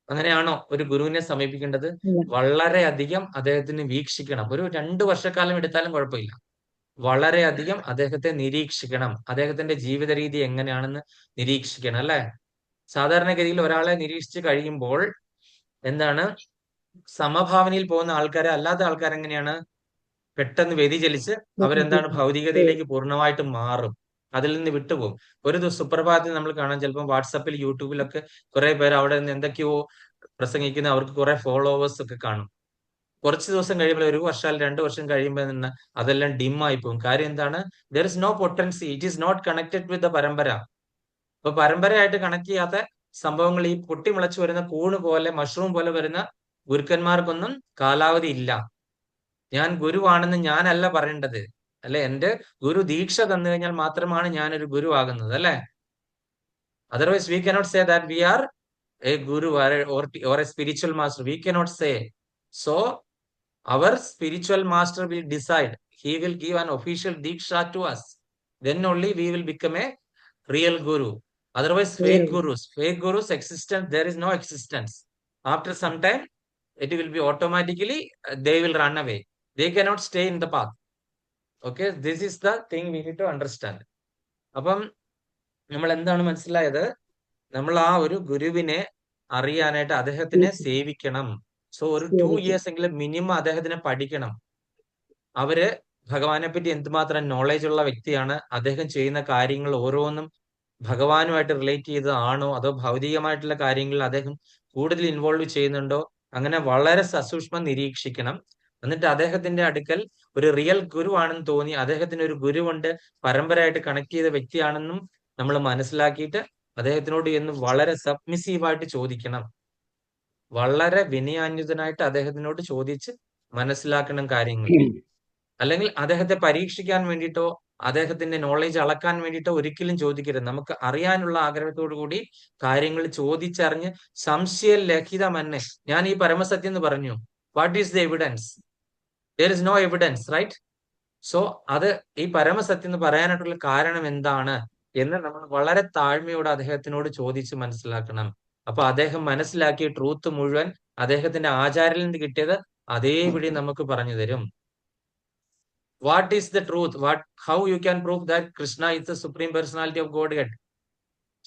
അങ്ങനെയാണോ ഒരു ഗുരുവിനെ സമീപിക്കേണ്ടത്? വളരെയധികം അദ്ദേഹത്തിന് വീക്ഷിക്കണം. ഒരു 2 വർഷക്കാലം എടുത്താലും കുഴപ്പമില്ല. വളരെയധികം അദ്ദേഹത്തെ നിരീക്ഷിക്കണം. അദ്ദേഹത്തിന്റെ ജീവിത രീതി എങ്ങനെയാണെന്ന് നിരീക്ഷിക്കണം അല്ലെ? സാധാരണഗതിയിൽ ഒരാളെ നിരീക്ഷിച്ച് കഴിയുമ്പോൾ എന്താണ്, സമഭാവനയിൽ പോകുന്ന ആൾക്കാരെ അല്ലാത്ത ആൾക്കാരെങ്ങനെയാണ് പെട്ടെന്ന് വ്യതിചലിച്ച് അവരെന്താണ് ഭൗതികതയിലേക്ക് പൂർണ്ണമായിട്ട് മാറും, അതിൽ നിന്ന് വിട്ടുപോകും. ഒരു സുപ്രഭാതത്തിൽ നമ്മൾ കാണാൻ ചിലപ്പോൾ വാട്സപ്പിൽ യൂട്യൂബിലൊക്കെ കുറെ പേര് അവിടെ നിന്ന് എന്തൊക്കെയോ പ്രസംഗിക്കുന്ന, അവർക്ക് കുറെ ഫോളോവേഴ്സ് ഒക്കെ കാണും. കുറച്ച് ദിവസം കഴിയുമ്പോൾ 1 വർഷം 2 വർഷം കഴിയുമ്പോൾ നിന്ന് അതെല്ലാം ഡിം ആയി പോകും. കാര്യം എന്താണ്? There is no potency, it is not connected with the പരമ്പര. അപ്പൊ പരമ്പരയായിട്ട് കണക്ട് ചെയ്യാത്ത സംഭവങ്ങൾ, ഈ പൊട്ടിമുളച്ചു വരുന്ന കൂണ് പോലെ മഷ്റൂം പോലെ വരുന്ന ഗുരുക്കന്മാർക്കൊന്നും കാലാവധി ഇല്ല. ഞാൻ ഗുരുവാണെന്ന് ഞാനല്ല പറയേണ്ടത് അല്ലെ, എന്റെ ഗുരു ദീക്ഷ തന്നു കഴിഞ്ഞാൽ മാത്രമാണ് ഞാനൊരു ഗുരു ആകുന്നത് അല്ലെ. Otherwise we cannot say that we are a guru or a spiritual master. We cannot say. So our spiritual master will decide. He will give an official diksha to us. Then only we will become a real guru. Otherwise fake gurus existence, there is no existence. After some time it will be automatically they will run away. They cannot stay in the path. Okay, this is the thing we need to understand. അപ്പം നമ്മൾ എന്താണ് മനസ്സിലായത്? നമ്മൾ ആ ഒരു ഗുരുവിനെ അറിയാനായിട്ട് അദ്ദേഹത്തിനെ സേവിക്കണം. സോ ഒരു 2 years എങ്കിലും മിനിമം അദ്ദേഹത്തിനെ പഠിക്കണം. അവര് ഭഗവാനെ പറ്റി എന്തുമാത്രം നോളേജ് ഉള്ള വ്യക്തിയാണ്, അദ്ദേഹം ചെയ്യുന്ന കാര്യങ്ങൾ ഓരോന്നും ഭഗവാനുമായിട്ട് റിലേറ്റ് ചെയ്തതാണോ അതോ ഭൗതികമായിട്ടുള്ള കാര്യങ്ങളിൽ അദ്ദേഹം കൂടുതൽ ഇൻവോൾവ് ചെയ്യുന്നുണ്ടോ, അങ്ങനെ വളരെ സസൂക്ഷ്മം നിരീക്ഷിക്കണം. എന്നിട്ട് അദ്ദേഹത്തിന്റെ അടുക്കൽ ഒരു റിയൽ ഗുരുവാണെന്ന് തോന്നി, അദ്ദേഹത്തിന് ഒരു ഗുരുവുണ്ട്, പരമ്പരയായിട്ട് കണക്ട് ചെയ്ത വ്യക്തിയാണെന്നും നമ്മൾ മനസ്സിലാക്കിയിട്ട് അദ്ദേഹത്തിനോട് എന്ന് വളരെ സബ്മിസീവായിട്ട് ചോദിക്കണം. വളരെ വിനയാന്വിതനായിട്ട് അദ്ദേഹത്തിനോട് ചോദിച്ച് മനസ്സിലാക്കണം കാര്യങ്ങൾ. അല്ലെങ്കിൽ അദ്ദേഹത്തെ പരീക്ഷിക്കാൻ വേണ്ടിയിട്ടോ അദ്ദേഹത്തിന്റെ നോളേജ് അളക്കാൻ വേണ്ടിയിട്ടോ ഒരിക്കലും ചോദിക്കരുത്. നമുക്ക് അറിയാനുള്ള ആഗ്രഹത്തോടു കൂടി കാര്യങ്ങൾ ചോദിച്ചറിഞ്ഞ് സംശയരഹിതമന്നെ ഞാൻ ഈ പരമസത്യം എന്ന് പറഞ്ഞു. What is the evidence? There is no evidence, right? So അത് ഈ പരമസത്യം എന്ന് പറയാനായിട്ടുള്ള കാരണം എന്താണ് എന്ന് നമ്മൾ വളരെ താഴ്മയോടെ അദ്ദേഹത്തിനോട് ചോദിച്ച് മനസ്സിലാക്കണം. അപ്പൊ അദ്ദേഹം മനസ്സിലാക്കിയ ട്രൂത്ത് മുഴുവൻ അദ്ദേഹത്തിന്റെ ആചാര്യയിൽ നിന്ന് കിട്ടിയത് അതേപടി നമുക്ക് പറഞ്ഞു തരും. What is the truth? How you can prove that Krishna is the supreme personality of Godhead?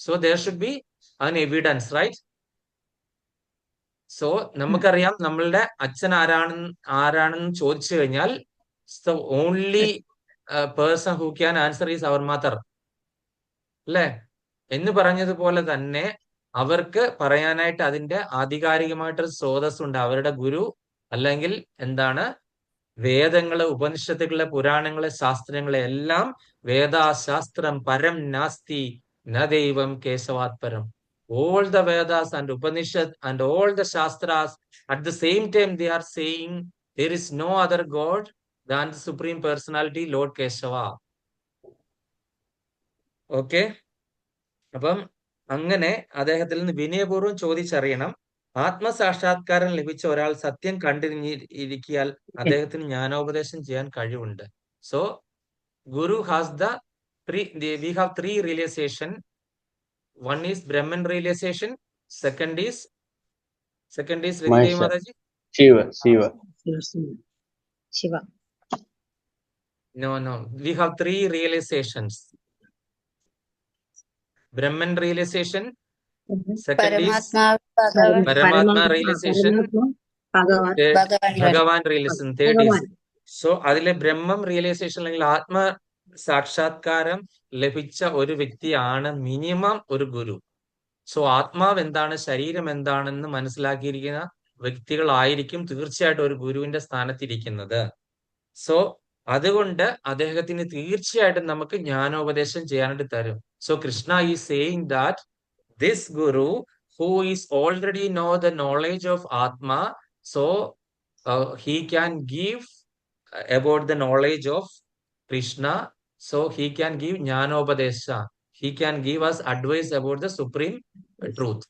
So there should be an evidence, right? So നമുക്കറിയാം നമ്മളുടെ അച്ഛൻ ആരാണെന്ന് ചോദിച്ചു കഴിഞ്ഞാൽ the only person who can answer is our mother. അല്ലെ? എന്ന് പറഞ്ഞതുപോലെ തന്നെ അവർക്ക് പറയാനായിട്ട് അതിന്റെ ആധികാരികമായിട്ടൊരു സ്രോതസ്സുണ്ട്. അവരുടെ ഗുരു അല്ലെങ്കിൽ എന്താണ്, വേദങ്ങള്, ഉപനിഷത്തുകള്, പുരാണങ്ങള്, ശാസ്ത്രങ്ങളെ എല്ലാം വേദാശാസ്ത്രം പരം നാസ്തി ന ദൈവം കേശവാത് പരം. All the Vedas and Upanishad and all the Shastras at the same time they are saying there is no other God than the Supreme Personality Lord Keshava. Okay? അപ്പം അങ്ങനെ അദ്ദേഹത്തിൽ നിന്ന് വിനയപൂർവ്വം ചോദിച്ചറിയണം. ആത്മസാക്ഷാത്കാരം ലഭിച്ച ഒരാൾ സത്യം കണ്ടിരിക്കിയാൽ അദ്ദേഹത്തിന് ജ്ഞാനോപദേശം ചെയ്യാൻ കഴിവുണ്ട്. So Guru has we have three realization. One is Brahman realization. Second is Riddhi Devi Mahesha. Mataji. Shiva. Shiva. No. We have three realizations. Brahman realization. Second is പരമാത്മാവ് Paramatma realization. ഭഗവാൻ Bhagavan realization. Third is ഭഗവാൻ so അതിലെ ബ്രഹ്മം realisation അല്ലെങ്കിൽ ആത്മ സാക്ഷാത്കാരം ലഭിച്ച ഒരു വ്യക്തിയാണ് മിനിമം ഒരു ഗുരു. സോ ആത്മാവ് എന്താണ്, ശരീരം എന്താണെന്ന് മനസ്സിലാക്കിയിരിക്കുന്ന വ്യക്തികളായിരിക്കും തീർച്ചയായിട്ടും ഒരു ഗുരുവിന്റെ സ്ഥാനത്തിരിക്കുന്നത്. സോ അതുകൊണ്ട് അദ്ദേഹത്തിന് തീർച്ചയായിട്ടും നമുക്ക് ജ്ഞാനോപദേശം ചെയ്യാനായിട്ട് തരും. So Krishna is saying that this Guru who is already know the knowledge of Atma, so he can give about the knowledge of Krishna, so he can give Jnanopadesha. He can give us advice about the supreme truth.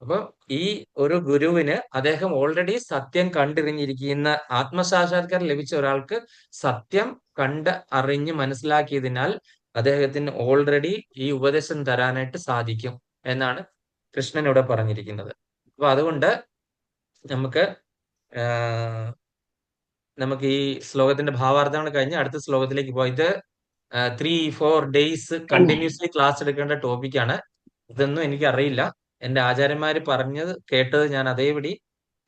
അപ്പൊ ഈ ഒരു ഗുരുവിന് അദ്ദേഹം already സത്യം കണ്ടറിഞ്ഞിരിക്കുന്ന ആത്മസാക്ഷാത്കാരം ലഭിച്ച ഒരാൾക്ക് സത്യം കണ്ട് അറിഞ്ഞ് മനസ്സിലാക്കിയതിനാൽ അദ്ദേഹത്തിന് ഓൾറെഡി ഈ ഉപദേശം തരാനായിട്ട് സാധിക്കും എന്നാണ് കൃഷ്ണൻ ഇവിടെ പറഞ്ഞിരിക്കുന്നത്. അപ്പൊ അതുകൊണ്ട് നമുക്ക് ഈ ശ്ലോകത്തിന്റെ ഭാവാർത്ഥങ്ങൾ കഴിഞ്ഞ് അടുത്ത ശ്ലോകത്തിലേക്ക് പോയി. ഇത് 3-4 ഡേയ്സ് കണ്ടിന്യൂസ്ലി ക്ലാസ് എടുക്കേണ്ട ടോപ്പിക്കാണ്. ഇതൊന്നും എനിക്ക് അറിയില്ല. എന്റെ ആചാര്യന്മാര് കേട്ടത് ഞാൻ അതേപടി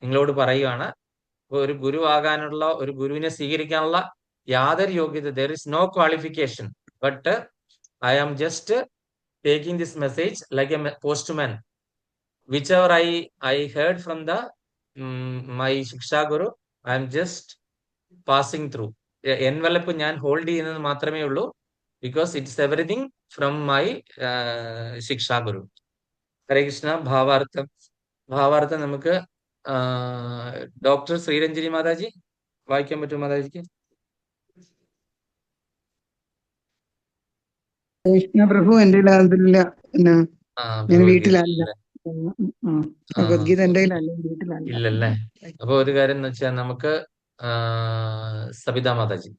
നിങ്ങളോട് പറയുകയാണ്. ഇപ്പൊ ഒരു ഗുരു ആകാനുള്ള, ഒരു ഗുരുവിനെ സ്വീകരിക്കാനുള്ള യാതൊരു യോഗ്യത, there is no qualification, but I am just taking this message like a postman. whichever I heard from my Shiksha Guru, I am just passing through. Envelope ഞാൻ ഹോൾഡ് ചെയ്യുന്നത് മാത്രമേ ഉള്ളൂ, because it's everything from my ശിക്ഷാ ഗുരു. ഹരേ കൃഷ്ണ. ഭാവാർത്ഥം നമുക്ക് doctor Sreeranjini Mataji വായിക്കാൻ പറ്റുമോ മാതാജിക്ക്? കൃഷ്ണ പ്രഭു എന്റെ അതില്ല, ഞാൻ വീട്ടിലല്ല. ഭഗവത്ഗീത എന്റെ കയ്യിലല്ല, വീട്ടിലല്ല. ഇല്ലല്ലേ? അപ്പൊ ഒരു കാര്യം എന്ന് വെച്ചാൽ നമുക്ക് സബിത മാതാജി.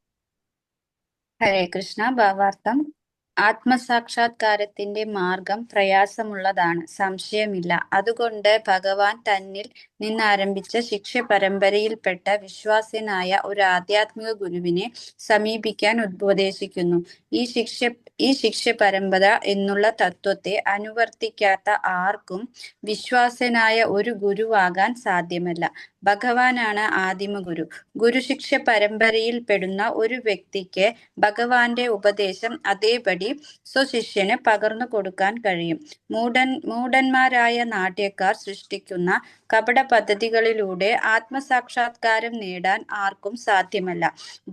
ഹരേ കൃഷ്ണ. ഭാവാർത്ഥം: ആത്മസാക്ഷാത്കാരത്തിന്റെ മാർഗം പ്രയാസമുള്ളതാണ്, സംശയമില്ല. അതുകൊണ്ട് ഭഗവാൻ തന്നിൽ നിന്നാരംഭിച്ച ശിക്ഷ പരമ്പരയിൽപ്പെട്ട വിശ്വാസ്യനായ ഒരു ആധ്യാത്മിക ഗുരുവിനെ സമീപിക്കാൻ ഉപദേശിക്കുന്നു. ഈ ശിക്ഷ പരമ്പര എന്നുള്ള തത്വത്തെ അനുവർത്തിക്കാത്ത ആർക്കും വിശ്വാസ്യനായ ഒരു ഗുരുവാകാൻ സാധ്യമല്ല. ഭഗവാനാണ് ആദിമ ഗുരു. ഗുരുശിക്ഷ പരമ്പരയിൽ പെടുന്ന ഒരു വ്യക്തിക്ക് ഭഗവാന്റെ ഉപദേശം അതേപടി സ്വശിഷ്യന് പകർന്നു കൊടുക്കാൻ കഴിയും. മൂഢന്മാരായ നാട്യക്കാർ സൃഷ്ടിക്കുന്ന കപട പദ്ധതികളിലൂടെ ആത്മസാക്ഷാത്കാരം നേടാൻ ആർക്കും സാധ്യമല്ല.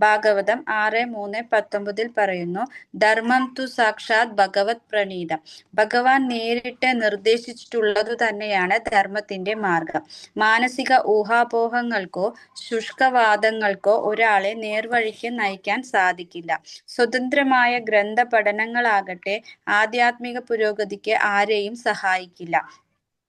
ഭാഗവതം 6:3-19 പറയുന്നു: ധർമ്മം തു സാക്ഷാത് ഭഗവത് പ്രണീതം. ഭഗവാൻ നേരിട്ട് നിർദ്ദേശിച്ചിട്ടുള്ളതു തന്നെയാണ് ധർമ്മത്തിന്റെ മാർഗം. മാനസിക ഊഹാപോഹങ്ങൾക്കോ ശുഷ്കവാദങ്ങൾക്കോ ഒരാളെ നേർവഴിക്ക് നയിക്കാൻ സാധിക്കില്ല. സ്വതന്ത്രമായ ഗ്രന്ഥ പഠനങ്ങളാകട്ടെ ആധ്യാത്മിക പുരോഗതിക്ക് ആരെയും സഹായിക്കില്ല.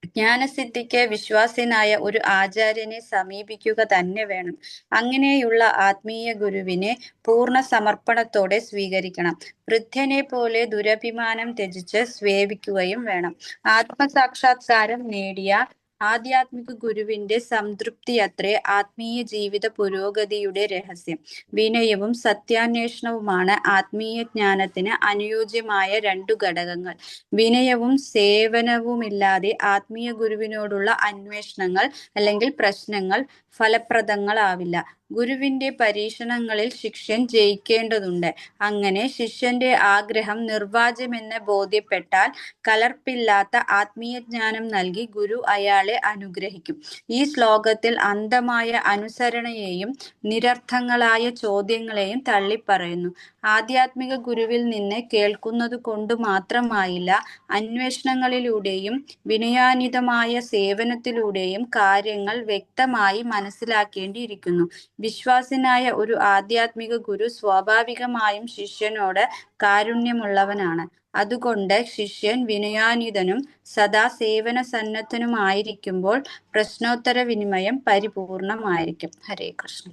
ജ്ഞാനസിദ്ധിക്ക് വിശ്വാസ്യനായ ഒരു ആചാര്യനെ സമീപിക്കുക തന്നെ വേണം. അങ്ങനെയുള്ള ആത്മീയ ഗുരുവിനെ പൂർണ്ണ സമർപ്പണത്തോടെ സ്വീകരിക്കണം. വൃദ്ധനെ പോലെ ദുരഭിമാനം ത്യജിച്ച് സേവിക്കുകയും വേണം. ആത്മസാക്ഷാത്കാരം നേടിയ ആധ്യാത്മിക ഗുരുവിന്റെ സംതൃപ്തിയത്രേ ആത്മീയ ജീവിത പുരോഗതിയുടെ രഹസ്യം. വിനയവും സത്യാന്വേഷണവുമാണ് ആത്മീയ ജ്ഞാനത്തിന് അനുയോജ്യമായ 2 ഘടകങ്ങൾ. വിനയവും സേവനവുമില്ലാതെ ആത്മീയ ഗുരുവിനോടുള്ള അന്വേഷണങ്ങൾ അല്ലെങ്കിൽ പ്രശ്നങ്ങൾ ഫലപ്രദങ്ങളാവില്ല. ഗുരുവിന്റെ പരീക്ഷണങ്ങളിൽ ശിഷ്യൻ ജയിക്കേണ്ടതുണ്ട്. അങ്ങനെ ശിഷ്യന്റെ ആഗ്രഹം നിർവാജ്യമെന്ന് ബോധ്യപ്പെട്ടാൽ കലർപ്പില്ലാത്ത ആത്മീയ ജ്ഞാനം നൽകി ഗുരു അയാളെ അനുഗ്രഹിക്കും. ഈ ശ്ലോകത്തിൽ അന്ധമായ അനുസരണയെയും നിരർത്ഥങ്ങളായ ചോദ്യങ്ങളെയും തള്ളിപ്പറയുന്നു. ആധ്യാത്മിക ഗുരുവിൽ നിന്ന് കേൾക്കുന്നത് കൊണ്ട് മാത്രമായില്ല, അന്വേഷണങ്ങളിലൂടെയും വിനയാനിതമായ സേവനത്തിലൂടെയും കാര്യങ്ങൾ വ്യക്തമായി മനസ്സിലാക്കേണ്ടിയിരിക്കുന്നു. വിശ്വാസനായ ഒരു ആധ്യാത്മിക ഗുരു സ്വാഭാവികമായും ശിഷ്യനോട് കാരുണ്യമുള്ളവനാണ്. അതുകൊണ്ട് ശിഷ്യൻ വിനയാന്വിതനും സദാ സേവന സന്നദ്ധനുമായിരിക്കുമ്പോൾ പ്രശ്നോത്തര വിനിമയം പരിപൂർണമായിരിക്കും. ഹരേ കൃഷ്ണ.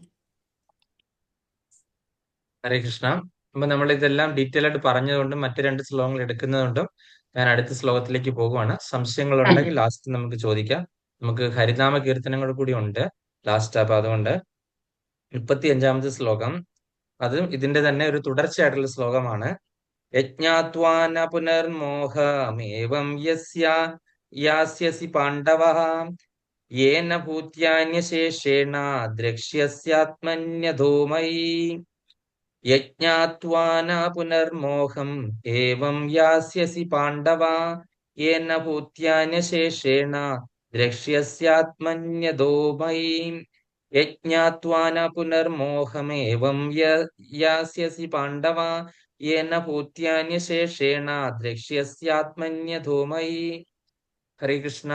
ഹരേ കൃഷ്ണ. അപ്പൊ നമ്മൾ ഇതെല്ലാം ഡീറ്റെയിൽ ആയിട്ട് പറഞ്ഞതുകൊണ്ടും മറ്റു 2 ശ്ലോകങ്ങൾ എടുക്കുന്നതുകൊണ്ടും ഞാൻ അടുത്ത ശ്ലോകത്തിലേക്ക് പോകുവാണ്. സംശയങ്ങൾ ഉണ്ടെങ്കിൽ ലാസ്റ്റ് നമുക്ക് ചോദിക്കാം. നമുക്ക് ഹരിനാമ കീർത്തനങ്ങൾ കൂടി ഉണ്ട് ലാസ്റ്റ്. അപ്പൊ അതുകൊണ്ട് 35ാമത്തെ ശ്ലോകം, അതും ഇതിന്റെ തന്നെ ഒരു തുടർച്ചയായിട്ടുള്ള ശ്ലോകമാണ്. യജ്ഞാത്വാന പുനർമോഹമേവം യാസ്യസി പാണ്ഡവഃ യേന ഭൂത്യാന്യശേഷേണ ദ്രക്ഷ്യസ്യാത്മന്യഥോ മയി. യജ്ഞാത്വാന പുനർമോഹം ഏവം യാസ്യസി പാണ്ഡവ യേന ഭൂത്യാന്യശേഷേണ ദ്രക്ഷ്യസ്യാത്മന്യഥോ മയി. യജ്ഞാത്വാന പുനർമോഹമേവം യാസ്യസി പാണ്ഡവ യേന ഭൂത്യാന്യശേഷേണ ദ്രക്ഷ്യസ്യാത്മന്യഥോ മയി. ഹരേ കൃഷ്ണ.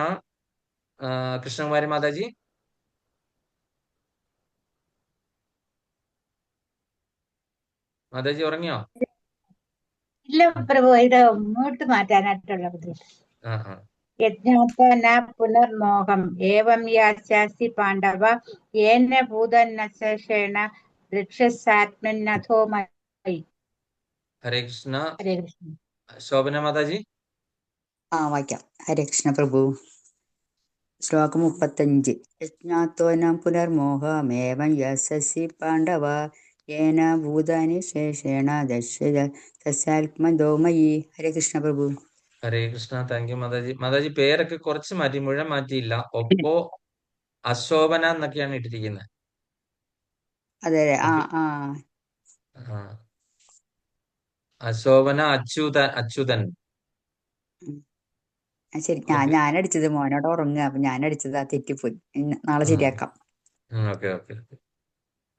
കൃഷ്ണകുമാരി മാതാജി. മാതാജി ഉറങ്ങിയോ? ഇല്ല പ്രഭു, ഇത് മ്യൂട്ട് മാറ്റാനായിട്ടുള്ള ബുദ്ധിമുട്ട്. യജ്ഞാത്വന പുനർമോഹം ഏവം യാസ്യാസി പാണ്ഡവ യേന ഭൂതനശേഷേണ ദൃക്ഷ്യസാത്മന്നഥോ മയി. ഹരേ കൃഷ്ണ. ഹരേ കൃഷ്ണ. ശോഭന മാതാജി. വായിക്കാം. ഹരേ കൃഷ്ണ പ്രഭു. ശ്ലോകം 35. യജ്ഞാത്വനം പുനർമോഹമേവം യശസി പാണ്ഡവ യേന ഭൂതാനി ശേഷേണ ദശാത്മനോ മയി. ഹരേ കൃഷ്ണ പ്രഭു. ഹരേ കൃഷ്ണ. Thank you Mataji. മാതാജി പേരൊക്കെ കുറച്ച് മാറ്റി, മുഴുവൻ മാറ്റിയില്ല. ഒപ്പോ അശോഭന എന്നൊക്കെയാണ് ഇട്ടിരിക്കുന്നത്. അതെ. അശോഭന അച്യുതൻ. ശരി. ഞാനടിച്ചത് മോനോട് ഉറങ്ങുക, അപ്പൊ ഞാനടിച്ചതാ, തെറ്റിപ്പോയി. നാളെ ശരിയാക്കാം. ഓക്കെ.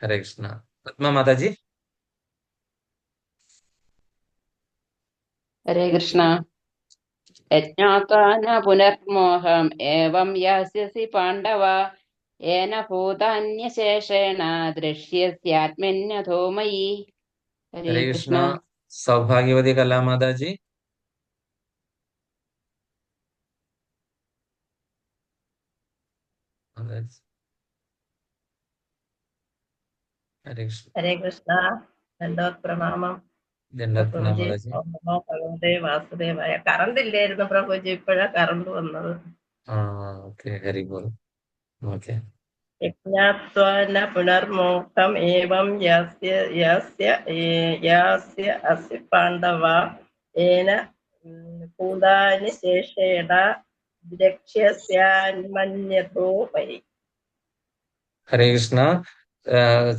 ഹരേ കൃഷ്ണ. പത്മ മാതാജി. ഹരേ കൃഷ്ണ. യജ്ഞാത്വാന പുനർമോഹം ഏവം യാസ്യസി പാണ്ഡവ യേന ഭൂതാന്യശേഷേണ ദൃശ്യസ്യാത്മന്യഥോ മയി. ഹരേ കൃഷ്ണ. സൗഭാഗ്യവതി കലാമാതാജി. ഹരേ കൃഷ്ണ. ദണ്ഡവത് പ്രണാമം പ്രഭുജി. ഭഗവതേ വാസുദേവായ. കറണ്ട് ഇല്ലായിരുന്നു പ്രഭുജി, ഇപ്പോഴാ കറണ്ട് വന്നത്. യജ്ഞാത്വാന പുനർമോഹം ഏവം യാസ്യ അസി പാണ്ഡവ യേന ഭൂതാനി ശേഷേണ ദ്രക്ഷ്യസ്യാന്മന്യഥോ മയി. ഹരേ കൃഷ്ണ.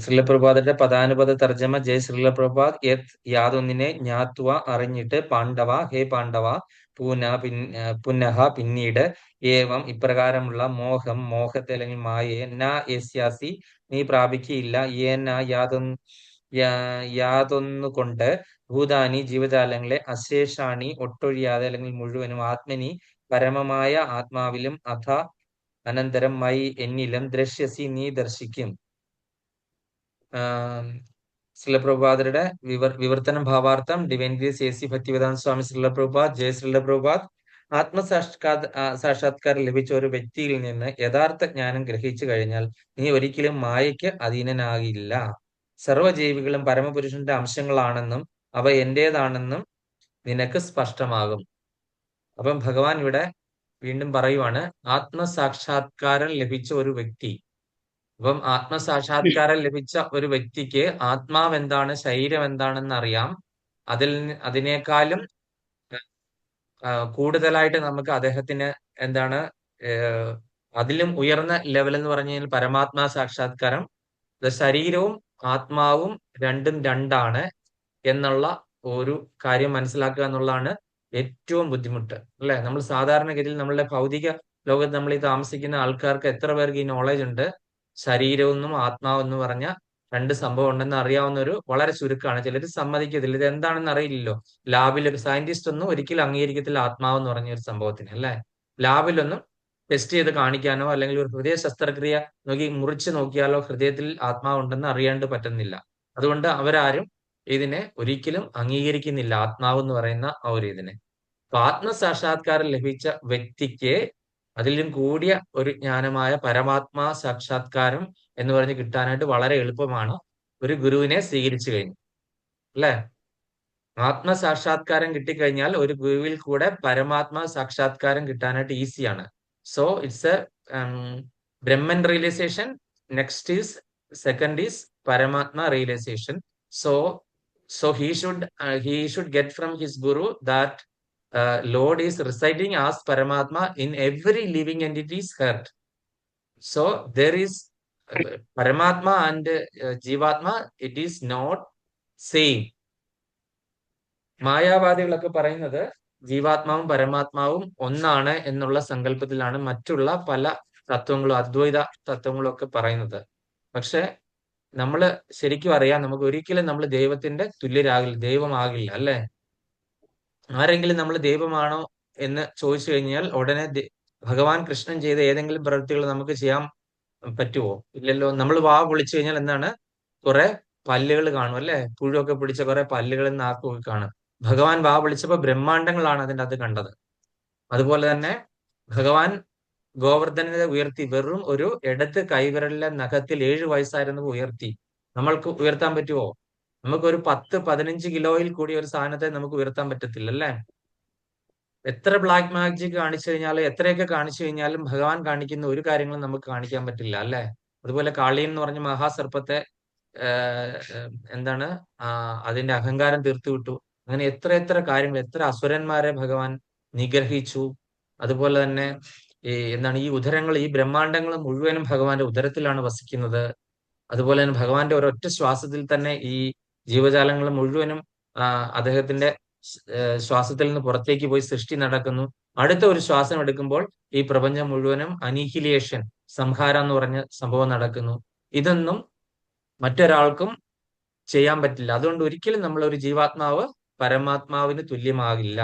ശ്രീലപ്രഭാതയുടെ പദാനുപദ തർജ്ജമ. ജയ് ശ്രീലപ്രഭാത്. യാതൊന്നിനെ ജ്ഞാത്വ അറിഞ്ഞിട്ട്, പാണ്ഡവ ഹേ പാണ്ഡവ, പുനഃ പിന്നീട്, ഏവം ഇപ്രകാരമുള്ള, മോഹം മോഹത്തെ അല്ലെങ്കിൽ മായയെ, ന യസ്യാസി നീ പ്രാപിക്കുകയില്ല, യേന യാതൊന്നുകൊണ്ട്, ഭൂതാനി ജീവജാലങ്ങളെ, അശേഷാണി ഒട്ടൊഴിയാതെ അല്ലെങ്കിൽ മുഴുവനും, ആത്മനി പരമമായ ആത്മാവിലും, അഥ അനന്തരം, മൈ എന്നിലും, ദ്രശ്യസി നീ ദർശിക്കും. ശ്രീലപ്രഭാതരുടെ വിവർത്തനം ഭാവാർത്ഥം. Divine grace AC. ഭക്തിവേദാന്ത സ്വാമി ശ്രീലപ്രഭാത്. ജയ ശ്രീലപ്രഭാത്. ആത്മസാക്ഷാത്കാരം ലഭിച്ച ഒരു വ്യക്തിയിൽ നിന്ന് യഥാർത്ഥ ജ്ഞാനം ഗ്രഹിച്ചു കഴിഞ്ഞാൽ നീ ഒരിക്കലും മായയ്ക്ക് അധീനനാകില്ല. സർവ്വജീവികളും പരമപുരുഷന്റെ അംശങ്ങളാണെന്നും അവ എന്റേതാണെന്നും നിനക്ക് സ്പഷ്ടമാകും. അപ്പം ഭഗവാൻ ഇവിടെ വീണ്ടും പറയുവാണ്, ആത്മസാക്ഷാത്കാരം ലഭിച്ച ഒരു വ്യക്തി. അപ്പം ആത്മസാക്ഷാത്കാരം ലഭിച്ച ഒരു വ്യക്തിക്ക് ആത്മാവ് എന്താണ്, ശരീരം എന്താണെന്ന് അറിയാം. അതിനേക്കാളും കൂടുതലായിട്ട് നമുക്ക് അദ്ദേഹത്തിന് എന്താണ്, അതിലും ഉയർന്ന ലെവൽ എന്ന് പറഞ്ഞു കഴിഞ്ഞാൽ പരമാത്മാ സാക്ഷാത്കാരം. ശരീരവും ആത്മാവും രണ്ടും രണ്ടാണ് എന്നുള്ള ഒരു കാര്യം മനസ്സിലാക്കുക എന്നുള്ളതാണ് ഏറ്റവും ബുദ്ധിമുട്ട്, അല്ലെ? നമ്മൾ സാധാരണഗതിയിൽ നമ്മളുടെ ഭൗതിക ലോകത്ത് നമ്മൾ ഈ താമസിക്കുന്ന ആൾക്കാർക്ക് എത്ര പേർക്ക് ഈ നോളജ് ഉണ്ട്? ശരീരമെന്നും ആത്മാവെന്ന് പറഞ്ഞ രണ്ട് സംഭവം ഉണ്ടെന്ന് അറിയാവുന്നവർ വളരെ ചുരുക്കമാണ്. ചിലർ സമ്മതിക്കത്തില്ല, ഇത് എന്താണെന്ന് അറിയില്ലല്ലോ. ലാബിലൊക്കെ സയന്റിസ്റ്റ് ഒന്നും ഒരിക്കലും അംഗീകരിക്കത്തില്ല ആത്മാവെന്ന് പറഞ്ഞ ഒരു സംഭവത്തിന്, അല്ലെ? ലാബിലൊന്നും ടെസ്റ്റ് ചെയ്ത് കാണിക്കാനോ അല്ലെങ്കിൽ ഒരു ഹൃദയ ശസ്ത്രക്രിയ മുറിച്ച് നോക്കിയാലോ ഹൃദയത്തിൽ ആത്മാവുണ്ടെന്ന് അറിയാണ്ട് പറ്റുന്നില്ല. അതുകൊണ്ട് അവരാരും ഇതിനെ ഒരിക്കലും അംഗീകരിക്കുന്നില്ല, ആത്മാവ് എന്ന് പറയുന്ന ആ ഒരു ഇതിനെ. അപ്പൊ ആത്മസാക്ഷാത്കാരം ലഭിച്ച വ്യക്തിക്ക് അതിലും കൂടിയ ഒരു ജ്ഞാനമായ പരമാത്മാ സാക്ഷാത്കാരം എന്ന് പറഞ്ഞ് കിട്ടാനായിട്ട് വളരെ എളുപ്പമാണ് ഒരു ഗുരുവിനെ സ്വീകരിച്ചു കഴിഞ്ഞു, അല്ലെ? ആത്മസാക്ഷാത്കാരം കിട്ടിക്കഴിഞ്ഞാൽ ഒരു ഗുരുവിൽ കൂടെ പരമാത്മാ സാക്ഷാത്കാരം കിട്ടാനായിട്ട് ഈസിയാണ്. So it's a Brahman realisation, next is second is Paramatma realisation. So he should get from his guru that Lord is residing as Paramatma in every living entity's heart. So there is Paramatma and Jivatma, it is not same. മായാവാദികളൊക്കെ പറയുന്നത് ജീവാത്മാവും പരമാത്മാവും ഒന്നാണ് എന്നുള്ള സങ്കല്പത്തിലാണ് മറ്റുള്ള പല തത്വങ്ങളും, അദ്വൈത തത്വങ്ങളും ഒക്കെ പറയുന്നത്. പക്ഷെ നമ്മള് ശരിക്കും അറിയാം, നമുക്ക് ഒരിക്കലും നമ്മൾ ദൈവത്തിന്റെ തുല്യരാകില്ല, ദൈവമാകില്ല, അല്ലെ? ആരെങ്കിലും നമ്മൾ ദൈവമാണോ എന്ന് ചോദിച്ചു കഴിഞ്ഞാൽ ഉടനെ ഭഗവാൻ കൃഷ്ണൻ ചെയ്ത ഏതെങ്കിലും പ്രവൃത്തികൾ നമുക്ക് ചെയ്യാൻ പറ്റുമോ? ഇല്ലല്ലോ. നമ്മൾ വാ പൊളിച്ചു കഴിഞ്ഞാൽ എന്താണ്? കുറെ പല്ലുകൾ കാണും, അല്ലെ? പുഴുവൊക്കെ പിടിച്ച കുറെ പല്ലുകളും നാക്കുമൊക്കെ കാണും. ഭഗവാൻ വാ പൊളിച്ചപ്പോ ബ്രഹ്മാണ്ടങ്ങളാണ് അതിൻ്റെ അത് കണ്ടത്. അതുപോലെ തന്നെ ഭഗവാൻ ഗോവർദ്ധനെ ഉയർത്തി, വെറും ഒരു ഇടത്ത് കൈവിരലിലെ നഖത്തിൽ 7 വയസ്സായിരുന്നു ഉയർത്തി. നമ്മൾക്ക് ഉയർത്താൻ പറ്റുമോ? നമുക്കൊരു 10-15 കിലോയിൽ കൂടി ഒരു സാധനത്തെ നമുക്ക് ഉയർത്താൻ പറ്റത്തില്ല, അല്ലേ? എത്ര ബ്ലാക്ക് മാജിക് കാണിച്ചു കഴിഞ്ഞാലും എത്രയൊക്കെ കാണിച്ചു കഴിഞ്ഞാലും ഭഗവാൻ കാണിക്കുന്ന ഒരു കാര്യങ്ങളും നമുക്ക് കാണിക്കാൻ പറ്റില്ല, അല്ലെ? അതുപോലെ കാളിയൻ എന്ന് പറഞ്ഞ മഹാസർപ്പത്തെ എന്താണ് അതിന്റെ അഹങ്കാരം തീർത്തു വിട്ടു. അങ്ങനെ എത്ര കാര്യങ്ങൾ, എത്ര അസുരന്മാരെ ഭഗവാൻ നിഗ്രഹിച്ചു. അതുപോലെ തന്നെ എന്താണ് ഈ ഉദരങ്ങൾ, ഈ ബ്രഹ്മാണ്ടങ്ങൾ മുഴുവനും ഭഗവാന്റെ ഉദരത്തിലാണ് വസിക്കുന്നത്. അതുപോലെ തന്നെ ഭഗവാന്റെ ഒരൊറ്റ ശ്വാസത്തിൽ തന്നെ ഈ ജീവജാലങ്ങൾ മുഴുവനും അദ്ദേഹത്തിന്റെ ശ്വാസത്തിൽ നിന്ന് പുറത്തേക്ക് പോയി സൃഷ്ടി നടക്കുന്നു. അടുത്ത ഒരു ശ്വാസം എടുക്കുമ്പോൾ ഈ പ്രപഞ്ചം മുഴുവനും അനിഹിലിയേഷൻ, സംഹാരം എന്ന് പറഞ്ഞ സംഭവം നടക്കുന്നു. ഇതൊന്നും മറ്റൊരാൾക്കും ചെയ്യാൻ പറ്റില്ല. അതുകൊണ്ട് ഒരിക്കലും നമ്മൾ ഒരു ജീവാത്മാവ് പരമാത്മാവിന് തുല്യമാകില്ല.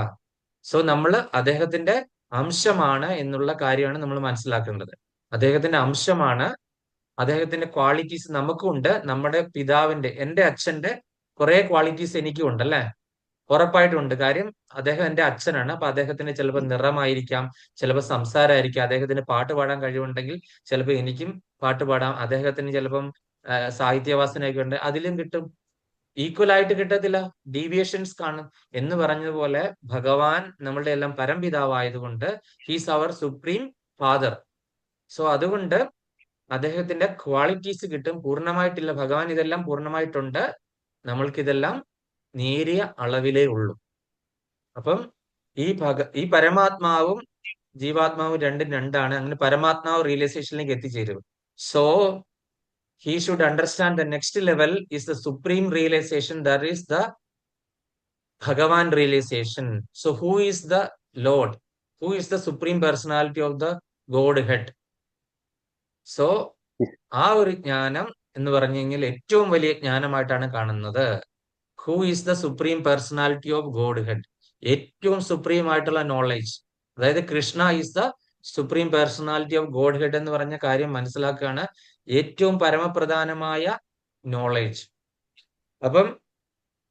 സോ നമ്മൾ അദ്ദേഹത്തിന്റെ അംശമാണ് എന്നുള്ള കാര്യമാണ് നമ്മൾ മനസ്സിലാക്കേണ്ടത്. അദ്ദേഹത്തിന്റെ അംശമാണ്, അദ്ദേഹത്തിന്റെ ക്വാളിറ്റീസ് നമുക്കുണ്ട്. നമ്മുടെ പിതാവിന്റെ, എന്റെ അച്ഛന്റെ കുറെ ക്വാളിറ്റീസ് എനിക്കും ഉണ്ട്, അല്ലെ? ഉറപ്പായിട്ടും ഉണ്ട്. കാര്യം അദ്ദേഹം എന്റെ അച്ഛനാണ്. അപ്പൊ അദ്ദേഹത്തിന് ചിലപ്പോൾ നിറമായിരിക്കാം, ചിലപ്പോൾ സംസാരമായിരിക്കാം, അദ്ദേഹത്തിന് പാട്ട് പാടാൻ കഴിവുണ്ടെങ്കിൽ ചിലപ്പോൾ എനിക്കും പാട്ട് പാടാം. അദ്ദേഹത്തിന് ചിലപ്പം സാഹിത്യവാസനയൊക്കെ ഉണ്ട്, അതിലും കിട്ടും. ഈക്വൽ ആയിട്ട് കിട്ടത്തില്ല, ഡീവിയേഷൻസ് കാണും. എന്ന് പറഞ്ഞതുപോലെ ഭഗവാൻ നമ്മളുടെ എല്ലാം പരംപിതാവായതുകൊണ്ട് he's our supreme father. So അതുകൊണ്ട് അദ്ദേഹത്തിന്റെ ക്വാളിറ്റീസ് കിട്ടും. പൂർണ്ണമായിട്ടില്ല, ഭഗവാൻ ഇതെല്ലാം പൂർണ്ണമായിട്ടുണ്ട്, നമ്മൾക്കിതെല്ലാം നേരിയ അളവിലേ ഉള്ളൂ. അപ്പം ഈ പരമാത്മാവും ജീവാത്മാവും രണ്ടും രണ്ടാണ്. അങ്ങനെ പരമാത്മാവ് റിയലൈസേഷനിലേക്ക് എത്തിച്ചേരും. So he should understand the next level is the supreme realization, that is the Bhagavan realization. So who is the Lord? Who is the supreme personality of the Godhead? So ആ ഒരു ജ്ഞാനം എന്ന് പറഞ്ഞു കഴിഞ്ഞാൽ ഏറ്റവും വലിയ ജ്ഞാനമായിട്ടാണ് കാണുന്നത്. Who is the supreme personality of Godhead? ഏറ്റവും സുപ്രീം ആയിട്ടുള്ള നോളേജ്, അതായത് Krishna is the supreme personality of God head എന്ന് പറഞ്ഞ കാര്യം മനസ്സിലാക്കുകയാണ് ഏറ്റവും പരമപ്രധാനമായ നോളേജ്. അപ്പം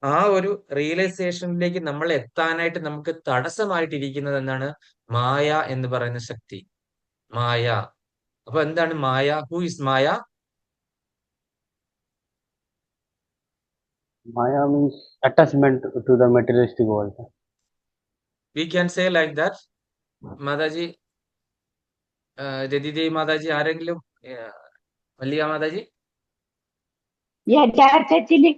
ആ ഒരു റിയലൈസേഷനിലേക്ക് നമ്മൾ എത്താനായിട്ട് നമുക്ക് തടസ്സമായിട്ടിരിക്കുന്നത് എന്താണ്? മായ എന്ന് പറയുന്ന ശക്തി, മായ. അപ്പൊ എന്താണ് Maya? Who is Maya? Maya means attachment to the materialistic world. We can say like that. Mataji, Rathidevi Mataji, ആരെങ്കിലും, മല്ലിക മാതാജി? യഥാർത്ഥത്തില്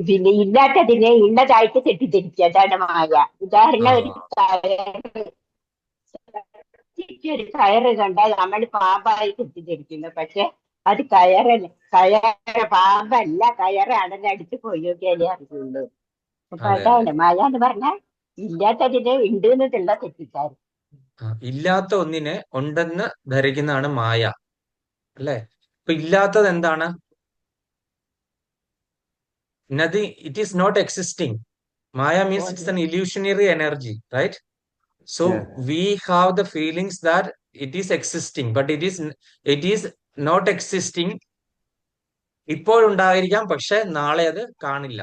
പിന്നെ ഇല്ലാത്തതിനെ ഉള്ളതായിട്ട് തെറ്റിദ്ധരിച്ചതാണ് മായ. ഉദാഹരണം, ഒരു കയറ് കണ്ടാൽ നമ്മൾ പാമ്പായി തെറ്റിദ്ധരിക്കുന്നു. പക്ഷെ അത് കയറല്ല, പാമ്പല്ല, കയറാണെന്ന് അടിച്ച് പോയി നോക്കിയാലേ അറിയുള്ളൂ. അപ്പൊ അതാണ് മായ എന്ന് പറഞ്ഞാൽ ഇല്ലാത്തതിനെ ഉണ്ട് എന്നുള്ള തെറ്റിദ്ധാരണ. ഇല്ലാത്ത ഒന്നിനെ ഉണ്ടെന്ന് ധരിക്കുന്നതാണ് മായ, അല്ലെ? ഇപ്പൊ ഇല്ലാത്തത് എന്താണ്? Nothing, it is not existing. Maya means it's an illusionary energy, right? So we have the feelings that it is existing, but it is not existing. ഇപ്പോൾ ഉണ്ടായിരിക്കാം, പക്ഷെ നാളെ അത് കാണില്ല.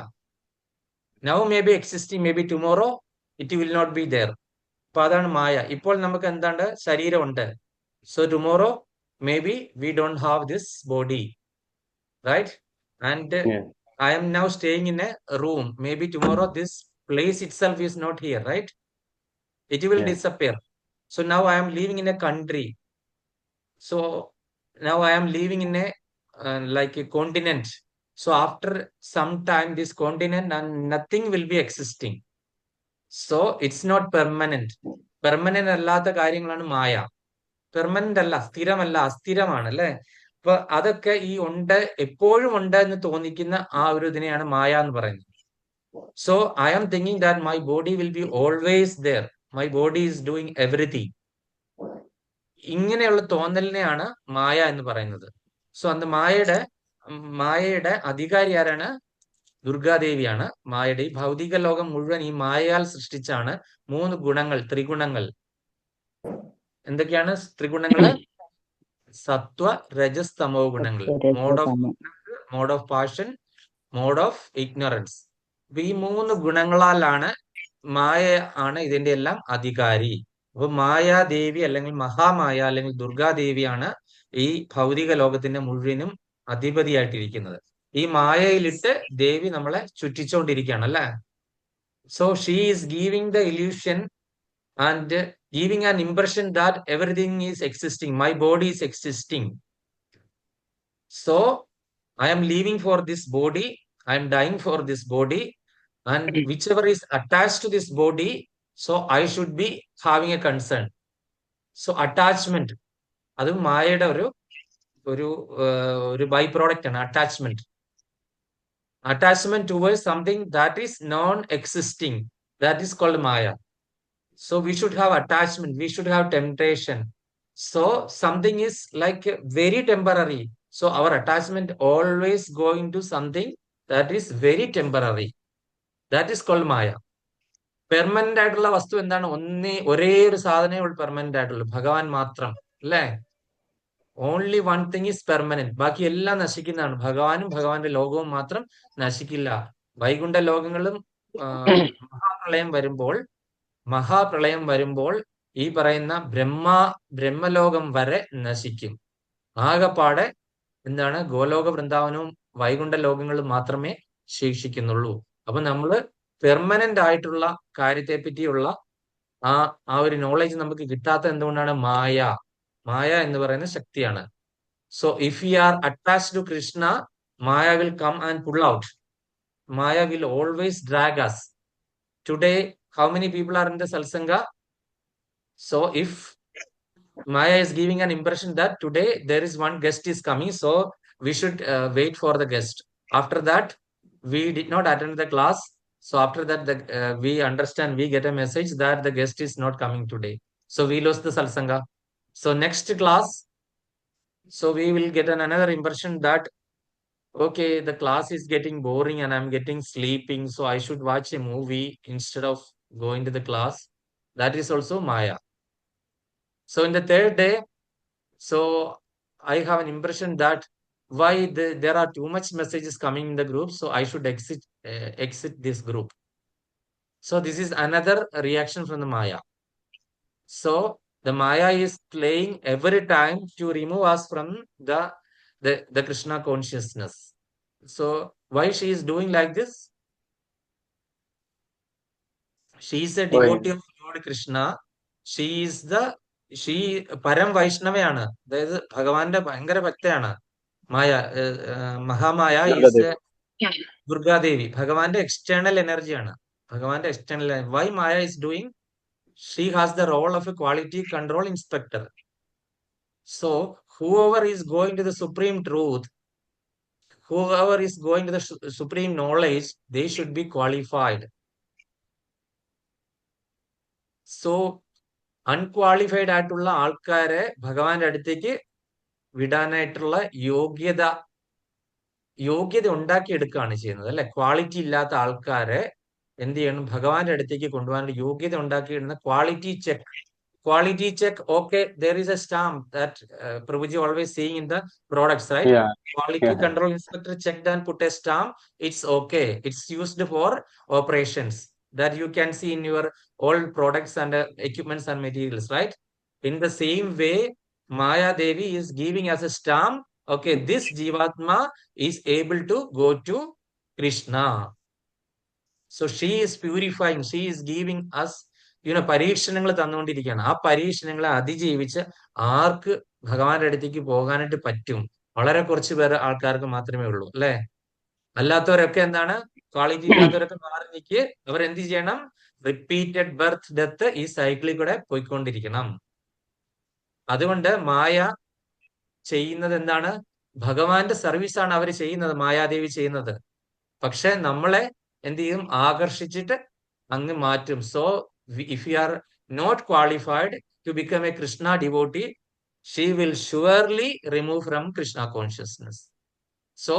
Now may be existing, may be tomorrow it will not be there. അപ്പൊ അതാണ് മായ. ഇപ്പോൾ നമുക്ക് എന്താണ്? ശരീരമുണ്ട്. So tomorrow may be we don't have this body, right? And Yes. I am now staying in a room. Maybe tomorrow this place itself is not here, right? It will Yes. disappear. So now I am living in a country. So now I am living in a like a continent. So after some time, this continent and nothing will be existing. So it's not permanent. Permanent അല്ലാത്ത കാര്യങ്ങളാണ് മായ. Permanent അല്ല, സ്ഥിരമല്ല, അസ്ഥിരമാണ്, അല്ലെ? അപ്പൊ അതൊക്കെ ഈ ഉണ്ട്, എപ്പോഴും ഉണ്ട് എന്ന് തോന്നിക്കുന്ന ആ ഒരു ഇതിനെയാണ് മായ എന്ന് പറയുന്നത്. So I am thinking that my body will be always there. My body is doing everything. ഇങ്ങനെയുള്ള തോന്നലിനെയാണ് മായ എന്ന് പറയുന്നത്. സോ അന്ന് മായയുടെ അധികാരി ആരാണ്? ദുർഗാദേവിയാണ്. മായയുടെ ഈ ഭൗതിക ലോകം മുഴുവൻ ഈ മായയാൽ സൃഷ്ടിച്ചാണ്. 3 ഗുണങ്ങൾ, ത്രിഗുണങ്ങൾ. എന്തൊക്കെയാണ് ത്രിഗുണങ്ങള്? സത്വ, രജസ്, തമോ ഗുണങ്ങൾ. Mode of passion, mode of ignorance. അപ്പൊ ഈ 3 ഗുണങ്ങളാലാണ് മായ ആണ് ഇതിന്റെ എല്ലാം അധികാരി. അപ്പൊ മായാദേവി അല്ലെങ്കിൽ മഹാമായ അല്ലെങ്കിൽ ദുർഗാദേവിയാണ് ഈ ഭൗതിക ലോകത്തിന്റെ മുഴുവനും അധിപതിയായിട്ടിരിക്കുന്നത്. ഈ മായയിലിട്ട് ദേവി നമ്മളെ ചുറ്റിച്ചുകൊണ്ടിരിക്കുകയാണ്, അല്ലെ? So she is giving the illusion and giving an impression that everything is existing. My body is existing. So I am living for this body. I am dying for this body. And whichever is attached to this body, so I should be having a concern. So attachment. അത് മായയുടെ ഒരു by product ആണ് attachment. Attachment towards something that is known existing. That is called maya. So we should have attachment, we should have temptation. So something is like very temporary. So our attachment always going to something that is very temporary. That is called Maya. Permanent ആയിട്ടുള്ള വസ്തു എന്താണ്? ഒരേ ഒരു സാധനമേ ഉള്ളൂ permanent ആയിട്ടുള്ളൂ, ഭഗവാൻ മാത്രം, അല്ലേ? Only one thing is permanent. ബാക്കി എല്ലാം നശിക്കുന്നതാണ്. ഭഗവാനും ഭഗവാന്റെ ലോകവും മാത്രം നശിക്കില്ല. വൈകുണ്ഠ ലോകങ്ങളും മഹാപ്രളയം വരുമ്പോൾ ഈ പറയുന്ന ബ്രഹ്മലോകം വരെ നശിക്കും. ആകെപ്പാടെ എന്താണ്? ഗോലോക വൃന്ദാവനവും വൈകുണ്ഠ ലോകങ്ങളും മാത്രമേ ശേഷിക്കുന്നുള്ളൂ. അപ്പൊ നമ്മള് പെർമനന്റ് ആയിട്ടുള്ള കാര്യത്തെ പറ്റിയുള്ള ആ ഒരു നോളജ് നമുക്ക് കിട്ടാത്ത എന്തുകൊണ്ടാണ്? മായ എന്ന് പറയുന്ന ശക്തിയാണ്. So if you are attached to Krishna, Maya will come and pull out. Maya will always drag us. Today, how many people are in the Satsanga? So if Maya is giving an impression that today there is one guest is coming, so we should wait for the guest. After that, we did not attend the class. So after that, we understand, we get a message that the guest is not coming today. So we lost the Satsanga. So next class, so we will get another impression that okay, the class is getting boring and I'm getting sleeping, so I should watch a movie instead of going to the class. That is also Maya. So in the third day, so I have an impression that why there are too much messages coming in the group, so I should exit this group. So this is another reaction from the Maya. So the Maya is playing every time to remove us from the Krishna consciousness. So why she is doing like this? She is a devotee of Lord Krishna. She പരം വൈഷ്ണവയാണ്. അതായത് ഭഗവാന്റെ ഭയങ്കര ഭക്തയാണ്. Mahamaya is Durgadevi. ഭഗവാന്റെ external എനർജിയാണ്. ഭഗവാന്റെ external. Why Maya is doing? She has the role of a quality control inspector. So whoever is going to the supreme truth, whoever is going to the supreme knowledge, they should be qualified. So unqualified ആയിട്ടുള്ള ആൾക്കാരെ ഭഗവാന്റെ അടുത്തേക്ക് വിടാനായിട്ടുള്ള യോഗ്യത ഉണ്ടാക്കിയെടുക്കുകയാണ് ചെയ്യുന്നത്, അല്ലെ? Quality ഇല്ലാത്ത ആൾക്കാരെ എന്ത് ചെയ്യണം? ഭഗവാന്റെ അടുത്തേക്ക് കൊണ്ടുപോകാൻ യോഗ്യത ഉണ്ടാക്കിയിടുന്ന quality check quality check, okay, there is a stamp that Prabhuji always seeing in the products, right? Yeah. Quality Yeah. control inspector checked and put a stamp. It's okay. It's used for operations that you can see in your all products and equipments and materials, right? In the same way, Maya Devi is giving us a stamp. Okay, this Jivatma is able to go to Krishna. So she is purifying, she is giving us, പരീക്ഷണങ്ങൾ തന്നുകൊണ്ടിരിക്കുകയാണ്. ആ പരീക്ഷണങ്ങളെ അതിജീവിച്ച് ആർക്ക് ഭഗവാന്റെ അടുത്തേക്ക് പോകാനായിട്ട് പറ്റും? വളരെ കുറച്ച് പേര് ആൾക്കാർക്ക് മാത്രമേ ഉള്ളൂ, അല്ലെ? അല്ലാത്തവരൊക്കെ എന്താണ്? ക്വാളിറ്റി ഇല്ലാത്തവരൊക്കെ മാറി നിൽക്ക്. അവർ എന്ത് ചെയ്യണം? റിപ്പീറ്റഡ് ബർത്ത് ഡെത്ത് ഈ സൈക്കിളിൽ കൂടെ പോയിക്കൊണ്ടിരിക്കണം. അതുകൊണ്ട് മായ ചെയ്യുന്നത് എന്താണ്? ഭഗവാന്റെ സർവീസാണ് അവർ ചെയ്യുന്നത്, മായാദേവി ചെയ്യുന്നത്. പക്ഷെ നമ്മളെ എന്ത് ചെയ്യും? ആകർഷിച്ചിട്ട് അങ്ങ് മാറ്റും. So if you are not qualified to become a Krishna devotee, she will surely remove from Krishna consciousness. So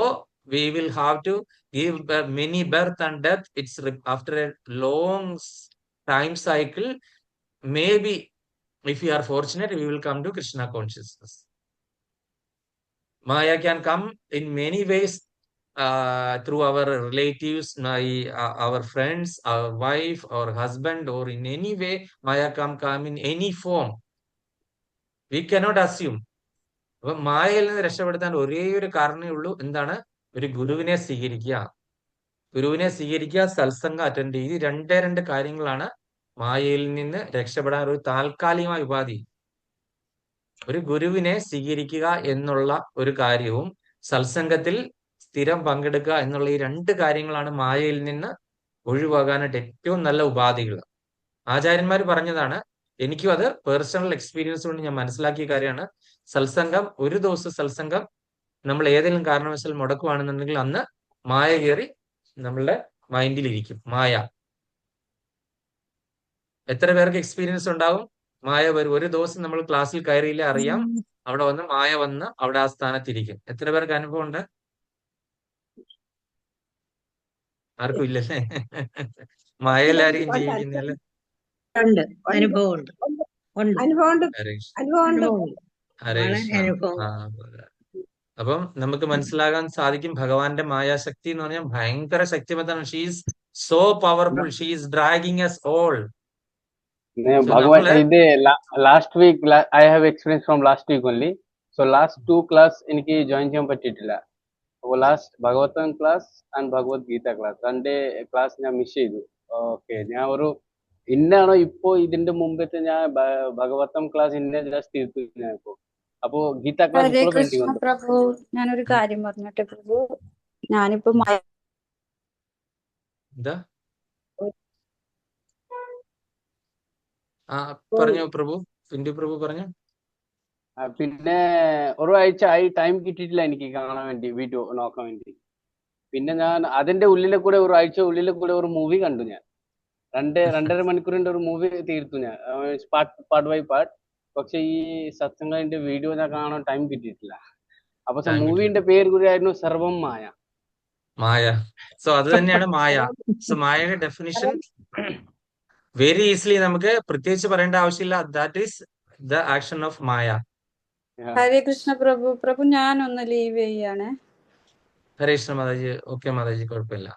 we will have to give many birth and death. It's after a long time cycle. Maybe if we are fortunate, we will come to Krishna consciousness. Maya can come in many ways, through our relatives, our friends, our wife or husband, or in any way Maya can come in any form. We cannot assume. അപ്പൊ മായയിൽ നിന്ന് രക്ഷപ്പെടുത്താൻ ഒരേ ഒരു കാരണമേ ഉള്ളൂ. എന്താണ്? ഒരു ഗുരുവിനെ സ്വീകരിക്കുക. ഗുരുവിനെ സ്വീകരിക്കുക, സത്സംഗം അറ്റൻഡ് ചെയ്ത്. രണ്ട് കാര്യങ്ങളാണ് മായയിൽ നിന്ന് രക്ഷപ്പെടാൻ ഒരു താൽക്കാലികമായ ഉപാധി. ഒരു ഗുരുവിനെ സ്വീകരിക്കുക എന്നുള്ള ഒരു കാര്യവും സത്സംഗത്തിൽ സ്ഥിരം പങ്കെടുക്കുക എന്നുള്ള ഈ 2 കാര്യങ്ങളാണ് മായയിൽ നിന്ന് ഒഴിവാകാനായിട്ട് ഏറ്റവും നല്ല ഉപാധികൾ. ആചാര്യന്മാർ പറഞ്ഞതാണ്. എനിക്കും അത് പേഴ്സണൽ എക്സ്പീരിയൻസ് കൊണ്ട് ഞാൻ മനസ്സിലാക്കിയ കാര്യമാണ്. സത്സംഗം, ഒരു ദിവസം സത്സംഗം നമ്മൾ ഏതെങ്കിലും കാരണവശാൽ മുടക്കുവാണെന്നുണ്ടെങ്കിൽ അന്ന് മായ കയറി നമ്മളുടെ മൈൻഡിലിരിക്കും. മായ എത്ര പേർക്ക് എക്സ്പീരിയൻസ് ഉണ്ടാവും? മായ വരും. ഒരു ദിവസം നമ്മൾ ക്ലാസ്സിൽ കയറിയില്ല, അറിയാം, അവിടെ വന്ന് മായ വന്ന് അവിടെ ആ സ്ഥാനത്തിരിക്കും. എത്ര പേർക്ക് അനുഭവം ഉണ്ട്? ആർക്കും ഇല്ലല്ലേ? മായയിലായിരിക്കും ജീവിക്കുന്നല്ലേ? അനുഭവമുണ്ട്. അപ്പം നമുക്ക് മനസ്സിലാകാൻ സാധിക്കും ഭഗവാന്റെ മായാശക്തി എന്ന് പറഞ്ഞാൽ ഭയങ്കര ശക്തിമത്താണ്. She's so powerful. She's dragging us all. Bhagavan, last week I have experience from last week only. So last 2 class എനിക്ക് join ചെയ്യാൻ പറ്റിയിട്ടില്ല. അപ്പോൾ last Bhagavatam class and Bhagavad Gita class 2 class ഞാൻ മിസ് ചെയ്തു. ഓക്കെ, ഞാൻ ഒരു ഇന്നാണോ ഇപ്പോ ഇതിന്റെ മുമ്പത്തെ ഞാൻ ഭഗവതം ക്ലാസ് ഇന്ന ജസ്റ്റ് തീർത്തു ഞാൻ ഇപ്പോ. അപ്പോ ഗീത ക്ലാസ് ഹരേ കൃഷ്ണ പ്രഭു, ഞാനൊരു കാര്യം പറഞ്ഞിട്ട് പ്രഭു, ഞാനിപ്പോ പറഞ്ഞു പ്രഭു, പിന്റു പ്രഭു പറഞ്ഞു. പിന്നെ ഒരാഴ്ച ആയി ടൈം കിട്ടിയിട്ടില്ല എനിക്ക് കാണാൻ വേണ്ടി, വീഡിയോ നോക്കാൻ വേണ്ടി. പിന്നെ ഞാൻ അതിന്റെ ഉള്ളിലെ കൂടെ ഒരാഴ്ച ഉള്ളിലെ കൂടെ ഒരു മൂവി കണ്ടു. ഞാൻ 2.5 മണിക്കൂറിന്റെ ഒരു മൂവി തീർത്തു ഞാൻ, പാർട്ട് ബൈ പാർട്ട്. പക്ഷെ ഈ സത്സംഗത്തിന്റെ വീഡിയോ ഞാൻ കാണാൻ ടൈം കിട്ടിയിട്ടില്ല. അപ്പൊ മൂവിന്റെ പേര് കൂടി ആയിരുന്നു സർവം മായ. മായ. സോ അത് തന്നെയാണ് മായ. സോ മായയുടെ ഡെഫിനിഷൻ വെരി ഈസിലി നമുക്ക് പ്രത്യേകിച്ച് പറയേണ്ട ആവശ്യമില്ല. That is the action of Maya. Hare Krishna Prabhu. Prabhu ഞാനൊന്ന് ലീവ് ചെയ്യാണ്. ഹരേ കൃഷ്ണ മാതാജി. ഓക്കെ മാതാജി, കുഴപ്പമില്ല.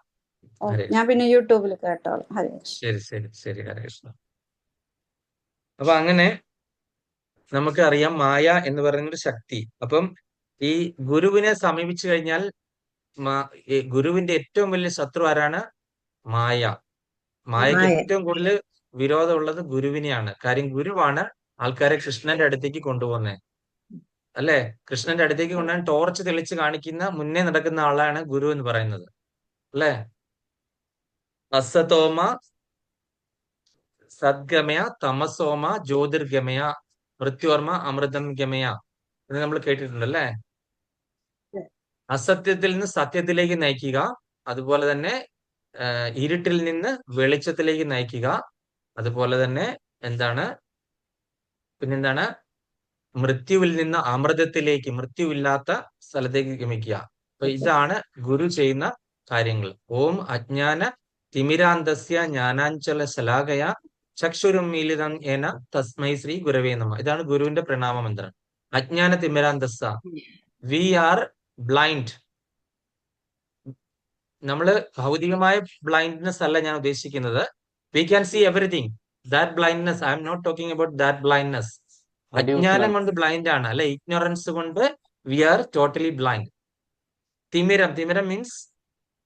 ഞാൻ പിന്നെ യൂട്യൂബിൽ കേട്ടോളാം. ഹരേ കൃഷ്ണ. ശരി ശരി ശരി, ഹരേ കൃഷ്ണ. അപ്പൊ അങ്ങനെ നമുക്ക് അറിയാം മായ എന്ന് പറയുന്നൊരു ശക്തി. അപ്പം ഈ ഗുരുവിനെ സമീപിച്ചു കഴിഞ്ഞാൽ ഗുരുവിന്റെ ഏറ്റവും വലിയ ശത്രു ആരാണ്? മായ. മായക്ക് ഏറ്റവും കൂടുതൽ വിരോധമുള്ളത് ഗുരുവിനെയാണ്. കാര്യം ഗുരുവാണ് ആൾക്കാരെ കൃഷ്ണന്റെ അടുത്തേക്ക് കൊണ്ടുപോകുന്നത്, അല്ലെ? കൃഷ്ണന്റെ അടുത്തേക്ക് കൊണ്ടുപോകാൻ ടോർച്ച് തെളിച്ച് കാണിക്കുന്ന മുന്നേ നടക്കുന്ന ആളാണ് ഗുരു എന്ന് പറയുന്നത്, അല്ലെ? അസതോമ സദ്ഗമയ, തമസോമ ജ്യോതിർഗമയ, മൃത്യോർമ അമൃതം ഗമയ എന്ന് നമ്മൾ കേട്ടിട്ടുണ്ടല്ലേ? അസത്യത്തിൽ നിന്ന് സത്യത്തിലേക്ക് നയിക്കുക, അതുപോലെ തന്നെ ഇരുട്ടിൽ നിന്ന് വെളിച്ചത്തിലേക്ക് നയിക്കുക, അതുപോലെ തന്നെ പിന്നെന്താണ് മൃത്യുവിൽ നിന്ന് അമൃതത്തിലേക്ക്, മൃത്യുവില്ലാത്ത സ്ഥലത്തേക്ക് ഗമിക്കുക. അപ്പൊ ഇതാണ് ഗുരു ചെയ്യുന്ന കാര്യങ്ങൾ. ഓം അജ്ഞാന തിമിരാന്തസ്യ ജ്ഞാനാഞ്ചല ശലാകയ ചക്ഷുരുമീലിതം ഏന തസ്മൈ ശ്രീ ഗുരവേ നമഃ. ഇതാണ് ഗുരുവിന്റെ പ്രണാമ മന്ത്രം. അജ്ഞാന തിമിരാന്തസ്സ, വി ആർ ബ്ലൈൻഡ്. നമ്മള് ഭൗതികമായ ബ്ലൈൻഡ്നെസ് അല്ല ഞാൻ ഉദ്ദേശിക്കുന്നത്. We can see everything. That blindness, I am not talking about that blindness. അജ്ഞാനം കൊണ്ട് ബ്ലൈൻഡ് ആണ്, അല്ലെ? ഇഗ്നോറൻസ് കൊണ്ട് വി ആർ ടോട്ടലി ബ്ലൈൻഡ്. തിമിരം, തിമിരം മീൻസ്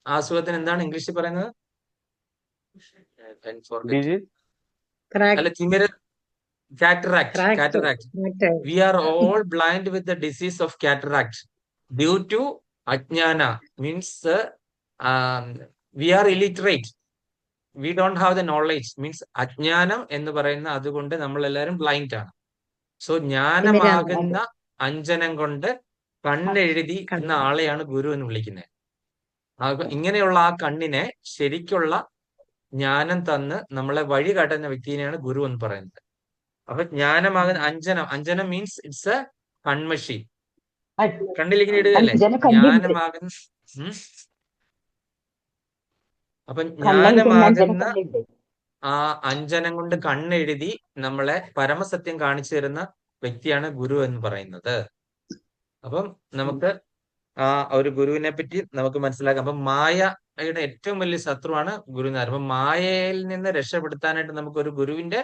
ആ അസുഖത്തിന് എന്താണ് ഇംഗ്ലീഷിൽ പറയുന്നത്? അല്ല, തിമിരം cataract. We are all blind with the disease of cataract due to ajnana, means we are illiterate, we don't have the knowledge, means ajnanam എന്ന് പറയുന്ന അതുകൊണ്ട് നമ്മൾ എല്ലാവരും ബ്ലൈൻഡ് ആണ്. സോ ജ്ഞാനമാകുന്ന അഞ്ജനം കൊണ്ട് കണ്ണെഴുതി എന്ന ആളെയാണ് ഗുരു എന്ന് വിളിക്കുന്നത്. ഇങ്ങനെയുള്ള ആ കണ്ണിനെ ശരിക്കുള്ള ജ്ഞാനം തന്ന് നമ്മളെ വഴി കാട്ടുന്ന വ്യക്തിയെയാണ് ഗുരു എന്ന് പറയുന്നത്. അപ്പൊ ജ്ഞാനമാകുന്ന അഞ്ജനം, അഞ്ജനം മീൻസ് ഇറ്റ്സ് എ കൺമഷി. കണ്ണിലിങ്ങനെ ഇടുകയല്ലേ ജ്ഞാനമാകുന്ന. അപ്പൊ ജ്ഞാനമാകുന്ന ആ അഞ്ജനം കൊണ്ട് കണ്ണെഴുതി നമ്മളെ പരമസത്യം കാണിച്ചു തരുന്ന വ്യക്തിയാണ് ഗുരു എന്ന് പറയുന്നത്. അപ്പം നമുക്ക് ആ ഒരു ഗുരുവിനെ പറ്റി നമുക്ക് മനസ്സിലാക്കാം. അപ്പൊ മായയുടെ ഏറ്റവും വലിയ ശത്രുവാണ് ഗുരു എന്ന് പറയുന്നത്. അപ്പൊ മായയിൽ നിന്ന് രക്ഷപ്പെടുത്താനായിട്ട് നമുക്ക് ഒരു ഗുരുവിന്റെ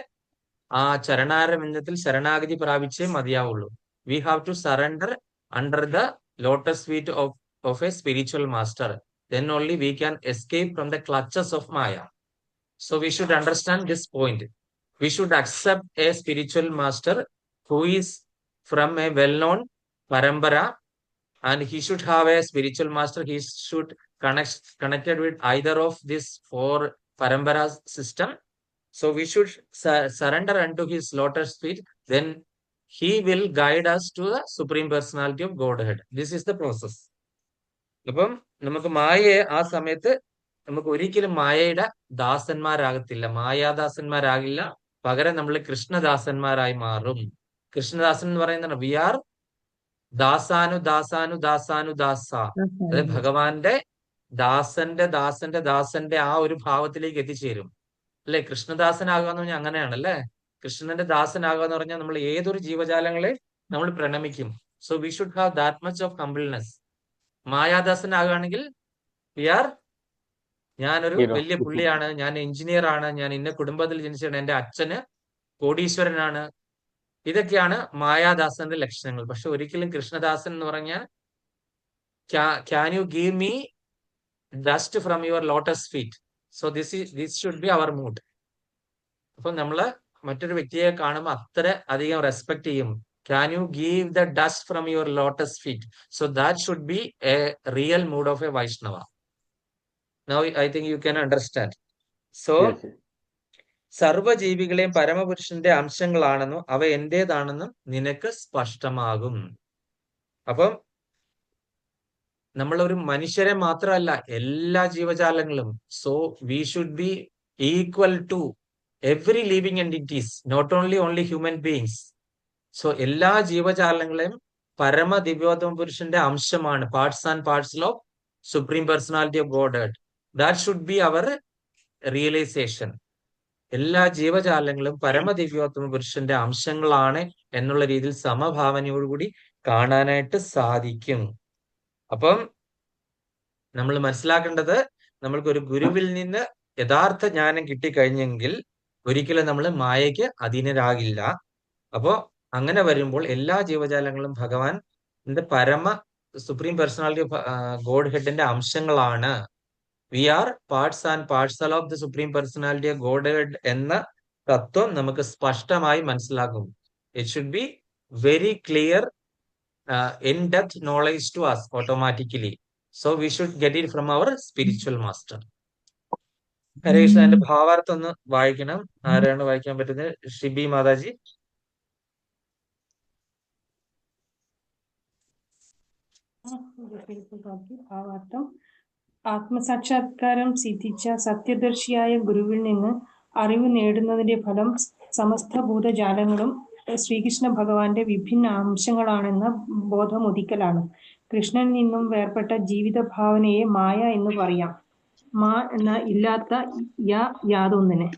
ആ ചരണാരവിന്ദത്തിൽ ശരണാഗതി പ്രാപിച്ചേ മതിയാവുള്ളൂ. We have to surrender under the lotus feet of a spiritual master. Then only we can escape from the clutches of Maya. So we should understand this point. We should accept a spiritual master who is from a well-known parampara, and he should have a spiritual master. He should connected with either of these four parampara system. So we should surrender unto his lotus feet. Then he will guide us to the Supreme Personality of Godhead. This is the process. അപ്പം നമുക്ക് മായയെ ആ സമയത്ത് നമുക്ക് ഒരിക്കലും മായയുടെ ദാസന്മാരാകത്തില്ല, മായാദാസന്മാരാകില്ല. പകരം നമ്മൾ കൃഷ്ണദാസന്മാരായി മാറും. കൃഷ്ണദാസൻ എന്ന് പറയുന്നത് വി ആർ ദാസാനു ദാസാനു ദാസാനു ദാസ. അതായത് ഭഗവാന്റെ ദാസന്റെ ദാസന്റെ ദാസന്റെ ആ ഒരു ഭാവത്തിലേക്ക് എത്തിച്ചേരും, അല്ലെ? കൃഷ്ണദാസനാകുക എന്ന് പറഞ്ഞാൽ അങ്ങനെയാണല്ലേ. കൃഷ്ണന്റെ ദാസനാകുക എന്ന് പറഞ്ഞാൽ നമ്മൾ ഏതൊരു ജീവജാലങ്ങളെ നമ്മൾ പ്രണമിക്കും. So we should have that much of humbleness. മായാദാസനാകുകയാണെങ്കിൽ വി ആർ, ഞാനൊരു വലിയ പുള്ളിയാണ്, ഞാൻ എഞ്ചിനീയർ ആണ്, ഞാൻ ഇന്ന കുടുംബത്തിൽ ജനിച്ചാണ്, എന്റെ അച്ഛന് കോടീശ്വരനാണ്. ഇതൊക്കെയാണ് മായാദാസന്റെ ലക്ഷണങ്ങൾ. പക്ഷെ ഒരിക്കലും കൃഷ്ണദാസൻ എന്ന് പറഞ്ഞാൽ can you give me dust from your lotus feet. So this should be our mood. അപ്പൊ നമ്മള് മറ്റൊരു വ്യക്തിയെ കാണുമ്പോൾ അത്ര അധികം റെസ്പെക്ട് ചെയ്യും. Can you give the dust from your lotus feet? So that should be a real mood of a Vaishnava. Now I think you can understand. So സർവജീവികളെയും പരമപുരുഷന്റെ അംശങ്ങളാണെന്നും അവ എന്റേതാണെന്നും നിനക്ക് സ്പഷ്ടമാകും. അപ്പം നമ്മളൊരു മനുഷ്യരെ മാത്രമല്ല, എല്ലാ ജീവജാലങ്ങളും. So we should be equal to every living entities, not only human beings. So എല്ലാ ജീവജാലങ്ങളെയും പരമ ദിവ്യോത്തമ പുരുഷന്റെ അംശമാണ്, parts and parcel of supreme personality of Godhead. That should be our realisation. എല്ലാ ജീവജാലങ്ങളും പരമ ദിവ്യോത്തമ പുരുഷന്റെ അംശങ്ങളാണ് എന്നുള്ള രീതിയിൽ സമഭാവനയോടുകൂടി കാണാനായിട്ട് സാധിക്കും. അപ്പം നമ്മൾ മനസ്സിലാക്കേണ്ടത്, നമ്മൾക്കൊരു ഗുരുവിൽ നിന്ന് യഥാർത്ഥ ജ്ഞാനം കിട്ടിക്കഴിഞ്ഞെങ്കിൽ ഒരിക്കലും നമ്മൾ മായയ്ക്ക് അധീനരാകില്ല. അപ്പോ അങ്ങനെ വരുമ്പോൾ എല്ലാ ജീവജാലങ്ങളും ഭഗവാന്റെ പരമ സുപ്രീം പേഴ്സണാലിറ്റി ഓഫ് ഗോഡ് ഹെഡിന്റെ അംശങ്ങളാണ്. We are parts and parcel of the supreme personality of Godhead എന്ന തത്വം നമുക്ക് സ്പഷ്ടമായി മനസ്സിലാക്കും. It should be very clear, in depth knowledge to us automatically. So we should get it from our spiritual master. Hare Krishna. എന്റെ ഭാവാർത്ഥം ഒന്ന് വായിക്കണം. ആരാണ് വായിക്കാൻ പറ്റുന്നത്? ഷിബി മാതാജി. ഭാവാർത്ഥം: ആത്മസാക്ഷാത്കാരം സിദ്ധിച്ച സത്യദർശിയായ ഗുരുവിൽ നിന്ന് അറിവ് നേടുന്നതിന്റെ ഫലം സമസ്ത ഭൂതജാലങ്ങളും ശ്രീകൃഷ്ണ ഭഗവാന്റെ വിഭിന്ന അംശങ്ങളാണെന്ന ബോധമുദിക്കലാണ്. കൃഷ്ണനിൽ നിന്നും വേർപെട്ട ജീവിത ഭാവനയെ മായ എന്ന് പറയാം. മാ എന്ന ഇല്ലാത്ത യാതൊന്നിനെ.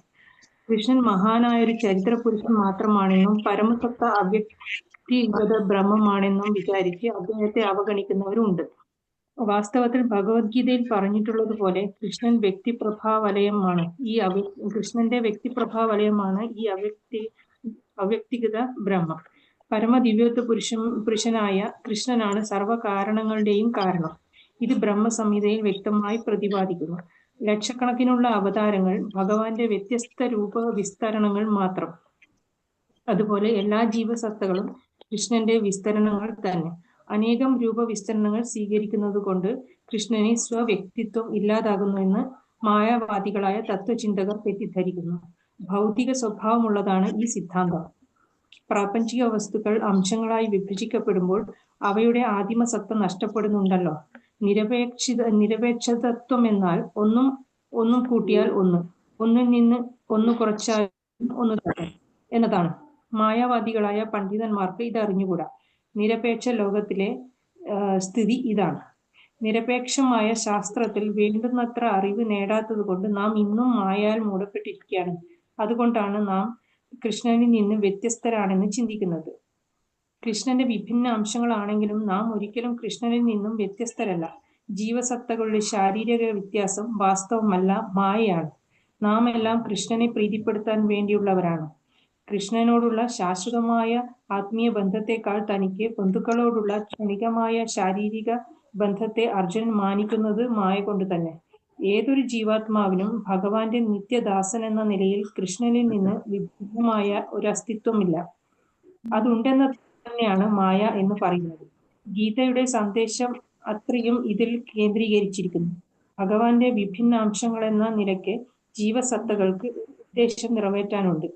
കൃഷ്ണൻ മഹാനായ ഒരു ചരിത്ര പുരുഷൻ മാത്രമാണെന്നും പരമസത്ത അവ്യക്തിഗത ബ്രഹ്മമാണെന്നും വിചാരിച്ച് അദ്ദേഹത്തെ അവഗണിക്കുന്നവരുണ്ട്. വാസ്തവത്തിൽ ഭഗവത്ഗീതയിൽ പറഞ്ഞിട്ടുള്ളതുപോലെ കൃഷ്ണന്റെ വ്യക്തിപ്രഭാവലയമാണ് ഈ അവ്യക്തിഗത ബ്രഹ്മം. പരമദിവ്യത്വ പുരുഷനായ കൃഷ്ണനാണ് സർവകാരണങ്ങളുടെയും കാരണം. ഇത് ബ്രഹ്മസംഹിതയിൽ വ്യക്തമായി പ്രതിപാദിക്കുന്നു. ലക്ഷക്കണക്കിനുള്ള അവതാരങ്ങൾ ഭഗവാന്റെ വ്യത്യസ്ത രൂപവിസ്തരണങ്ങൾ മാത്രം. അതുപോലെ എല്ലാ ജീവസത്തകളും കൃഷ്ണന്റെ വിസ്തരണങ്ങൾ തന്നെ. അനേകം രൂപവിസ്തരണങ്ങൾ സ്വീകരിക്കുന്നത് കൊണ്ട് കൃഷ്ണന് സ്വവ്യക്തിത്വം ഇല്ലാതാകുന്നുവെന്ന് മായാവാദികളായ തത്വചിന്തകർ തെറ്റിദ്ധരിക്കുന്നു. ഭൗതിക സ്വഭാവമുള്ളതാണ് ഈ സിദ്ധാന്തം. പ്രാപഞ്ചിക വസ്തുക്കൾ അംശങ്ങളായി വിഭജിക്കപ്പെടുമ്പോൾ അവയുടെ ആദിമസത്ത നഷ്ടപ്പെടുന്നുണ്ടല്ലോ. നിരപേക്ഷതത്വം എന്നാൽ ഒന്നും കൂട്ടിയാൽ ഒന്ന്, ഒന്നിൽ നിന്ന് ഒന്ന് കുറച്ചാൽ ഒന്ന് തന്നെ എന്നതാണ്. മായാവാദികളായ പണ്ഡിതന്മാർക്ക് ഇത് അറിഞ്ഞുകൂടാ. നിരപേക്ഷ ലോകത്തിലെ സ്ഥിതി ഇതാണ്. നിരപേക്ഷമായ ശാസ്ത്രത്തിൽ വേണ്ടുന്നത്ര അറിവ് നേടാത്തത് കൊണ്ട് നാം ഇന്നും മായയാൽ മൂടപ്പെട്ടിരിക്കുകയാണ്. അതുകൊണ്ടാണ് നാം കൃഷ്ണനിൽ നിന്ന് വ്യത്യസ്തരാണെന്ന് ചിന്തിക്കുന്നത്. കൃഷ്ണന്റെ വിഭിന്ന അംശങ്ങളാണെങ്കിലും നാം ഒരിക്കലും കൃഷ്ണനിൽ നിന്നും വ്യത്യസ്തരല്ല. ജീവസത്തകളുടെ ശാരീരിക വ്യത്യാസം വാസ്തവമല്ല, മായയാണ്. നാം എല്ലാം കൃഷ്ണനെ പ്രീതിപ്പെടുത്താൻ വേണ്ടിയുള്ളവരാണ്. കൃഷ്ണനോടുള്ള ശാശ്വതമായ ആത്മീയ ബന്ധത്തെക്കാൾ തനിക്ക് ബന്ധുക്കളോടുള്ള ക്ഷണികമായ ശാരീരിക ബന്ധത്തെ അർജുനൻ മാനിക്കുന്നത് മായ കൊണ്ട് തന്നെ. ഏതൊരു ജീവാത്മാവിനും ഭഗവാന്റെ നിത്യദാസൻ എന്ന നിലയിൽ കൃഷ്ണനിൽ നിന്ന് വിഭിന്നമായ ഒരു അസ്തിത്വമില്ല. അതുണ്ടെന്ന് തന്നെയാണ് മായ എന്ന് പറയുന്നത്. ഗീതയുടെ സന്ദേശം അത്രയും ഇതിൽ കേന്ദ്രീകരിച്ചിരിക്കുന്നു. ഭഗവാന്റെ വിഭിന്ന അംശങ്ങളെന്ന നിലയ്ക്ക് ജീവസത്തകൾക്ക് ഉദ്ദേശം നിറവേറ്റാനുണ്ട്.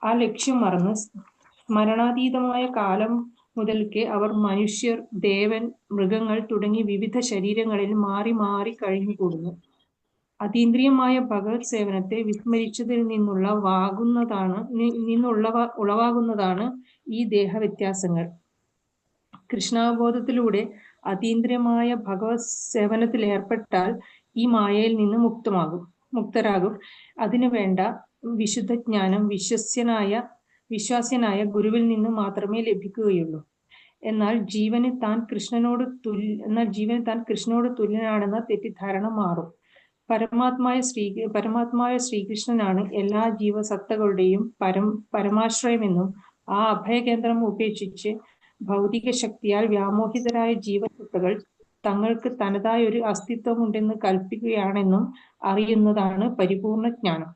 ആ ലക്ഷ്യം മറന്ന് സ്മരണാതീതമായ കാലം മുതൽക്ക് അവർ മനുഷ്യർ, ദേവൻ, മൃഗങ്ങൾ തുടങ്ങി വിവിധ ശരീരങ്ങളിൽ മാറി മാറി കഴിഞ്ഞുകൂടുന്നു. അതീന്ദ്രിയമായ ഭഗവത് സേവനത്തെ വിസ്മരിച്ചതിൽ ഉളവാകുന്നതാണ് ഈ ദേഹവ്യത്യാസങ്ങൾ. കൃഷ്ണാവബോധത്തിലൂടെ അതീന്ദ്രിയമായ ഭഗവത് സേവനത്തിൽ ഏർപ്പെട്ടാൽ ഈ മായയിൽ നിന്ന് മുക്തരാകും. അതിനു വേണ്ട വിശുദ്ധ ജ്ഞാനം വിശ്വാസ്യനായ ഗുരുവിൽ നിന്ന് മാത്രമേ ലഭിക്കുകയുള്ളൂ. എന്നാൽ ജീവന് താൻ കൃഷ്ണനോട് തുല്യനാണെന്ന തെറ്റിദ്ധാരണ മാറും. പരമാത്മായ ശ്രീകൃഷ്ണനാണ് എല്ലാ ജീവസത്തകളുടെയും പരമാശ്രയമെന്നും ആ അഭയകേന്ദ്രം ഉപേക്ഷിച്ച് ഭൗതിക ശക്തിയാൽ വ്യാമോഹിതരായ ജീവസത്തകൾ തങ്ങൾക്ക് തനതായ ഒരു അസ്തിത്വമുണ്ടെന്ന് കൽപ്പിക്കുകയാണെന്നും അറിയുന്നതാണ് പരിപൂർണ ജ്ഞാനം.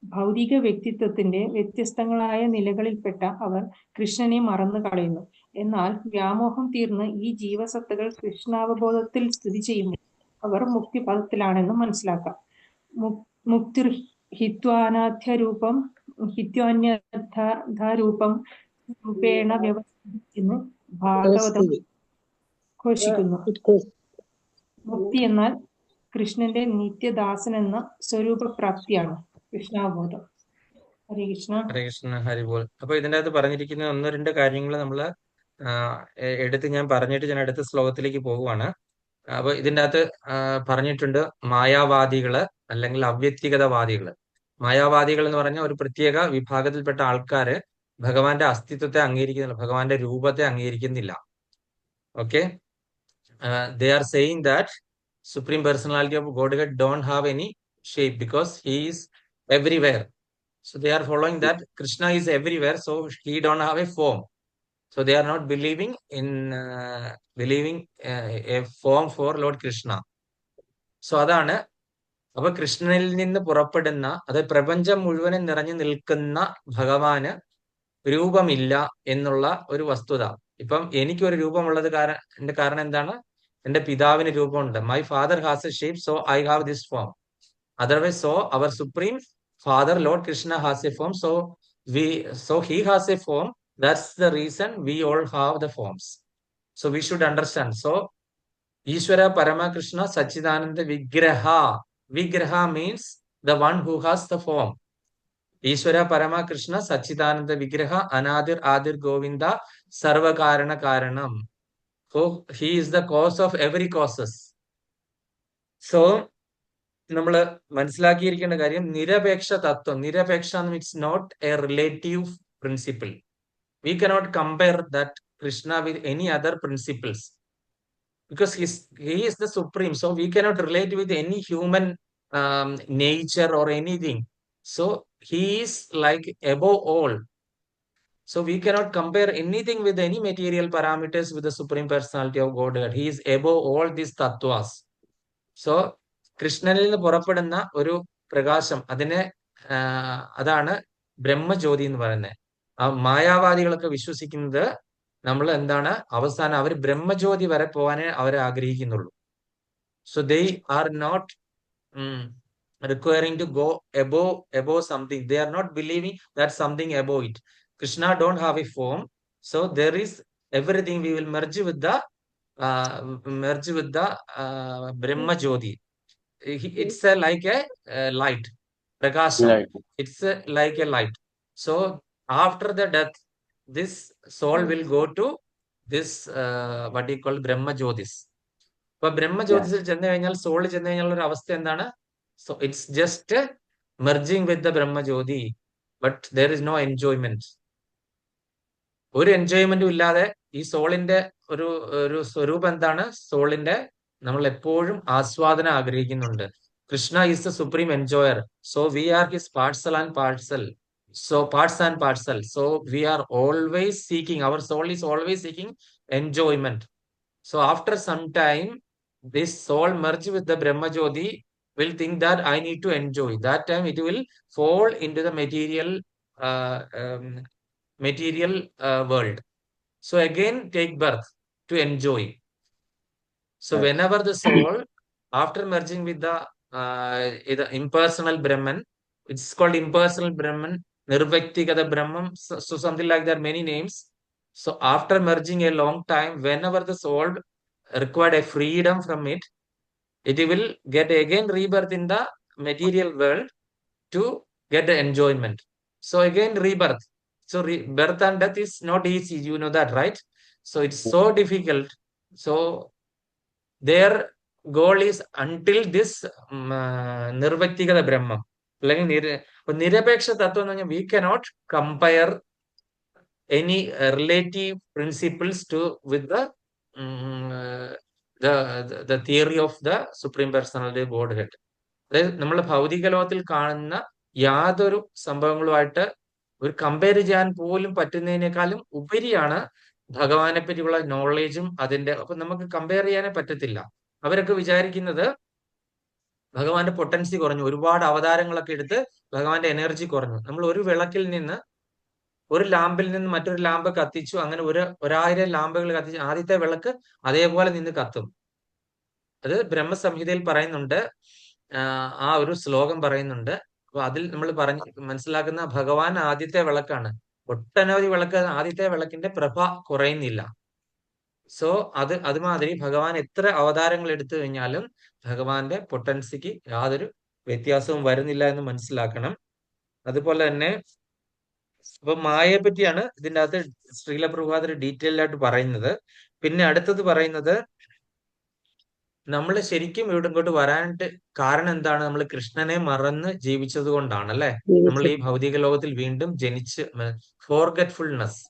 ഭൗതിക വ്യക്തിത്വത്തിന്റെ വ്യത്യസ്തങ്ങളായ നിലകളിൽപ്പെട്ട അവർ കൃഷ്ണനെ മറന്നു കളയുന്നു. എന്നാൽ വ്യാമോഹം തീർന്ന് ഈ ജീവസത്തകൾ കൃഷ്ണാവബോധത്തിൽ സ്ഥിതി ചെയ്യുമ്പോൾ അവർ മുക്തിപഥത്തിലാണെന്ന് മനസ്സിലാക്കാം. മുക്തിർ ഹിത്വാന്യഥാരൂപം രൂപേണ വ്യവസ്ഥിക്കുന്നു ഭാഗവതം ഘോഷിക്കുന്നു. മുക്തി എന്നാൽ കൃഷ്ണന്റെ നിത്യദാസൻ എന്ന സ്വരൂപപ്രാപ്തിയാണ് കൃഷ്ണാവബോധം. ഹരേ കൃഷ്ണ. ഹരേ കൃഷ്ണ, ഹരിബോൾ. അപ്പൊ ഇതിൻ്റെ അകത്ത് പറഞ്ഞിരിക്കുന്ന ഒന്ന് രണ്ട് കാര്യങ്ങൾ നമ്മൾ എടുത്ത് ഞാൻ പറഞ്ഞിട്ട് ഞാൻ അടുത്ത ശ്ലോകത്തിലേക്ക് പോകുവാണ്. അപ്പൊ ഇതിൻ്റെ അകത്ത് പറഞ്ഞിട്ടുണ്ട് മായാവാദികള് അല്ലെങ്കിൽ അവ്യക്തിഗതവാദികള്. മായാവാദികൾ എന്ന് പറഞ്ഞാൽ ഒരു പ്രത്യേക വിഭാഗത്തിൽപ്പെട്ട ആൾക്കാര് ഭഗവാന്റെ അസ്തിത്വത്തെ അംഗീകരിക്കുന്നില്ല, ഭഗവാന്റെ രൂപത്തെ അംഗീകരിക്കുന്നില്ല. Okay, they are saying that Supreme Personality of Godhead don't have any shape because he is everywhere. So they are following that Krishna is everywhere, so he don't have a form. So they are not believing a form for Lord Krishna. So അതാണ്. അപ്പൊ കൃഷ്ണനിൽ നിന്ന് പുറപ്പെടുന്ന, അത് പ്രപഞ്ചം മുഴുവനും നിറഞ്ഞു നിൽക്കുന്ന ഭഗവാന് രൂപമില്ല എന്നുള്ള ഒരു വസ്തുത. ഇപ്പം എനിക്കൊരു രൂപമുള്ളത് കാരണം എന്താണ്? എന്റെ പിതാവിന് രൂപമുണ്ട്. My father has a shape, so I have this form. Otherwise, so our Supreme Father Lord Krishna has a form, so he has a form. That's the reason we all have the forms. So we should understand. So Ishvara Parama Krishna Sachidananda Vigraha. Vigraha means the one who has the form. Ishvara Parama Krishna Sachidananda Vigraha Anadir Adir Govinda Sarva Karana Karanam. So he is the cause of every causes. So നമ്മൾ മനസ്സിലാക്കിയിരിക്കേണ്ട കാര്യം നിരപേക്ഷ തത്വം. നിരപേക്ഷ means not a relative principle. We cannot compare that Krishna with any other principles because he is the supreme. So we cannot relate with any human nature or anything. So he is like above all. So we cannot compare anything with any material parameters with the supreme personality of Godhead. He is above all these tattvas. So കൃഷ്ണനിൽ നിന്ന് പുറപ്പെടുന്ന ഒരു പ്രകാശം, അതാണ് ബ്രഹ്മജ്യോതി എന്ന് പറയുന്നത്. ആ മായാവാദികളൊക്കെ വിശ്വസിക്കുന്നത് നമ്മൾ എന്താണ്, അവസാനം അവർ ബ്രഹ്മജ്യോതി വരെ പോകാനേ അവർ ആഗ്രഹിക്കുന്നുള്ളൂ. So they are not requiring to go above something. They are not believing that something above it. Krishna don't have a form, so there is everything. We will merge with the Brahma Jyoti. It's like a light, prakasham. It's like a light. So after the death, this soul will go to this what you call Brahma Jyotis. അപ്പൊ ബ്രഹ്മജ്യോതിസിൽ ചെന്ന് കഴിഞ്ഞാൽ, സോളിൽ ചെന്ന് കഴിഞ്ഞാൽ ഒരു അവസ്ഥ എന്താണ്? So it's just merging with the Brahmajyoti, but there is no enjoyment. ഒരു എൻജോയ്മെന്റും ഇല്ലാതെ ഈ സോളിന്റെ ഒരു സ്വരൂപം എന്താണ്? സോളിന്റെ നമ്മൾ എപ്പോഴും ആസ്വാദനം ആഗ്രഹിക്കുന്നുണ്ട്. Krishna is the supreme enjoyer. So we R his parcel and parcel. So parts and parcel. So we are always seeking, our soul is always seeking enjoyment. So after some time, this soul merge with the Brahma Jyoti will think that I need to enjoy. That time it will fall into the material world. So again take birth to enjoy. So whenever the soul, after merging with the impersonal Brahman, it's called impersonal Brahman, Nirvaktigata Brahman, so something like that, many names. So after merging a long time, whenever the soul required a freedom from it, it will get again rebirth in the material world to get the enjoyment. So again rebirth. So birth and death is not easy, you know that, right? So it's so difficult. So their goal is until this Nirvaktigata Brahman. നിരപേക്ഷ തത്വം എന്ന് പറഞ്ഞാൽ we cannot compare any relative principles with the theory of the Supreme Personality of Godhead. അതായത് നമ്മൾ ഭൗതിക ലോകത്തിൽ കാണുന്ന യാതൊരു സംഭവങ്ങളുമായിട്ട് ഒരു കമ്പയർ ചെയ്യാൻ പോലും പറ്റുന്നതിനേക്കാളും ഉപരിയാണ് ഭഗവാനെ പറ്റിയുള്ള നോളേജും അതിന്റെ. അപ്പൊ നമുക്ക് കമ്പയർ ചെയ്യാനേ പറ്റത്തില്ല. അവരൊക്കെ വിചാരിക്കുന്നത് ഭഗവാന്റെ പൊട്ടൻസി കുറഞ്ഞു, ഒരുപാട് അവതാരങ്ങളൊക്കെ എടുത്ത് ഭഗവാന്റെ എനർജി കുറഞ്ഞു. നമ്മൾ ഒരു വിളക്കിൽ നിന്ന്, ഒരു ലാമ്പിൽ നിന്ന് മറ്റൊരു ലാമ്പ് കത്തിച്ചു, അങ്ങനെ 1000 ലാമ്പുകൾ കത്തിച്ചു, ആദ്യത്തെ വിളക്ക് അതേപോലെ നിന്ന് കത്തും. അത് ബ്രഹ്മസംഹിതയിൽ പറയുന്നുണ്ട്, ആ ഒരു ശ്ലോകം പറയുന്നുണ്ട്. അപ്പൊ അതിൽ നമ്മൾ മനസ്സിലാക്കുന്ന ഭഗവാൻ ആദ്യത്തെ വിളക്കാണ്. ഒട്ടനവധി വിളക്ക്, ആദ്യത്തെ വിളക്കിന്റെ പ്രഭ കുറയുന്നില്ല. സോ അതുമാതിരി ഭഗവാൻ എത്ര അവതാരങ്ങൾ എടുത്തു കഴിഞ്ഞാലും ഭഗവാന്റെ പൊട്ടൻസിക്ക് യാതൊരു വ്യത്യാസവും വരുന്നില്ല എന്ന് മനസ്സിലാക്കണം. അതുപോലെ തന്നെ ഇപ്പൊ മായയെ പറ്റിയാണ് ഇതിന്റെ അകത്ത് ശ്രീല പ്രഭുപാദർ ഡീറ്റെയിൽ ആയിട്ട് പറയുന്നത്. പിന്നെ അടുത്തത് പറയുന്നത്, നമ്മൾ ശരിക്കും ഇവിടെ ഇങ്ങോട്ട് വരാനായിട്ട് കാരണം എന്താണ്? നമ്മൾ കൃഷ്ണനെ മറന്ന് ജീവിച്ചത് കൊണ്ടാണ്, അല്ലെ? നമ്മൾ ഈ ഭൗതിക ലോകത്തിൽ വീണ്ടും ജനിച്ച്, ഫോർഗെറ്റ്ഫുൾനെസ്,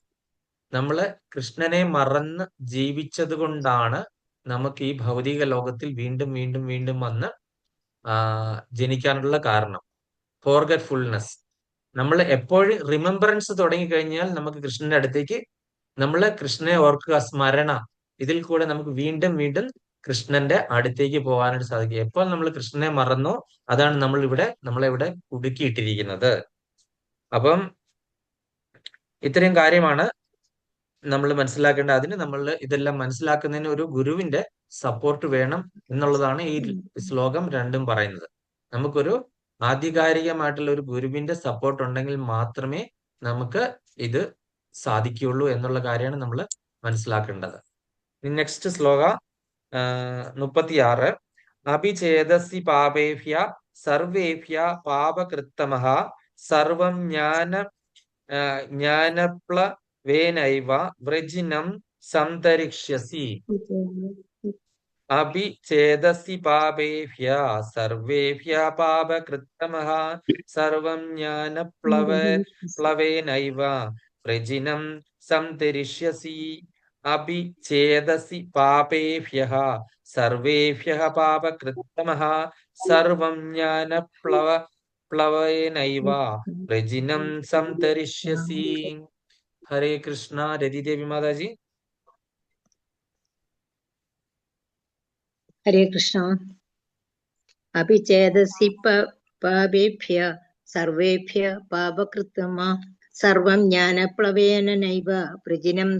നമ്മള് കൃഷ്ണനെ മറന്ന് ജീവിച്ചത് കൊണ്ടാണ് നമുക്ക് ഈ ഭൗതിക ലോകത്തിൽ വീണ്ടും വീണ്ടും വീണ്ടും വന്ന് ജനിക്കാനുള്ള കാരണം. ഫോർഗെറ്റ്ഫുൾനെസ്. നമ്മൾ എപ്പോഴും റിമെമ്പറൻസ് തുടങ്ങിക്കഴിഞ്ഞാൽ നമുക്ക് കൃഷ്ണന്റെ അടുത്തേക്ക്, നമ്മള് കൃഷ്ണനെ ഓർക്കുക, സ്മരണ, ഇതിൽ കൂടെ നമുക്ക് വീണ്ടും വീണ്ടും കൃഷ്ണന്റെ അടുത്തേക്ക് പോകാനായിട്ട് സാധിക്കും. എപ്പോൾ നമ്മൾ കൃഷ്ണനെ മറന്നോ അതാണ് നമ്മളെ കുടുക്കിയിട്ടിരിക്കുന്നത്. അപ്പം ഇത്രയും കാര്യമാണ് നമ്മൾ മനസ്സിലാക്കേണ്ടത്. അതിന് നമ്മൾ ഇതെല്ലാം മനസ്സിലാക്കുന്നതിന് ഒരു ഗുരുവിന്റെ സപ്പോർട്ട് വേണം എന്നുള്ളതാണ് ഈ ശ്ലോകം രണ്ടും പറയുന്നത്. നമുക്കൊരു ആധികാരികമായിട്ടുള്ള ഒരു ഗുരുവിന്റെ സപ്പോർട്ട് ഉണ്ടെങ്കിൽ മാത്രമേ നമുക്ക് ഇത് സാധിക്കുകയുള്ളൂ എന്നുള്ള കാര്യമാണ് നമ്മൾ മനസ്സിലാക്കേണ്ടത്. നെക്സ്റ്റ് ശ്ലോക 36. അഭിചേതസി പാപേഭ്യ സർവേഭ്യ പാപകൃത്തമഃ സർവം ജ്ഞാനപ്ലവേനൈവ വ്രജിനം സന്തരിക്ഷ്യസി. അഭി ചേതസി പാപേഭ്യ സർവേഭ്യ പാപകൃത്തമഃ സർവം പ്ലവേനൈവ പ്രജിനം സംതരിഷ്യസി. അഭി ചേതസി പാപേഭ്യഃ സർവേഭ്യഃ പാപകൃത്തമഃ സർവം പ്ലവേനൈവ പ്രജിനം സംതരിഷ്യസി. ഹരേ കൃഷ്ണ. രതി ദേവി മാതാജി. ഹരേ കൃഷ്ണ. അഭി ചേതസി പാപേഭ്യ സർവേഭ്യ പാപകൃത്തമഃ സർവം ജ്ഞാനപ്ലവേന നൈവ പ്രജിനം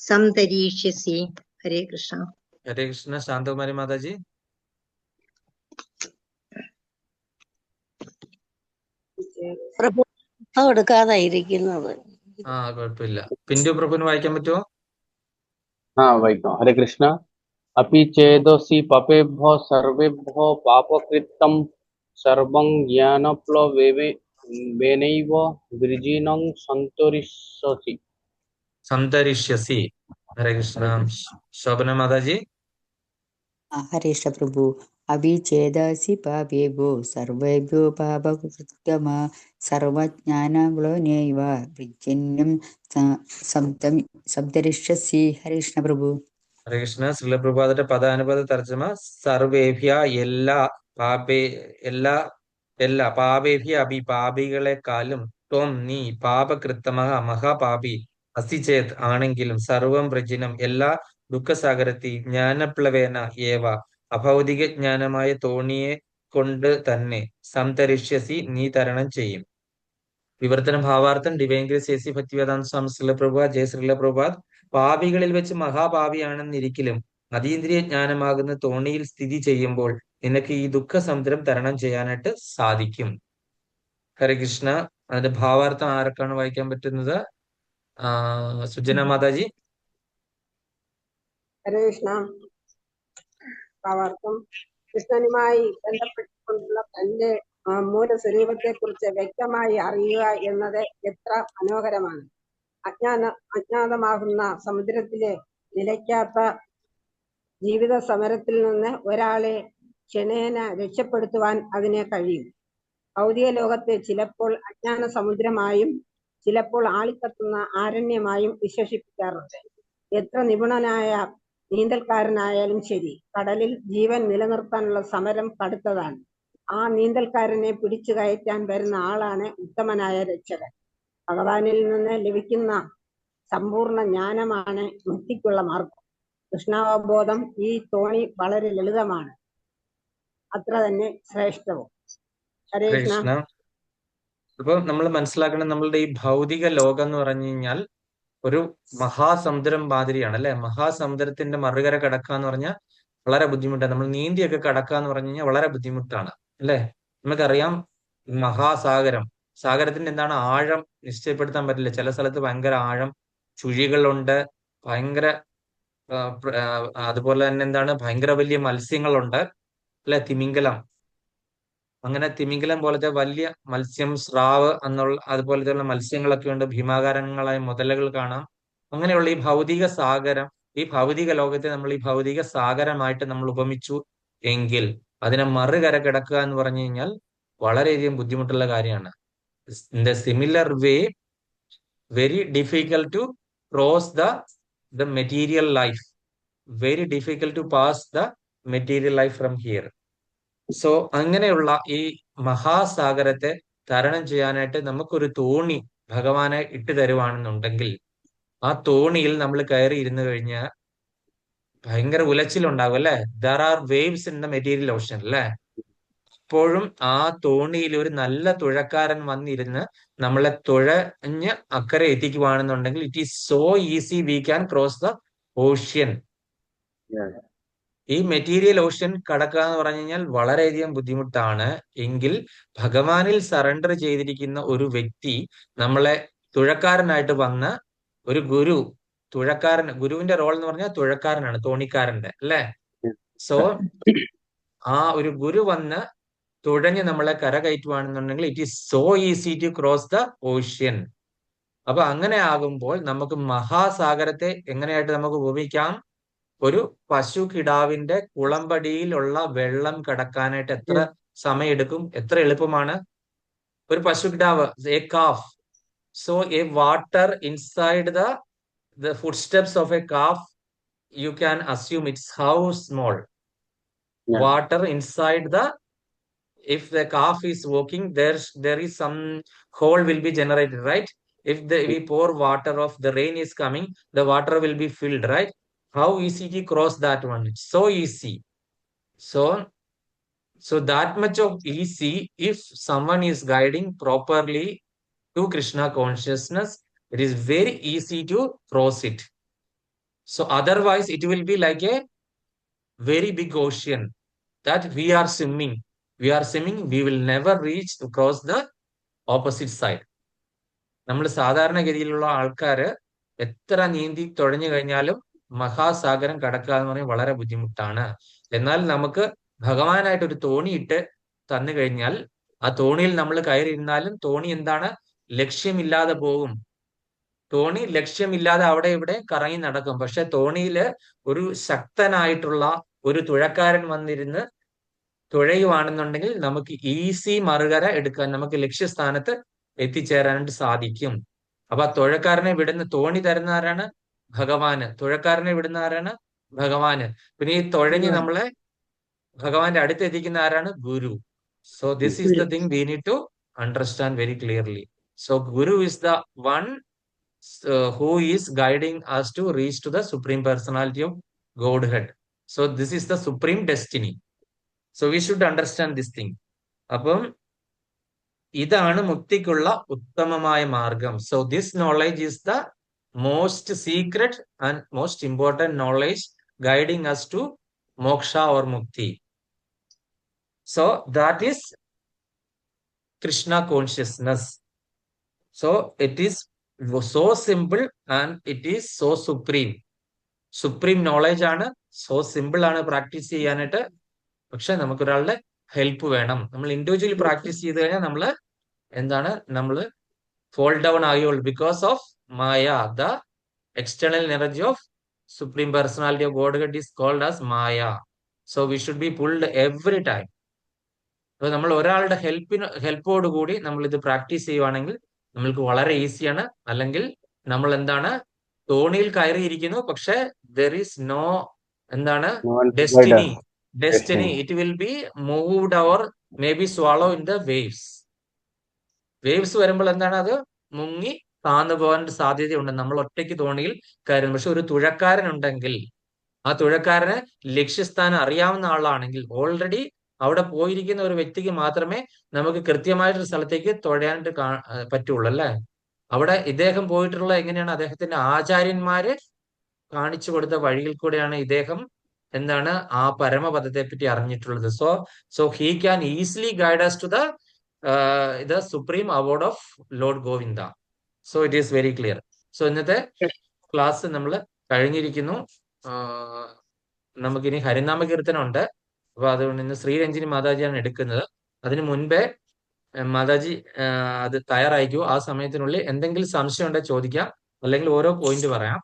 സംതരീഷ്യസി. ഹരേ കൃഷ്ണ. ഹരേ കൃഷ്ണ. ശാന്തകുമാരി മാതാജി. പ്രഭു എടുക്കാതായിരിക്കുന്നത്. കുഴപ്പമില്ല. പിന്റു പ്രഭുവിന് വായിക്കാൻ പറ്റുമോ? വായിക്കാം. ഹരേ കൃഷ്ണ. അപി ചേതസി പാപേഭ്യോ സർവേഭ്യോ പാപകൃതം സർവം ജ്ഞാനപ്ലവേനൈവ വൃജിനം സംതരിഷ്യസി. ഹരേ കൃഷ്ണ. ശോഭന മാതാജി. ഹരേ കൃഷ്ണ പ്രഭു. അഭി ചേതസി പാപേഭ്യോ സർവേഭ്യോ പാപകൃതം സർവജ്ഞാനപ്ലവേനൈവ വൃജിനം സംതരിഷ്യസി. ഹരേ കൃഷ്ണ പ്രഭു. ഹരേ കൃഷ്ണ. ശ്രീല പ്രഭുപാദരുടെ പദാനുപദ തർജ്ജമ. സർവേഭ്യ എല്ലാ പാപേഭ്യ അഭി പാപികളെക്കാളും ത്വം നീ പാപകൃത്തമഃ മഹാപാപി അസിചേത് ആണെങ്കിലും സർവം പ്രജിനം എല്ലാ ദുഃഖസാഗരത്തിൽ ജ്ഞാനപ്ലവേന ഏവ അഭൗതിക ജ്ഞാനമായ തോണിയെ കൊണ്ട് തന്നെ സംതരിഷ്യസി നീ തരണം ചെയ്യും. വിവർത്തന ഭാവാർത്ഥം. Divine grace A C Bhaktivedanta Swami Srila Prabhupada. ജയ ശ്രീല പ്രഭുപാദ്. പാപികളിൽ വെച്ച് മഹാപാപിയാണെന്നിരിക്കലും അതീന്ദ്രിയ ജ്ഞാനമാകുന്ന തോണിയിൽ സ്ഥിതി ചെയ്യുമ്പോൾ നിനക്ക് ഈ ദുഃഖ സമുദ്രം തരണം ചെയ്യാനായിട്ട് സാധിക്കും. ഹരേ കൃഷ്ണ. അതിന്റെ ഭാവാർത്ഥം ആർക്കാണ് വായിക്കാൻ പറ്റുന്നത്? സുജന മാതാജി. ഹരേ കൃഷ്ണ. ഭാവാർത്ഥം. കൃഷ്ണനുമായി ബന്ധപ്പെട്ടുകൊണ്ടുള്ള തന്റെ മൂലസ്വരൂപത്തെ കുറിച്ച് വ്യക്തമായി അറിയുക എന്നത് എത്ര മനോഹരമാണ്. അജ്ഞാതമാകുന്ന സമുദ്രത്തിലെ നിലയ്ക്കാത്ത ജീവിത സമരത്തിൽ നിന്ന് ഒരാളെ ക്ഷണേന രക്ഷപ്പെടുത്തുവാൻ അതിനെ കഴിയും. ഭൗതിക ലോകത്തെ ചിലപ്പോൾ അജ്ഞാന സമുദ്രമായും ചിലപ്പോൾ ആളിക്കത്തുന്ന ആരണ്യമായും വിശേഷിപ്പിക്കാറുണ്ട്. എത്ര നിപുണനായ നീന്തൽക്കാരനായാലും ശരി, കടലിൽ ജീവൻ നിലനിർത്താനുള്ള സമരം കടുത്തതാണ്. ആ നീന്തൽക്കാരനെ പിടിച്ചു കയറ്റാൻ വരുന്ന ആളാണ് ഉത്തമനായ രക്ഷകൻ. ഭഗവാനിൽ നിന്ന് ലഭിക്കുന്ന സമ്പൂർണ്ണ ജ്ഞാനമാണ് മുക്തിക്കുള്ള മാർഗം. കൃഷ്ണാവബോധം ഈ തോണി വളരെ ലളിതമാണ്, അത്ര തന്നെ ശ്രേഷ്ഠവും. ഹരേ കൃഷ്ണ. ഇപ്പൊ നമ്മൾ മനസ്സിലാക്കണം, നമ്മളുടെ ഈ ഭൗതിക ലോകം എന്ന് പറഞ്ഞു കഴിഞ്ഞാൽ ഒരു മഹാസമുദ്രം മാതിരിയാണ് അല്ലെ. മഹാസമുദ്രത്തിന്റെ മറുകര കടക്കുക എന്ന് പറഞ്ഞാൽ വളരെ ബുദ്ധിമുട്ടാണ്. നമ്മൾ നീന്തിയൊക്കെ കടക്കുക എന്ന് പറഞ്ഞു കഴിഞ്ഞാൽ വളരെ ബുദ്ധിമുട്ടാണ് അല്ലെ. നമുക്കറിയാം സാഗരത്തിന്റെ എന്താണ് ആഴം നിശ്ചയപ്പെടുത്താൻ പറ്റില്ല. ചില സ്ഥലത്ത് ഭയങ്കര ആഴം, ചുഴികളുണ്ട്, ഭയങ്കര അതുപോലെ തന്നെ എന്താണ് ഭയങ്കര വലിയ മത്സ്യങ്ങളുണ്ട് അല്ലെ. തിമിംഗലം, അങ്ങനെ തിമിംഗലം പോലത്തെ വലിയ മത്സ്യം, സ്രാവ് അതുപോലത്തെ മത്സ്യങ്ങളൊക്കെ ഉണ്ട്. ഭീമാകാരങ്ങളായ മുതലകൾ കാണാം. അങ്ങനെയുള്ള ഈ ഭൗതിക സാഗരം, ഈ ഭൗതിക ലോകത്തെ നമ്മൾ ഈ ഭൗതിക സാഗരമായിട്ട് നമ്മൾ ഉപമിച്ചു എങ്കിൽ അതിനെ മറുകര കിടക്കുക എന്ന് പറഞ്ഞു കഴിഞ്ഞാൽ വളരെയധികം ബുദ്ധിമുട്ടുള്ള കാര്യമാണ്. In the similar way, very difficult to cross the material life, very difficult to pass the material life from here. So അങ്ങനെയുള്ള ഈ മഹാസാഗരത്തെ തരണം ചെയ്യാനായിട്ട് നമുക്കൊരു തോണി ഭഗവാനെ ഇട്ട് തരുവാണെന്നുണ്ടെങ്കിൽ ആ തോണിയിൽ നമ്മൾ കയറി ഇരുന്ന് കഴിഞ്ഞാൽ ഭയങ്കര ഉലച്ചിലുണ്ടാകും അല്ലെ. There are waves in the material Ocean അല്ലെ. അപ്പോഴും ആ തോണിയിൽ ഒരു നല്ല തുഴക്കാരൻ വന്നിരുന്ന് നമ്മളെ തുഴഞ്ഞ് അക്കരെ എത്തിക്കുവാണെന്നുണ്ടെങ്കിൽ it is so easy we can cross the ocean. ഈ മെറ്റീരിയൽ ഓഷ്യൻ കടക്കുക എന്ന് പറഞ്ഞു കഴിഞ്ഞാൽ വളരെയധികം ബുദ്ധിമുട്ടാണ്. എങ്കിൽ ഭഗവാനിൽ സറണ്ടർ ചെയ്തിരിക്കുന്ന ഒരു വ്യക്തി, നമ്മളെ തുഴക്കാരനായിട്ട് വന്ന ഒരു ഗുരു, ഗുരുവിന്റെ റോൾ എന്ന് പറഞ്ഞാൽ തുഴക്കാരനാണ്, തോണിക്കാരന്റെ അല്ലെ. സോ ആ ഒരു ഗുരു വന്ന് തുഴഞ്ഞ് നമ്മളെ കരകയറ്റുവാണെന്നുണ്ടെങ്കിൽ it is so easy to cross the ocean. അപ്പൊ അങ്ങനെ ആകുമ്പോൾ നമുക്ക് മഹാസാഗരത്തെ എങ്ങനെയായിട്ട് നമുക്ക് ഉപമിക്കാം? ഒരു പശു കിടാവിന്റെ കുളമ്പടിയിലുള്ള വെള്ളം കടക്കാനായിട്ട് എത്ര സമയം എടുക്കും? എത്ര എളുപ്പമാണ്. ഒരു പശു കിടാവ്, a calf. So a water inside the footsteps of a calf, you can assume it's how small. Water inside if the calf is walking, there is some hole will be generated, right? If we pour water of the rain is coming, the water will be filled, right? How easy to cross that one? It's so easy. So that much of easy, if someone is guiding properly to Krishna consciousness, it is very easy to cross it. So otherwise it will be like a very big ocean that we are swimming. We will never reach to cross the opposite side. നമ്മൾ സാധാരണഗതിയിലുള്ള ആൾക്കാര് എത്ര നീന്തി തുഴഞ്ഞു കഴിഞ്ഞാലും മഹാസാഗരം കടക്കുക എന്ന് പറഞ്ഞാൽ വളരെ ബുദ്ധിമുട്ടാണ്. എന്നാൽ നമുക്ക് ഭഗവാനായിട്ട് ഒരു തോണിയിട്ട് തന്നു കഴിഞ്ഞാൽ ആ തോണിയിൽ നമ്മൾ കയറിയിരുന്നാലും തോണി എന്താണ്? ലക്ഷ്യമില്ലാതെ പോകും. തോണി ലക്ഷ്യമില്ലാതെ അവിടെ ഇവിടെ കറങ്ങി നടക്കും. പക്ഷെ തോണിയില് ഒരു ശക്തനായിട്ടുള്ള ഒരു തുഴക്കാരൻ വന്നിരുന്ന് തുഴയുവാണെന്നുണ്ടെങ്കിൽ നമുക്ക് ഈസി മറുകര എടുക്കാൻ, നമുക്ക് ലക്ഷ്യസ്ഥാനത്ത് എത്തിച്ചേരാനായിട്ട് സാധിക്കും. അപ്പൊ ആ തുഴക്കാരനെ വിടുന്ന, തോണി തരുന്ന ആരാണ്? ഭഗവാന്. തുഴക്കാരനെ വിടുന്ന ആരാണ്? ഭഗവാന്. പിന്നെ ഈ തുഴഞ്ഞ് നമ്മളെ ഭഗവാന്റെ അടുത്ത് എത്തിക്കുന്ന ആരാണ്? Guru. So this is the thing we need to understand very clearly. So guru is the one who is guiding us to reach to the Supreme Personality of Godhead. So this is the supreme destiny. So we should understand this thing. അപ്പം ഇതാണ് മുക്തിക്കുള്ള ഉത്തമമായ മാർഗം. So this knowledge is the most secret and most important knowledge guiding us to moksha or mukti. So that is Krishna consciousness. So it is so simple and it is so supreme. Supreme knowledge ആണ്. So simple ആണ് practice ചെയ്യാനായിട്ട്. പക്ഷെ നമുക്കൊരാളുടെ help വേണം. നമ്മൾ individually practice ചെയ്ത് കഴിഞ്ഞാൽ നമ്മൾ എന്താണ്, നമ്മൾ fall down ആയുള്ളൂ. Because of Maya, the external energy of supreme personality of Godhead is called as Maya. So we should be pulled every time. അപ്പൊ നമ്മൾ ഒരാളുടെ ഹെൽപ്പോട് കൂടി നമ്മൾ ഇത് പ്രാക്ടീസ് ചെയ്യുവാണെങ്കിൽ നമ്മൾക്ക് വളരെ ഈസിയാണ്. അല്ലെങ്കിൽ നമ്മൾ എന്താണ്, തോണിയിൽ കയറിയിരിക്കുന്നു, പക്ഷെ ദർ ഈസ് നോ എന്താണ് destiny. It will be moved or may be swallow in the waves. Waves വരുമ്പോൾ എന്താണ്, അത് മുങ്ങി താന്നു പോകാൻ സാധ്യതയുണ്ട് നമ്മൾ ഒറ്റയ്ക്ക് തോണിയിൽ കയറുന്നു. പക്ഷെ ഒരു തുഴക്കാരൻ ഉണ്ടെങ്കിൽ, ആ തുഴക്കാരന് ലക്ഷ്യസ്ഥാനം അറിയാവുന്ന ആളാണെങ്കിൽ, ഓൾറെഡി അവിടെ പോയിരിക്കുന്ന ഒരു വ്യക്തിക്ക് മാത്രമേ നമുക്ക് കൃത്യമായിട്ടൊരു സ്ഥലത്തേക്ക് തുഴയാനായിട്ട് പറ്റുള്ളൂ അല്ലെ. അവിടെ ഇദ്ദേഹം പോയിട്ടുള്ള എങ്ങനെയാണ്, അദ്ദേഹത്തിന്റെ ആചാര്യന്മാര് കാണിച്ചു കൊടുത്ത വഴിയിൽ കൂടെയാണ് ഇദ്ദേഹം എന്താണ് ആ പരമപദത്തെ പറ്റി അറിഞ്ഞിട്ടുള്ളത്. So he can easily guide us to the supreme award of Lord Govinda. So it is very clear. So ഇന്നത്തെ ക്ലാസ് നമ്മൾ കഴിഞ്ഞിരിക്കുന്നു. നമുക്കിനി ഹരിനാമ കീർത്തനം ഉണ്ട്. അപ്പൊ അതുകൊണ്ട് ഇന്ന് ശ്രീരഞ്ജിനി മാതാജിയാണ് എടുക്കുന്നത്. അതിനു മുൻപേ മാതാജി അത് തയ്യാറായിക്കൂ. ആ സമയത്തിനുള്ളിൽ എന്തെങ്കിലും സംശയം ഉണ്ടെങ്കിൽ ചോദിക്കാം, അല്ലെങ്കിൽ ഓരോ പോയിന്റ് പറയാം.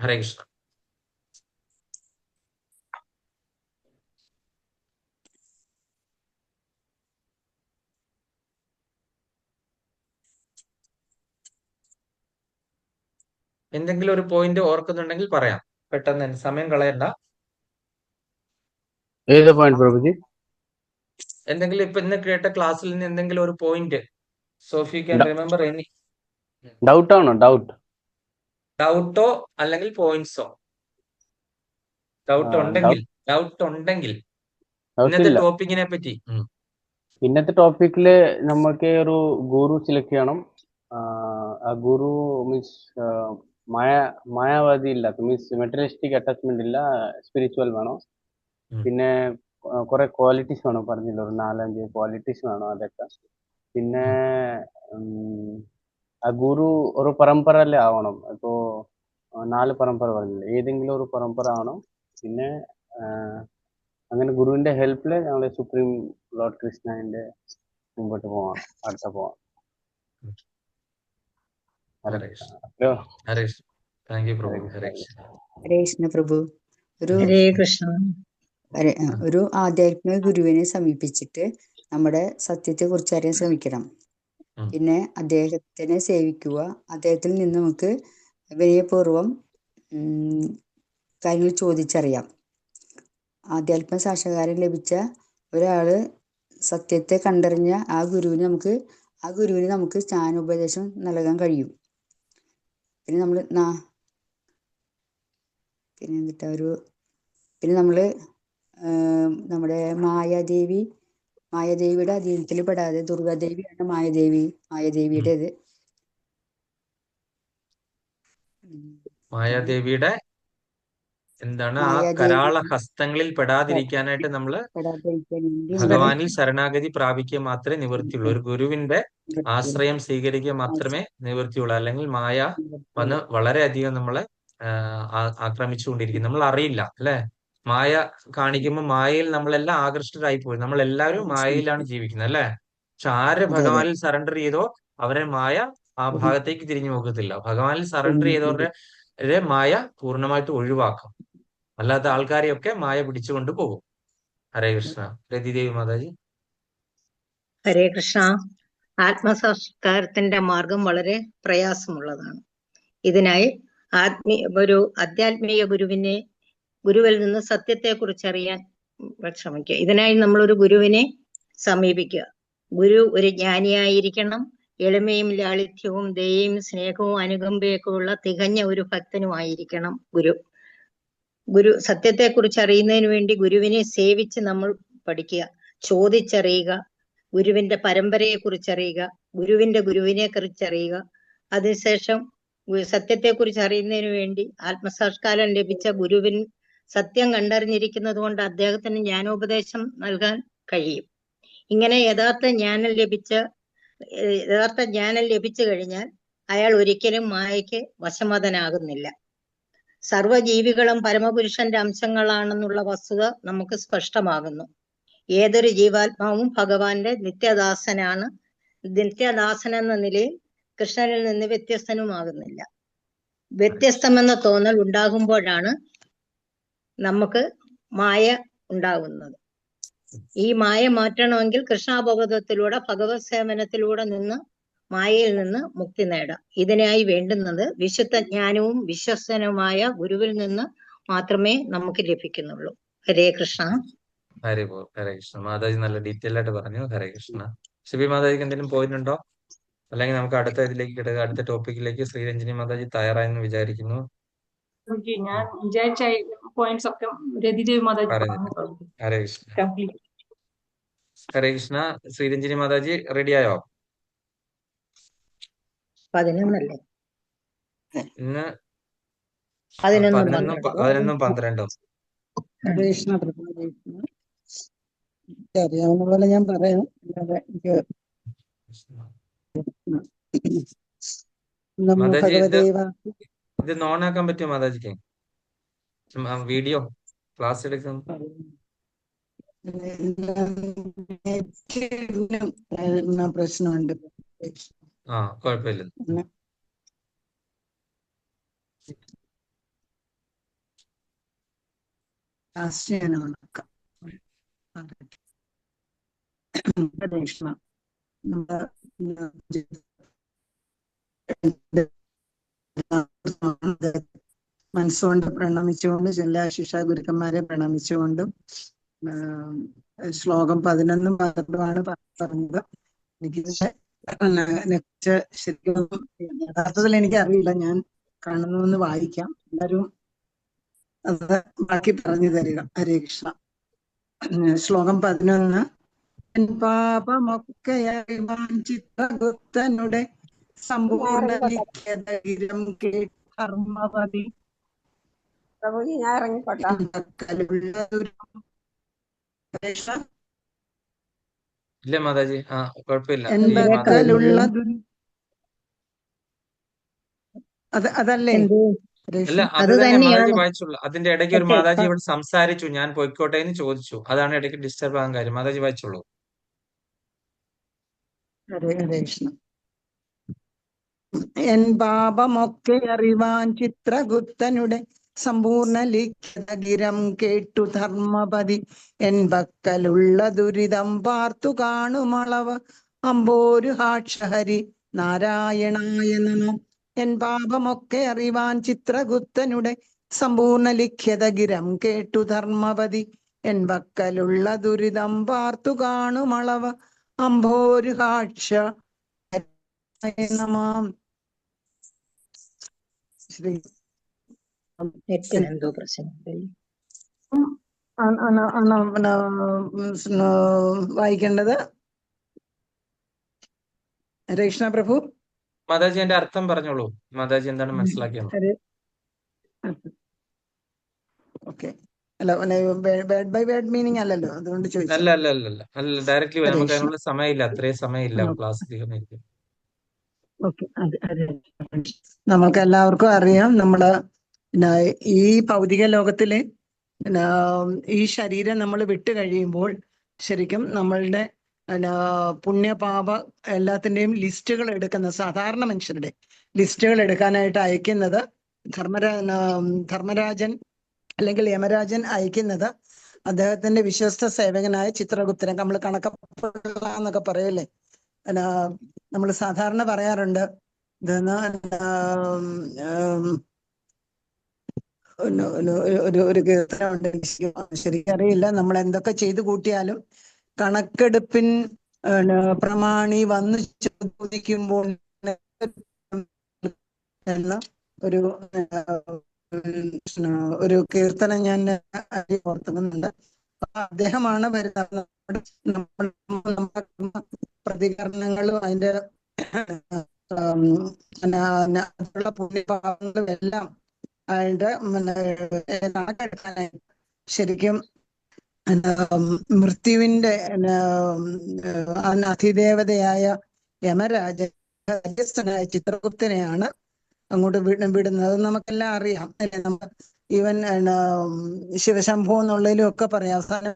ഹരേ കൃഷ്ണ. എന്തെങ്കിലും ഒരു പോയിന്റ് ഓർക്കുന്നുണ്ടെങ്കിൽ പറയാം, പെട്ടെന്ന് തന്നെ, സമയം കളയണ്ട. ഏത് പോയിന്റ് പ്രഭുജി? എന്തെങ്കിലും ഇപ്പൊ ഇന്ന് കേട്ട ക്ലാസ്സിൽ നിന്ന് എന്തെങ്കിലും ഒരു point. So if you can remember any. Doubt ആണോ? ഡൗട്ടോ അല്ലെങ്കിൽ പോയിന്റ്സോ? ഡൗട്ട് ഉണ്ടെങ്കിൽ ഇന്നത്തെ ടോപ്പിക്കിനെ പറ്റി. ഇന്നത്തെ ടോപ്പിക്കില് നമുക്ക് ഒരു ഗുരു സെലക്ട് ചെയ്യണം. ആ ഗുരു മീൻസ് മായാവാദി ഇല്ലാത്ത, മീൻസ് മെറ്റീരിയലിസ്റ്റിക് അറ്റാച്ച്മെന്റ് ഇല്ല, സ്പിരിച്വൽ വേണം. പിന്നെ കുറെ ക്വാളിറ്റീസ് വേണം, പറഞ്ഞില്ല, ഒരു 4-5 ക്വാളിറ്റീസ് വേണം അതൊക്കെ. പിന്നെ ആ ഗുരു ഒരു പരമ്പരയിലെ ആവണം. ഇപ്പോ 4 പരമ്പര പറഞ്ഞില്ല, ഏതെങ്കിലും ഒരു പരമ്പര ആവണം. പിന്നെ അങ്ങനെ ഗുരുവിന്റെ ഹെൽപ്പില് ഞങ്ങളെ സുപ്രീം ലോർഡ് കൃഷ്ണന്റെ മുമ്പോട്ട് പോവാം, അടുത്ത പോവാം. ഹരേ കൃഷ്ണ. താങ്ക് യു പ്രഭു. ഹരേ കൃഷ്ണ. ഹരേ കൃഷ്ണ പ്രഭു. ഒരു ഹരേ കൃഷ്ണ. ഒരു ആധ്യാത്മിക ഗുരുവിനെ സമീപിച്ചിട്ട് നമ്മുടെ സത്യത്തെ കുറിച്ച് അറിയാൻ ശ്രമിക്കണം. പിന്നെ അദ്ദേഹത്തിനെ സേവിക്കുക. അദ്ദേഹത്തിൽ നിന്ന് നമുക്ക് വിനയപൂർവം കാര്യങ്ങൾ ചോദിച്ചറിയാം. ആധ്യാത്മ സാക്ഷാത്കാരം ലഭിച്ച ഒരാള് സത്യത്തെ കണ്ടറിഞ്ഞ ആ ഗുരുവിന് നമുക്ക് ജ്ഞാനോപദേശം നൽകാൻ കഴിയും. പിന്നെ നമ്മൾ പിന്നെ നമ്മള് നമ്മുടെ മായാദേവിയുടെ അധീനത്തിൽ പെടാതെ, ദുർഗാദേവിയാണ് മായാദേവിയുടേത്. മായാദേവിയുടെ എന്താണ് ആ കരാള ഹസ്തങ്ങളിൽ പെടാതിരിക്കാനായിട്ട് നമ്മള് ഭഗവാനിൽ ശരണാഗതി പ്രാപിക്കുക മാത്രമേ നിവൃത്തിയുള്ളൂ. ഒരു ഗുരുവിന്റെ ആശ്രയം സ്വീകരിക്കുക മാത്രമേ നിവൃത്തിയുള്ളൂ. അല്ലെങ്കിൽ മായ വന്ന് വളരെയധികം നമ്മളെ ആക്രമിച്ചുകൊണ്ടിരിക്കും. നമ്മൾ അറിയില്ല അല്ലെ. മായ കാണിക്കുമ്പോൾ മായയിൽ നമ്മളെല്ലാം ആകൃഷ്ടരായി പോയി. നമ്മളെല്ലാവരും മായയിലാണ് ജീവിക്കുന്നത് അല്ലെ. പക്ഷെ ആര് ഭഗവാനിൽ സറണ്ടർ ചെയ്തോ അവരെ മായ ആ ഭാഗത്തേക്ക് തിരിഞ്ഞു നോക്കത്തില്ല. ഭഗവാനിൽ സറണ്ടർ ചെയ്തവരുടെ മായ പൂർണ്ണമായിട്ട് ഒഴിവാക്കും. അല്ലാത്ത ആൾക്കാരെയൊക്കെ മായ പിടിച്ചുകൊണ്ട് പോകും. ഹരേ കൃഷ്ണ. രതിദേവി മാതാജി. ഹരേ കൃഷ്ണ. ആത്മസാക്ഷാത്കാരത്തിന്റെ മാർഗം വളരെ പ്രയാസമുള്ളതാണ്. ഇതിനായി ഒരു ആധ്യാത്മിക ഗുരുവിൽ നിന്ന് സത്യത്തെക്കുറിച്ച് അറിയാൻ ശ്രമിക്കുക. ഇതിനായി നമ്മളൊരു ഗുരുവിനെ സമീപിക്കുക. ഗുരു ഒരു ജ്ഞാനിയായിരിക്കണം. എളിമയും ലാളിത്യവും ദയയും സ്നേഹവും അനുകമ്പയൊക്കെ ഉള്ള തികഞ്ഞ ഒരു ഭക്തനുമായിരിക്കണം ഗുരു. സത്യത്തെക്കുറിച്ച് അറിയുന്നതിന് വേണ്ടി ഗുരുവിനെ സേവിച്ച് നമ്മൾ പഠിക്കുക, ചോദിച്ചറിയുക, ഗുരുവിന്റെ പരമ്പരയെ കുറിച്ച് അറിയുക, ഗുരുവിനെ കുറിച്ച് അറിയുക. അതിനുശേഷം സത്യത്തെക്കുറിച്ച് അറിയുന്നതിന് വേണ്ടി ആത്മസാക്ഷാത്കാരം ലഭിച്ച ഗുരുവിൻ സത്യം കണ്ടറിഞ്ഞിരിക്കുന്നത് കൊണ്ട് അദ്ദേഹത്തിന് ജ്ഞാനോപദേശം നൽകാൻ കഴിയും. ഇങ്ങനെ യഥാർത്ഥ ജ്ഞാനം ലഭിച്ചു കഴിഞ്ഞാൽ അയാൾ ഒരിക്കലും മായയ്ക്ക് വശമതനാകുന്നില്ല. സർവജീവികളും പരമപുരുഷന്റെ അംശങ്ങളാണെന്നുള്ള വസ്തുത നമുക്ക് സ്പഷ്ടമാകുന്നു. ഏതൊരു ജീവാത്മാവും ഭഗവാന്റെ നിത്യദാസനാണ്. നിത്യദാസൻ എന്ന നിലയിൽ കൃഷ്ണനിൽ നിന്ന് വ്യത്യസ്തനുമാകുന്നില്ല. വ്യത്യസ്തമെന്ന തോന്നൽ ഉണ്ടാകുമ്പോഴാണ് നമുക്ക് മായ ഉണ്ടാകുന്നത്. ഈ മായ മാറ്റണമെങ്കിൽ കൃഷ്ണാപബോധത്തിലൂടെ, ഭഗവത് സേവനത്തിലൂടെ മായയിൽ നിന്ന് മുക്തി നേടാം. ഇതിനായി വേണ്ടുന്നത് വിശുദ്ധ ജ്ഞാനവും വിശ്വസ്തനുമായ ഗുരുവിൽ നിന്ന് മാത്രമേ നമുക്ക് ലഭിക്കുന്നുള്ളൂ. ഹരേ കൃഷ്ണ. ഹരേ കൃഷ്ണ. മാതാജി നല്ല ഡീറ്റെയിൽ ആയിട്ട് പറഞ്ഞു. ഹരേ കൃഷ്ണ. ശിബി മാതാജിക്ക് എന്തെങ്കിലും പോയിന്റ് ഉണ്ടോ? അല്ലെങ്കിൽ നമുക്ക് അടുത്ത ഇതിലേക്ക് കിടക്കുക, അടുത്ത ടോപ്പിക്കിലേക്ക്. ശ്രീരഞ്ജിനി മാതാജി തയ്യാറായെന്ന് വിചാരിക്കുന്നു. ഞാൻ വിചാരിച്ച പോയിന്റ്സ് ഒക്കെ രതിദേവി മാതാജി പറഞ്ഞു. ഹരേ കൃഷ്ണ. ഹരേ കൃഷ്ണ. ശ്രീരഞ്ജിനി മാതാജി റെഡിയായോ? 11 ഇന്ന് 11, 12. കൃഷ്ണ പ്രഭു. അറിയാവുന്ന പോലെ ഞാൻ പറയാം. മാതാജി ഇത് നോൺ ആക്കാൻ പറ്റുമോ മാതാജിക്ക്? വീഡിയോ ക്ലാസ് എടുക്കും. പ്രശ്നമുണ്ട്. കുഴപ്പമില്ല. മനസ്സുകൊണ്ട് പ്രണമിച്ചുകൊണ്ട് എല്ലാ ശിക്ഷാ ഗുരുക്കന്മാരെ പ്രണമിച്ചുകൊണ്ടും ശ്ലോകം 11 12 പറഞ്ഞത്. എനിക്ക് ശരിക്കും യഥാർത്ഥത്തിൽ എനിക്ക് അറിയില്ല. ഞാൻ കാണുന്നതെന്ന് വായിക്കാം. എല്ലാവരും അത് ബാക്കി പറഞ്ഞു തരിക. ഹരേ കൃഷ്ണ. ശ്ലോകം 11. പാപമൊക്കെയായി ചിത്രഗുപ്തനുടെ സമ്പൂർണ്ണ നിത്യതകിരം കർമ്മപതി ഞാൻ ഇറങ്ങിക്കോട്ടെ. ഇല്ല മാതാജി, കുഴപ്പമില്ല. അതല്ലേ? അല്ല, അത് തന്നെ മാതാജി വായിച്ചുള്ളൂ. അതിന്റെ ഇടയ്ക്ക് ഒരു മാതാജി ഇവിടെ സംസാരിച്ചു, ഞാൻ പൊയ്ക്കോട്ടെ എന്ന് ചോദിച്ചു. അതാണ് ഇടയ്ക്ക് ഡിസ്റ്റർബ് ആകാൻ കാര്യം. മാതാജി വായിച്ചോളൂ. എൻ പാപമൊക്കെ അറിവാൻ ചിത്രഗുപ്തനുടെ സമ്പൂർണ്ണ ലിഖിതഗിരം കേട്ടു ധർമ്മപതി എൻ പക്കലുള്ള ദുരിതം പാർത്തു കാണുമളവ് അമ്പോരു ഹാക്ഷഹരി നാരായണായ നമോ. എൻ പാപമൊക്കെ അറിവാൻ ചിത്രഗുപ്തനുടെ സമ്പൂർണ്ണ ലിഖിതഗിരം കേട്ടു ധർമ്മപതി എൻ പക്കലുള്ള ദുരിതം പാർത്തു കാണുമളവ് അമ്പോരു ഹാക്ഷ നമാം. ശ്രീ നെറ്റിനെന്തോ പ്രശ്നം. വായിക്കേണ്ടത് ഹരേകൃഷ്ണ പ്രഭു. മാതാജി എന്റെ അർത്ഥം പറഞ്ഞോളൂ. മാതാജി എന്താണ് മനസ്സിലാക്കിയത്? ഓക്കെ. അല്ല, വേർഡ് ബൈ വേർഡ് മീനിങ് അല്ലല്ലോ, അതുകൊണ്ട് ചോദിച്ചു. അല്ല ഡയറക്റ്റ്ലി നമുക്ക് അതിനുള്ള സമയമില്ല, അത്രയും സമയമില്ല ക്ലാസ് തീർന്നിരിക്കും. ഓക്കെ. നമ്മൾക്ക് എല്ലാവർക്കും അറിയാം, നമ്മള് ഈ ഭൗതിക ലോകത്തിലെ ഈ ശരീരം നമ്മൾ വിട്ടു കഴിയുമ്പോൾ ശരിക്കും നമ്മളുടെ പുണ്യപാപ എല്ലാത്തിന്റെയും ലിസ്റ്റുകൾ എടുക്കുന്ന, സാധാരണ മനുഷ്യരുടെ ലിസ്റ്റുകൾ എടുക്കാനായിട്ട് അയക്കുന്നത് ധർമ്മരാജൻ അല്ലെങ്കിൽ യമരാജൻ അയക്കുന്നത് അദ്ദേഹത്തിന്റെ വിശ്വസ്ത സേവകനായ ചിത്രഗുപ്തനെ. നമ്മൾ കണക്കപ്പുള്ള എന്നൊക്കെ പറയല്ലേ, നമ്മൾ സാധാരണ പറയാറുണ്ട്, ഒരു കീർത്തനമുണ്ട്, ശരിക്കറിയില്ല, നമ്മൾ എന്തൊക്കെ ചെയ്തു കൂട്ടിയാലും കണക്കെടുപ്പിൻ പ്രമാണി വന്ന് ചോദിക്കുമ്പോൾ എന്ന ഒരു കീർത്തനം ഞാൻ ഓർക്കുന്നുണ്ട്. അദ്ദേഹമാണ് വരുന്നത്. പ്രതികരണങ്ങളും അതിന്റെ പുണ്യപാപങ്ങളും എല്ലാം അതിന്റെ കണക്കെടുക്കാനായിട്ട് ശരിക്കും മൃത്യുവിന്റെ അതിദേവതയായ യമരാജൻ ചിത്രഗുപ്തനെയാണ് അങ്ങോട്ട് വിടുന്നത്. നമുക്കെല്ലാം അറിയാം അല്ലെ. നമ്മൾ ഈവൻ ശിവശംഭു എന്നുള്ളതിലും ഒക്കെ പറയാം. അവസാനം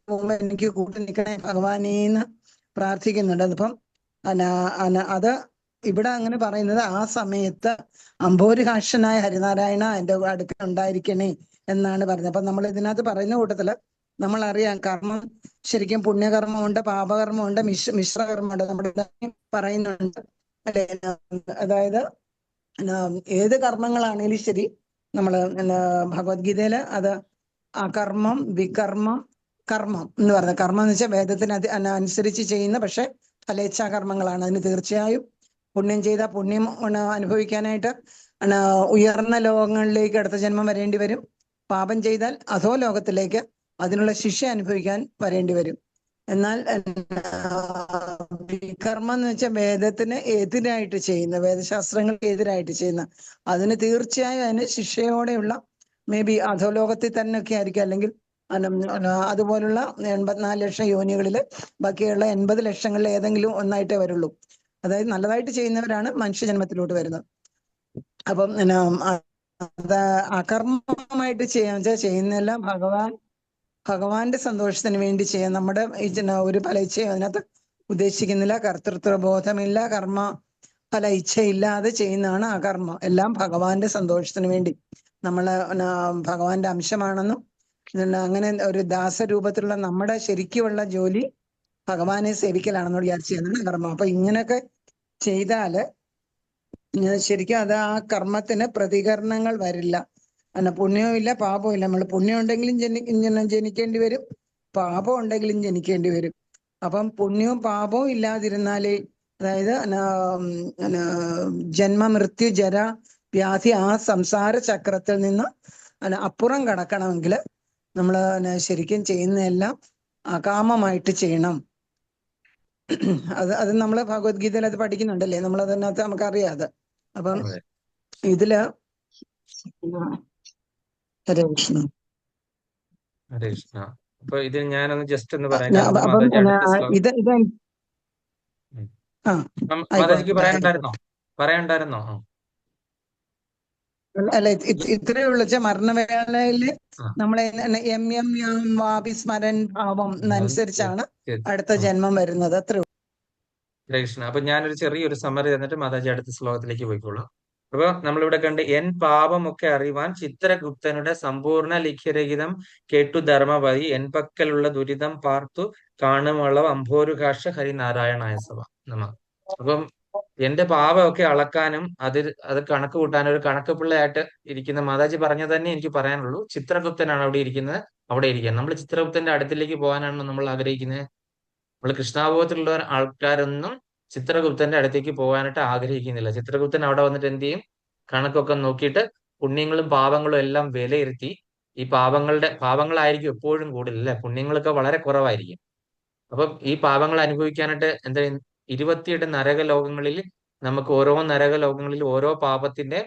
പോകുമ്പോ എനിക്ക് കൂട്ടി നിൽക്കണേ ഭഗവാനേന്ന് പ്രാർത്ഥിക്കുന്നുണ്ട്. അതിപ്പം അത് ഇവിടെ അങ്ങനെ പറയുന്നത് ആ സമയത്ത് അംഭോരുഹാക്ഷനായ ഹരിനാരായണ എന്റെ അടുക്കൽ ഉണ്ടായിരിക്കണേ എന്നാണ് പറയുന്നത്. അപ്പൊ നമ്മൾ ഇതിനകത്ത് പറയുന്ന കൂട്ടത്തില് നമ്മൾ അറിയാം, കർമ്മം ശരിക്കും പുണ്യകർമ്മമുണ്ട്, പാപകർമ്മമുണ്ട്, മിശ്രകർമ്മമുണ്ട്. നമ്മുടെ പറയുന്നുണ്ട് അല്ലെ. അതായത് ഏത് കർമ്മങ്ങളാണേലും ശരി, നമ്മള് ഭഗവത്ഗീതയില് അത് അകർമ്മം, വികർമ്മം, കർമ്മം എന്ന് പറഞ്ഞ കർമ്മം എന്ന് വെച്ചാൽ വേദത്തിന് അനുസരിച്ച് ചെയ്യുന്ന പക്ഷെ ഫലേച്ഛാകർമ്മങ്ങളാണ്. അതിന് തീർച്ചയായും പുണ്യം ചെയ്താൽ പുണ്യം അനുഭവിക്കാനായിട്ട് ഉയർന്ന ലോകങ്ങളിലേക്ക് അടുത്ത ജന്മം വരേണ്ടി വരും. പാപം ചെയ്താൽ അധോ ലോകത്തിലേക്ക് അതിനുള്ള ശിക്ഷ അനുഭവിക്കാൻ വരേണ്ടി വരും. എന്നാൽ വികർമ്മം എന്ന് വെച്ചാൽ വേദത്തിന് എതിരായിട്ട് ചെയ്യുന്ന, വേദശാസ്ത്രങ്ങൾക്ക് എതിരായിട്ട് ചെയ്യുന്ന, അതിന് തീർച്ചയായും അതിന് ശിക്ഷയോടെയുള്ള മേ ബി അധോലോകത്തിൽ തന്നെ ഒക്കെ ആയിരിക്കും, അല്ലെങ്കിൽ അതുപോലുള്ള 84 ലക്ഷം യോനികളില് ബാക്കിയുള്ള 80 ലക്ഷങ്ങളിൽ ഏതെങ്കിലും ഒന്നായിട്ടേ വരുള്ളൂ. അതായത് നല്ലതായിട്ട് ചെയ്യുന്നവരാണ് മനുഷ്യജന്മത്തിലോട്ട് വരുന്നത്. അപ്പം അത് അകർമ്മമായിട്ട് ചെയ്യുന്നതെല്ലാം ഭഗവാന്റെ സന്തോഷത്തിന് വേണ്ടി ചെയ്യാം. നമ്മുടെ ഒരു ഫല ഇച്ഛയും അതിനകത്ത് ഉദ്ദേശിക്കുന്നില്ല, കർത്തൃത്വ ബോധമില്ല, കർമ്മ ഫല ഇച്ഛയില്ലാതെ ചെയ്യുന്നതാണ് അകർമ്മം. എല്ലാം ഭഗവാന്റെ സന്തോഷത്തിന് വേണ്ടി. നമ്മള് ഭഗവാന്റെ അംശമാണെന്നും അങ്ങനെ ഒരു ദാസരൂപത്തിലുള്ള നമ്മുടെ ശരിക്കുമുള്ള ജോലി ഭഗവാനെ സേവിക്കലാണെന്ന് വിചാരിച്ച് ചെയ്യുന്നതാണ് കർമ്മം. അപ്പൊ ഇങ്ങനെയൊക്കെ ചെയ്താല് ശരിക്കും അത് ആ കർമ്മത്തിന് പ്രതികരണങ്ങൾ വരില്ല. പുണ്യവും ഇല്ല, പാപവും ഇല്ല. നമ്മൾ പുണ്യം ഉണ്ടെങ്കിലും ജനിക്കേണ്ടി വരും, പാപം ഉണ്ടെങ്കിലും ജനിക്കേണ്ടി വരും. അപ്പം പുണ്യവും പാപവും ഇല്ലാതിരുന്നാലേ, അതായത് ജന്മ മൃത്യു ജര വ്യാധി ആ സംസാര ചക്രത്തിൽ നിന്ന് അപ്പുറം കടക്കണമെങ്കിൽ നമ്മൾ ശരിക്കും ചെയ്യുന്നതെല്ലാം അകാമമായിട്ട് ചെയ്യണം. അത് നമ്മള് ഭഗവത്ഗീതയിൽ അത് പഠിക്കുന്നുണ്ടല്ലേ, നമ്മൾ അതിനകത്ത് നമുക്കറിയാം അത്. അപ്പം ഇതില് ഹരേ കൃഷ്ണ. അപ്പൊ ഇത് ഞാനൊന്ന് ജസ്റ്റ് ഒന്ന് പറയാം. മാതാജിക്ക് പറയാനുണ്ടായിരുന്നോ? അല്ല, ഇത്രയേ ഉള്ളൂ. മരണവേളയില് നമ്മളെ വാപി സ്മരൻ ഭാവം അനുസരിച്ചാണ് അടുത്ത ജന്മം വരുന്നത്. അത്രേ ഉള്ളൂ. കൃഷ്ണ. അപ്പൊ ഞാനൊരു ചെറിയൊരു സമ്മറി തന്നിട്ട് മാതാജി അടുത്ത ശ്ലോകത്തിലേക്ക് പോയിക്കോളാം. അപ്പൊ നമ്മളിവിടെ കണ്ട് എൻ പാപമൊക്കെ അറിവാൻ ചിത്രഗുപ്തനുടെ സമ്പൂർണ്ണ ലിഖ്യരഹിതം കേട്ടു ധർമ്മപതി എൻ പക്കലുള്ള ദുരിതം പാർത്തു കാണുമളവ് അംഭോരുകാശ ഹരിനാരായണായ സഭ നമ. അപ്പം എന്റെ പാപമൊക്കെ അളക്കാനും അത് കണക്ക് കൂട്ടാനും ഒരു കണക്ക് പിള്ളയായിട്ട് ഇരിക്കുന്ന മാതാജി പറഞ്ഞത് തന്നെ എനിക്ക് പറയാനുള്ളൂ. ചിത്രഗുപ്തനാണ് അവിടെ ഇരിക്കുന്നത്, അവിടെ ഇരിക്കുക. നമ്മൾ ചിത്രഗുപ്തന്റെ അടുത്തിലേക്ക് പോകാനാണ് നമ്മൾ ആഗ്രഹിക്കുന്നത്. നമ്മൾ കൃഷ്ണാബോധത്തിലുള്ള ആൾക്കാരൊന്നും ചിത്രഗുപ്തന്റെ അടുത്തേക്ക് പോകാനായിട്ട് ആഗ്രഹിക്കുന്നില്ല. ചിത്രഗുപ്തൻ അവിടെ വന്നിട്ട് എന്ത് ചെയ്യും? കണക്കൊക്കെ നോക്കിയിട്ട് പുണ്യങ്ങളും പാപങ്ങളും എല്ലാം വിലയിരുത്തി ഈ പാപങ്ങളായിരിക്കും എപ്പോഴും കൂടുതൽ അല്ലെ, പുണ്യങ്ങളൊക്കെ വളരെ കുറവായിരിക്കും. അപ്പം ഈ പാപങ്ങൾ അനുഭവിക്കാനായിട്ട് എന്താ 28 നരകലോകങ്ങളിൽ നമുക്ക് ഓരോ നരകലോകങ്ങളിൽ ഓരോ പാപത്തിന്റെ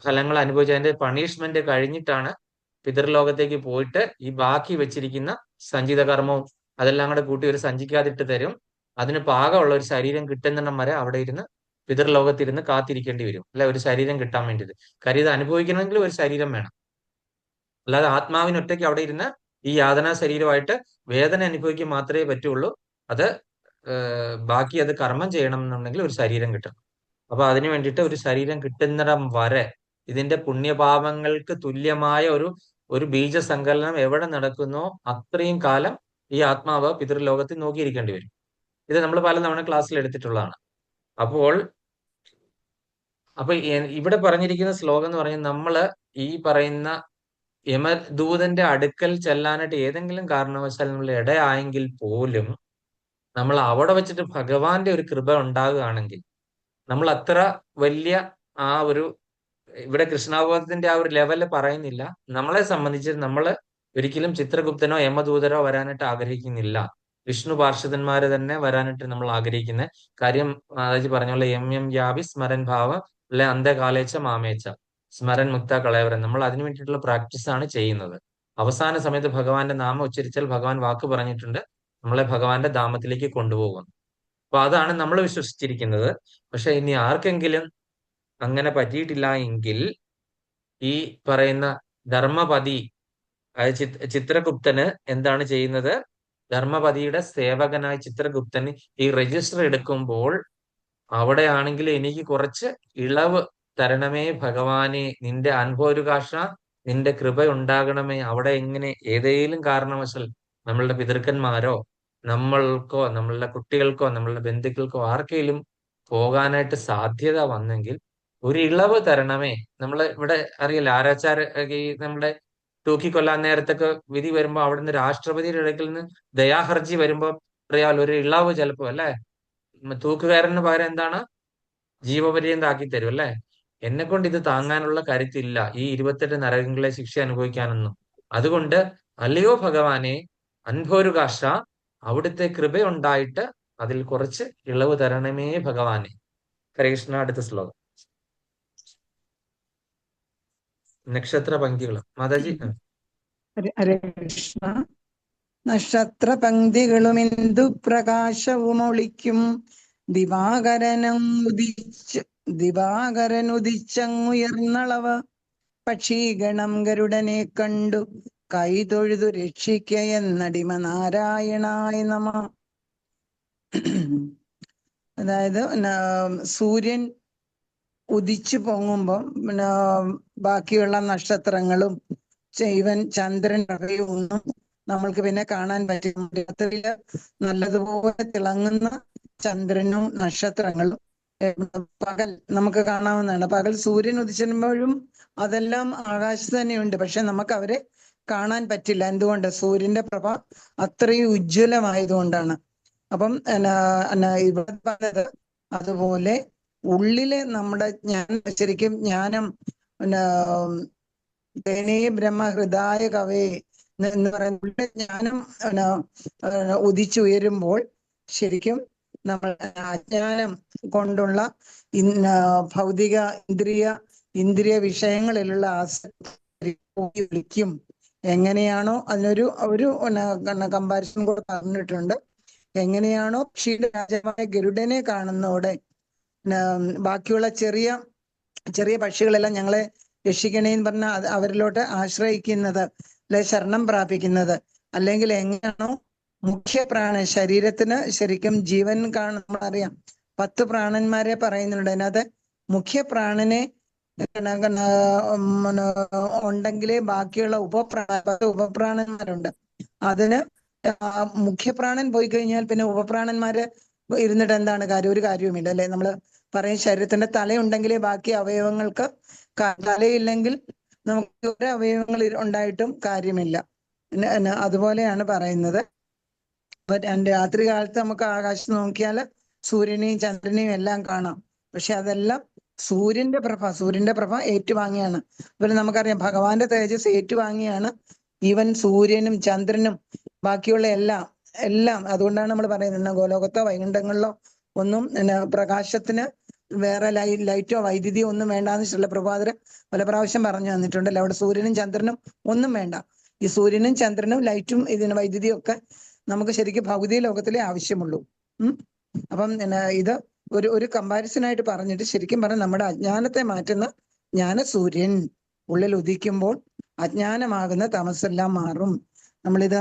ഫലങ്ങൾ അനുഭവിച്ചതിന്റെ പണിഷ്മെന്റ് കഴിഞ്ഞിട്ടാണ് പിതൃലോകത്തേക്ക് പോയിട്ട് ഈ ബാക്കി വെച്ചിരിക്കുന്ന സഞ്ചിത കർമ്മവും അതെല്ലാം കൂടെ കൂട്ടി ഒരു സഞ്ചിക്കാതിട്ട് തരും. അതിന് പാകമുള്ള ഒരു ശരീരം കിട്ടുന്നിടം വരെ അവിടെ ഇരുന്ന് പിതൃലോകത്തിരുന്ന് കാത്തിരിക്കേണ്ടി വരും അല്ലെ, ഒരു ശരീരം കിട്ടാൻ വേണ്ടിയിട്ട്. കാര്യം ഇത് അനുഭവിക്കണമെങ്കിൽ ഒരു ശരീരം വേണം. അല്ലാതെ ആത്മാവിനൊറ്റയ്ക്ക് അവിടെ ഇരുന്ന് ഈ യാതനാ ശരീരമായിട്ട് വേദന അനുഭവിക്കാൻ മാത്രമേ പറ്റുള്ളൂ. അത് ബാക്കി അത് കർമ്മം ചെയ്യണം എന്നുണ്ടെങ്കിൽ ഒരു ശരീരം കിട്ടണം. അപ്പൊ അതിനു വേണ്ടിയിട്ട് ഒരു ശരീരം കിട്ടുന്നിടം വരെ ഇതിന്റെ പുണ്യപാപങ്ങൾക്ക് തുല്യമായ ഒരു ബീജസങ്കലനം എവിടെ നടക്കുന്നോ അത്രയും കാലം ഈ ആത്മാവ് പിതൃലോകത്തിൽ നോക്കിയിരിക്കേണ്ടി വരും. ഇത് നമ്മൾ പലതവണ ക്ലാസ്സിൽ എടുത്തിട്ടുള്ളതാണ്. അപ്പൊ ഇവിടെ പറഞ്ഞിരിക്കുന്ന ശ്ലോകം എന്ന് പറഞ്ഞാൽ നമ്മള് ഈ പറയുന്ന യമദൂതന്റെ അടുക്കൽ ചെല്ലാനായിട്ട് ഏതെങ്കിലും കാരണവശാൽ നമ്മൾ ഇടയായെങ്കിൽ പോലും നമ്മൾ അവിടെ വെച്ചിട്ട് ഭഗവാന്റെ ഒരു കൃപ ഉണ്ടാകുകയാണെങ്കിൽ നമ്മൾ അത്ര വലിയ ആ ഒരു ഇവിടെ കൃഷ്ണാബോധത്തിന്റെ ആ ഒരു ലെവല് പറയുന്നില്ല. നമ്മളെ സംബന്ധിച്ച് നമ്മൾ ഒരിക്കലും ചിത്രഗുപ്തനോ യമദൂതരോ വരാനായിട്ട് ആഗ്രഹിക്കുന്നില്ല. വിഷ്ണു പാർഷദന്മാര് തന്നെ വരാനായിട്ട് നമ്മൾ ആഗ്രഹിക്കുന്ന കാര്യം മാതാജി പറഞ്ഞ പോലെ എം യാവി സ്മരൻ ഭാവം അല്ലെ അന്തകാലേച്ച മാമേച്ച സ്മരൻ മുക്ത കളയവരൻ. നമ്മൾ അതിനു വേണ്ടിയിട്ടുള്ള പ്രാക്ടീസ് ആണ് ചെയ്യുന്നത്. അവസാന സമയത്ത് ഭഗവാന്റെ നാമം ഉച്ചരിച്ചാൽ ഭഗവാൻ വാക്ക് പറഞ്ഞിട്ടുണ്ട് നമ്മളെ ഭഗവാന്റെ ധാമത്തിലേക്ക് കൊണ്ടുപോകുന്നു. അപ്പൊ അതാണ് നമ്മൾ വിശ്വസിച്ചിരിക്കുന്നത്. പക്ഷെ ഇനി ആർക്കെങ്കിലും അങ്ങനെ പറ്റിയിട്ടില്ല എങ്കിൽ ഈ പറയുന്ന ധർമ്മപതി ചിത്രഗുപ്തന് എന്താണ് ചെയ്യുന്നത്? ധർമ്മപതിയുടെ സേവകനായ ചിത്രഗുപ്തന് ഈ രജിസ്റ്റർ എടുക്കുമ്പോൾ അവിടെയാണെങ്കിൽ എനിക്ക് കുറച്ച് ഇളവ് തരണമേ ഭഗവാനെ, നിന്റെ അൻപോരുകാശ, നിന്റെ കൃപ ഉണ്ടാകണമേ. അവിടെ എങ്ങനെ ഏതെങ്കിലും കാരണവശാൽ നമ്മളുടെ പിതൃക്കന്മാരോ നമ്മൾക്കോ നമ്മളുടെ കുട്ടികൾക്കോ നമ്മളുടെ ബന്ധുക്കൾക്കോ ആർക്കെങ്കിലും പോകാനായിട്ട് സാധ്യത വന്നെങ്കിൽ ഒരു ഇളവ് തരണമേ. നമ്മൾ ഇവിടെ അറിയില്ല ആരാച്ചാർ ഈ നമ്മുടെ തൂക്കിക്കൊല്ലാൻ നേരത്തൊക്കെ വിധി വരുമ്പോ അവിടുന്ന് രാഷ്ട്രപതിയുടെ ഇടയ്ക്കിൽ നിന്ന് ദയാഹർജി വരുമ്പോ അറിയാമല്ലോ ഒരു ഇളവ് ചിലപ്പോ അല്ലെ, തൂക്കുകാരന് പകരം എന്താണ് ജീവപര്യന്താക്കി തരും അല്ലെ. എന്നെ കൊണ്ട് ഇത് താങ്ങാനുള്ള കരുത്തില്ല ഈ 28 നരകങ്ങളെ ശിക്ഷ അനുഭവിക്കാനൊന്നും. അതുകൊണ്ട് അല്ലയോ ഭഗവാനെ അൻപോരുകാശ, അവിടുത്തെ കൃപയുണ്ടായിട്ട് അതിൽ കുറച്ച് ഇളവ് തരണമേ ഭഗവാനെ. ഹരേകൃഷ്ണ. അടുത്ത ശ്ലോകം നക്ഷത്ര പങ്ക്തികൾ മാതാജി. ഹരേ കൃഷ്ണ. നക്ഷത്ര പങ്ക്തികളും എന്തു പ്രകാശവും ഒളിക്കും ദിവാകരനുദിച്ചങ്ങുയർന്നളവ് പക്ഷീഗണം ഗരുഡനെ കണ്ടു കൈതൊഴുതു രക്ഷിക്ക എന്നടിമ നാരായണായ നമ. അതായത് സൂര്യൻ ഉദിച്ചു പൊങ്ങുമ്പോൾ ബാക്കിയുള്ള നക്ഷത്രങ്ങളും ഇവൻ ചന്ദ്രൻ ഒന്നും നമ്മൾക്ക് പിന്നെ കാണാൻ പറ്റും. രാത്രിയില് നല്ലതുപോലെ തിളങ്ങുന്ന ചന്ദ്രനും നക്ഷത്രങ്ങളും പകൽ നമുക്ക് കാണാവുന്നതാണ്. പകൽ സൂര്യൻ ഉദിച്ചിരുമ്പോഴും അതെല്ലാം ആകാശത്ത് തന്നെയുണ്ട്, പക്ഷെ നമുക്ക് അവരെ കാണാൻ പറ്റില്ല. എന്തുകൊണ്ട്? സൂര്യന്റെ പ്രഭ അത്രയും ഉജ്ജ്വലമായതുകൊണ്ടാണ്. അപ്പം ഇവിടെ പറഞ്ഞത് അതുപോലെ ഉള്ളിലെ നമ്മുടെ ശരിക്കും ജ്ഞാനം തേനേ ബ്രഹ്മഹൃദായ കവേ എന്ന് പറയുന്ന ജ്ഞാനം ഉദിച്ചുയരുമ്പോൾ ശരിക്കും നമ്മൾ അജ്ഞാനം കൊണ്ടുള്ള ഭൗതിക ഇന്ദ്രിയ വിഷയങ്ങളിലുള്ള ആസക്തി വിളിക്കും. എങ്ങനെയാണോ അതിനൊരു കമ്പാരിസൺ കൂടെ പറഞ്ഞിട്ടുണ്ട്. എങ്ങനെയാണോ പക്ഷിയുടെ രാജാവായ ഗരുഡനെ കാണുന്നതോടെ ബാക്കിയുള്ള ചെറിയ ചെറിയ പക്ഷികളെല്ലാം ഞങ്ങളെ രക്ഷിക്കണേന്ന് പറഞ്ഞാൽ അവരിലോട്ട് ആശ്രയിക്കുന്നത് അല്ലെ ശരണം പ്രാപിക്കുന്നത്, അല്ലെങ്കിൽ എങ്ങനെയാണോ മുഖ്യ പ്രാണൻ, ശരീരത്തിന് ശരിക്കും ജീവൻ നമ്മളറിയാം 10 പ്രാണന്മാരെ പറയുന്നുണ്ട്. അതിനകത്ത് മുഖ്യ പ്രാണനെ ഉണ്ടെങ്കിലേ ബാക്കിയുള്ള 10 ഉപപ്രാണന്മാരുണ്ട്. അതിന് മുഖ്യപ്രാണൻ പോയി കഴിഞ്ഞാൽ പിന്നെ ഉപപ്രാണന്മാര് ഇരുന്നിട്ട് എന്താണ് കാര്യം? ഒരു കാര്യവുമില്ല അല്ലെ? നമ്മള് പറയും ശരീരത്തിന്റെ തലയുണ്ടെങ്കിലേ ബാക്കി അവയവങ്ങൾക്ക്, തലയില്ലെങ്കിൽ നമുക്ക് ഒരു അവയവങ്ങൾ ഉണ്ടായിട്ടും കാര്യമില്ല. അതുപോലെയാണ് പറയുന്നത്. അപ്പൊ രാത്രി കാലത്ത് നമുക്ക് ആകാശത്ത് നോക്കിയാൽ സൂര്യനെയും ചന്ദ്രനെയും എല്ലാം കാണാം. പക്ഷെ അതെല്ലാം സൂര്യന്റെ പ്രഭ ഏറ്റുവാങ്ങിയാണ്. അതുപോലെ നമുക്കറിയാം ഭഗവാന്റെ തേജസ് ഏറ്റുവാങ്ങിയാണ് ഈവൻ സൂര്യനും ചന്ദ്രനും ബാക്കിയുള്ള എല്ലാം. അതുകൊണ്ടാണ് നമ്മൾ പറയുന്നത് ഗോലോകത്തോ വൈകുണ്ഠങ്ങളിലോ ഒന്നും പ്രകാശത്തിന് വേറെ ലൈറ്റോ വൈദ്യുതിയോ ഒന്നും വേണ്ടാന്ന് ശിലപ്രഭാതര് പല പ്രാവശ്യം പറഞ്ഞു തന്നിട്ടുണ്ടല്ലോ. അവിടെ സൂര്യനും ചന്ദ്രനും ഒന്നും വേണ്ട. ഈ സൂര്യനും ചന്ദ്രനും ലൈറ്റും ഇതിന് വൈദ്യുതിയും ഒക്കെ നമുക്ക് ശരിക്കും ഭൗതിക ലോകത്തിലെ ആവശ്യമുള്ളൂ. അപ്പം ഇത് ഒരു കമ്പാരിസൺ ആയിട്ട് പറഞ്ഞിട്ട് ശരിക്കും പറഞ്ഞാൽ നമ്മുടെ അജ്ഞാനത്തെ മാറ്റുന്ന ജ്ഞാനസൂര്യൻ ഉള്ളിൽ ഉദിക്കുമ്പോൾ അജ്ഞാനമാകുന്ന തമസെല്ലാം മാറും. നമ്മളിത്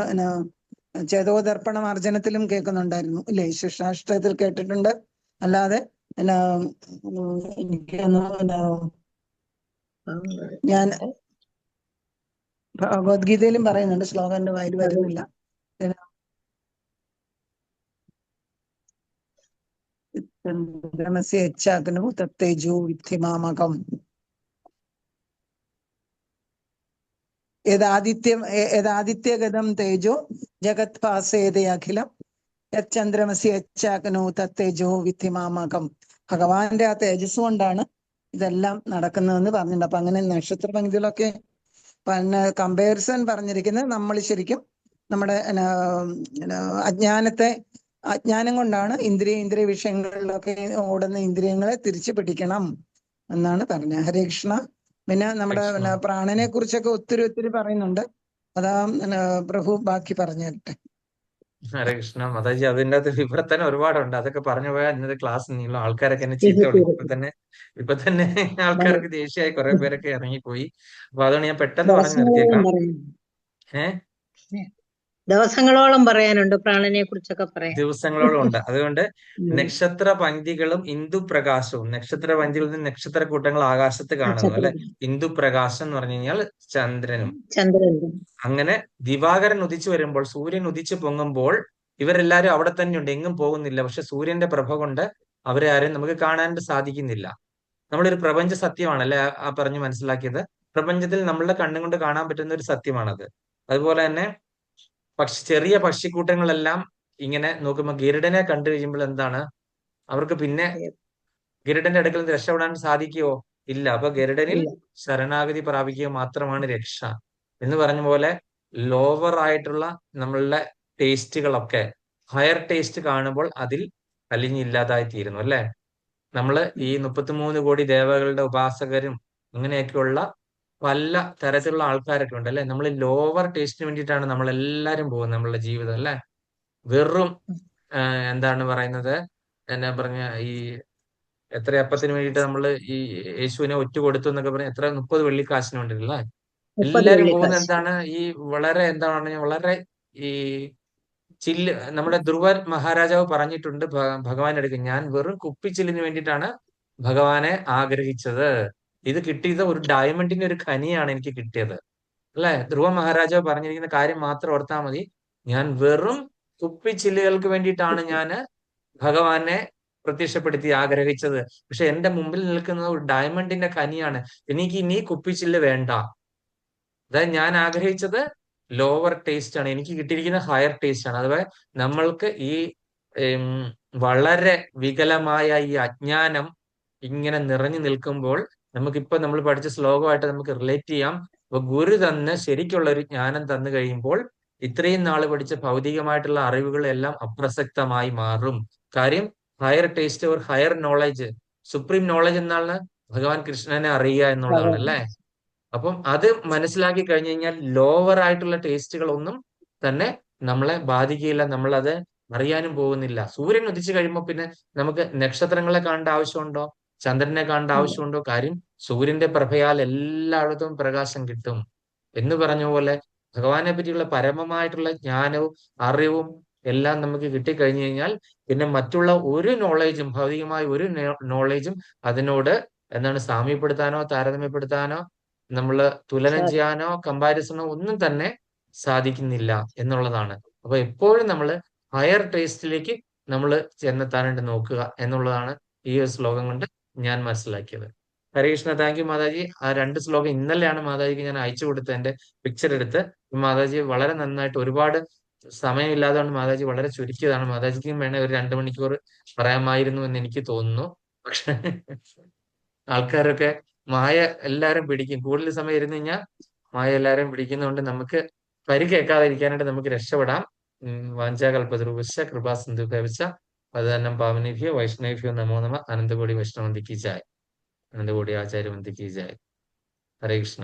ചേതോദർപ്പണ മാർജനത്തിലും കേൾക്കുന്നുണ്ടായിരുന്നു ഇല്ലേ? ശിക്ഷാഷ്ടത്തിൽ കേട്ടിട്ടുണ്ട്. അല്ലാതെ എനിക്ക് ഞാൻ ഭഗവത്ഗീതയിലും പറയുന്നുണ്ട്. ശ്ലോകം എന്റെ വായിൽ വരുന്നില്ല. തത്തേജോ വിദ്ധിമാമകം യഥാദിത്യഗതം തേജോ ജഗത് പാസേതേ അഖിലം യച്ചന്ദ്രമസി യച്ചാഗ്നോ തത്തേജോ വിദ്ധിമാമകം. ഭഗവാന്റെ ആ തേജസ് കൊണ്ടാണ് ഇതെല്ലാം നടക്കുന്നതെന്ന് പറഞ്ഞിട്ടുണ്ട്. അപ്പൊ അങ്ങനെ നക്ഷത്ര പങ്ക്തികളൊക്കെ കമ്പാരിസൺ പറഞ്ഞിരിക്കുന്നത് നമ്മൾ ശരിക്കും നമ്മുടെ അജ്ഞാനം കൊണ്ടാണ് ഇന്ദ്രിയ വിഷയങ്ങളിലൊക്കെ ഓടുന്ന ഇന്ദ്രിയങ്ങളെ തിരിച്ചു പിടിക്കണം എന്നാണ് പറഞ്ഞത്. ഹരേ കൃഷ്ണ. പിന്നെ നമ്മുടെ പ്രാണനെ കുറിച്ചൊക്കെ ഒത്തിരി പറയുന്നുണ്ട്. അതാ പ്രഭു ബാക്കി പറഞ്ഞു തരട്ടെ. ഹരേ കൃഷ്ണ. മാതാജി അതിൻ്റെ അകത്ത് വിവർത്തനം ഒരുപാടുണ്ട്. അതൊക്കെ പറഞ്ഞു പോയാൽ ഇന്നത്തെ ക്ലാസ് നീളും. ആൾക്കാരൊക്കെ എന്നെ ചീത്ത വിളിക്കും. ഇപ്പൊ തന്നെ ആൾക്കാർക്ക് ദേഷ്യമായി, കുറെ പേരൊക്കെ ഇറങ്ങിപ്പോയി. അപ്പൊ അതുകൊണ്ട് ഞാൻ പെട്ടെന്ന് പറഞ്ഞു നിർത്തിയേക്കാം. ദിവസങ്ങളോളം പറയാനുണ്ട് പ്രാണനെ കുറിച്ചൊക്കെ പറയാം. ദിവസങ്ങളോളം ഉണ്ട്. അതുകൊണ്ട് നക്ഷത്ര പങ്ക്തികളും ഇന്ദുപ്രകാശവും, നക്ഷത്ര പങ്ക്തികളിൽ നിന്ന് നക്ഷത്ര കൂട്ടങ്ങൾ ആകാശത്ത് കാണുന്നു അല്ലെ. ഇന്ദുപ്രകാശം എന്ന് പറഞ്ഞു കഴിഞ്ഞാൽ ചന്ദ്രനും. അങ്ങനെ ദിവാകരൻ ഉദിച്ചു വരുമ്പോൾ, സൂര്യൻ ഉദിച്ചു പൊങ്ങുമ്പോൾ ഇവരെല്ലാരും അവിടെ തന്നെ ഉണ്ട്, എങ്ങും പോകുന്നില്ല. പക്ഷെ സൂര്യന്റെ പ്രഭ കൊണ്ട് അവരെ ആരും നമുക്ക് കാണാൻ സാധിക്കുന്നില്ല. നമ്മളൊരു പ്രപഞ്ച സത്യമാണല്ലേ ആ പറഞ്ഞു മനസ്സിലാക്കിയത്. പ്രപഞ്ചത്തിൽ നമ്മളുടെ കണ്ണുകൊണ്ട് കാണാൻ പറ്റുന്ന ഒരു സത്യമാണത്. അതുപോലെ തന്നെ ചെറിയ പക്ഷിക്കൂട്ടങ്ങളെല്ലാം ഇങ്ങനെ നോക്കുമ്പോൾ ഗരുഡനെ കണ്ടു കഴിയുമ്പോൾ എന്താണ് അവർക്ക് പിന്നെ ഗരുഡന്റെ അടുക്കൽ നിന്ന് രക്ഷപ്പെടാൻ സാധിക്കുമോ? ഇല്ല. അപ്പൊ ഗരുഡനിൽ ശരണാഗതി പ്രാപിക്കുക മാത്രമാണ് രക്ഷ എന്ന് പറഞ്ഞ പോലെ ലോവർ ആയിട്ടുള്ള നമ്മളുടെ ടേസ്റ്റുകളൊക്കെ ഹയർ ടേസ്റ്റ് കാണുമ്പോൾ അതിൽ അലിഞ്ഞില്ലാതായി തീരുന്നു അല്ലെ. നമ്മള് ഈ 33 കോടി ദേവകളുടെ ഉപാസകരും അങ്ങനെയൊക്കെയുള്ള പല തരത്തിലുള്ള ആൾക്കാരൊക്കെ ഉണ്ട് അല്ലെ. നമ്മൾ ലോവർ ടേസ്റ്റിന് വേണ്ടിയിട്ടാണ് നമ്മൾ എല്ലാരും പോകുന്നത് നമ്മളുടെ ജീവിതം അല്ലെ. വെറും എന്താണ് പറയുന്നത്, എന്നാ പറഞ്ഞ ഈ എത്ര അപ്പത്തിന് വേണ്ടിയിട്ട് നമ്മൾ ഈ യേശുവിനെ ഒറ്റ കൊടുത്തു എന്നൊക്കെ പറഞ്ഞ എത്ര 30 വെള്ളിക്കാശിന് വേണ്ടിയിട്ടല്ലേ എല്ലാരും പോകുന്നത്. എന്താണ് ഈ വളരെ എന്താണ് വളരെ ഈ നമ്മുടെ ധ്രുവ മഹാരാജാവ് പറഞ്ഞിട്ടുണ്ട് ഭഗവാൻ എടുക്കും, ഞാൻ വെറും കുപ്പിച്ചില്ലിന് വേണ്ടിയിട്ടാണ് ഭഗവാനെ ആഗ്രഹിച്ചത്. ഇത് കിട്ടിയത് ഒരു ഡയമണ്ടിന്റെ ഒരു ഖനിയാണ് എനിക്ക് കിട്ടിയത് അല്ലെ. ധ്രുവ മഹാരാജാവ് പറഞ്ഞിരിക്കുന്ന കാര്യം മാത്രം ഓർത്താൽ മതി. ഞാൻ വെറും കുപ്പിച്ചില്ലുകൾക്ക് വേണ്ടിയിട്ടാണ് ഞാൻ ഭഗവാനെ പ്രത്യക്ഷപ്പെടുത്തി ആഗ്രഹിച്ചത്. പക്ഷെ എന്റെ മുമ്പിൽ നിൽക്കുന്നത് ഒരു ഡയമണ്ടിന്റെ ഖനിയാണ്. എനിക്ക് ഇനി കുപ്പിച്ചില്ല് വേണ്ട. അതായത് ഞാൻ ആഗ്രഹിച്ചത് ലോവർ ടേസ്റ്റ് ആണ്, എനിക്ക് കിട്ടിയിരിക്കുന്ന ഹയർ ടേസ്റ്റ് ആണ്. അതുപോലെ നമ്മൾക്ക് ഈ വളരെ വികലമായ ഈ അജ്ഞാനം ഇങ്ങനെ നിറഞ്ഞു നിൽക്കുമ്പോൾ നമുക്കിപ്പോ നമ്മൾ പഠിച്ച ശ്ലോകമായിട്ട് നമുക്ക് റിലേറ്റ് ചെയ്യാം. അപ്പൊ ഗുരു തന്ന് ശരിക്കുള്ള ഒരു ജ്ഞാനം തന്നു കഴിയുമ്പോൾ ഇത്രയും നാള് പഠിച്ച ഭൗതികമായിട്ടുള്ള അറിവുകളെല്ലാം അപ്രസക്തമായി മാറും. കാര്യം higher taste or higher knowledge, supreme knowledge എന്നാണ് ഭഗവാൻ കൃഷ്ണനെ അറിയുക എന്നുള്ളതാണ് അല്ലെ. അപ്പം അത് മനസ്സിലാക്കി കഴിഞ്ഞു കഴിഞ്ഞാൽ ലോവർ ആയിട്ടുള്ള ടേസ്റ്റുകൾ ഒന്നും തന്നെ നമ്മളെ ബാധിക്കുകയില്ല. നമ്മളത് അറിയാനും പോകുന്നില്ല. സൂര്യൻ ഉദിച്ചു കഴിയുമ്പോൾ പിന്നെ നമുക്ക് നക്ഷത്രങ്ങളെ കാണേണ്ട ആവശ്യമുണ്ടോ? ചന്ദ്രനെ കാണേണ്ട ആവശ്യമുണ്ടോ? കാര്യം സൂര്യന്റെ പ്രഭയാൽ എല്ലായിടത്തും പ്രകാശം കിട്ടും എന്ന് പറഞ്ഞ പോലെ ഭഗവാനെ പറ്റിയുള്ള പരമമായിട്ടുള്ള ജ്ഞാനവും അറിവും എല്ലാം നമുക്ക് കിട്ടിക്കഴിഞ്ഞു കഴിഞ്ഞാൽ പിന്നെ മറ്റുള്ള ഒരു നോളേജും, ഭൗതികമായ ഒരു നോളേജും അതിനോട് എന്താണ് സാമ്യപ്പെടുത്താനോ താരതമ്യപ്പെടുത്താനോ നമ്മൾ തുലനം ചെയ്യാനോ കമ്പാരിസണോ ഒന്നും തന്നെ സാധിക്കുന്നില്ല എന്നുള്ളതാണ്. അപ്പൊ എപ്പോഴും നമ്മൾ ഹയർ ടേസ്റ്റിലേക്ക് നമ്മൾ ചെന്നെത്താനായിട്ട് നോക്കുക എന്നുള്ളതാണ് ഈ ഒരു ശ്ലോകം കൊണ്ട് ഞാൻ മനസ്സിലാക്കിയത്. ഹരേ കൃഷ്ണ. Thank you Mataji. ആ 2 ശ്ലോകം ഇന്നലെയാണ് മാതാജിക്ക് ഞാൻ അയച്ചു കൊടുത്ത് എന്റെ പിക്ചർ എടുത്ത്. മാതാജി വളരെ നന്നായിട്ട്, ഒരുപാട് സമയമില്ലാത്തതുകൊണ്ട് മാതാജി വളരെ ചുരുക്കിയതാണ്. മാതാജിക്കും വേണേ ഒരു 2 മണിക്കൂർ പറയാമായിരുന്നു എന്ന് എനിക്ക് തോന്നുന്നു. പക്ഷെ ആൾക്കാരൊക്കെ മായ എല്ലാരും പിടിക്കും. കൂടുതൽ സമയം ഇരുന്ന് കഴിഞ്ഞാൽ മായ എല്ലാരും പിടിക്കുന്നതുകൊണ്ട് നമുക്ക് പരിക്കേൽക്കാതിരിക്കാനായിട്ട് നമുക്ക് രക്ഷപ്പെടാം. വാഞ്ചാകൽപതരൂപശ്ച കൃപാസിന്ധുഭ്യശ്ച പതിതന്നം പാവനേഭ്യോ വൈഷ്ണവേഭ്യോ നമോ നമ. അനന്തകോടി വൈഷ്ണവന്തിക്ക് ജായ്. അനന്തകോടി ആചാര്യവന്തിക്ക് ജായ്. ഹരേ കൃഷ്ണ.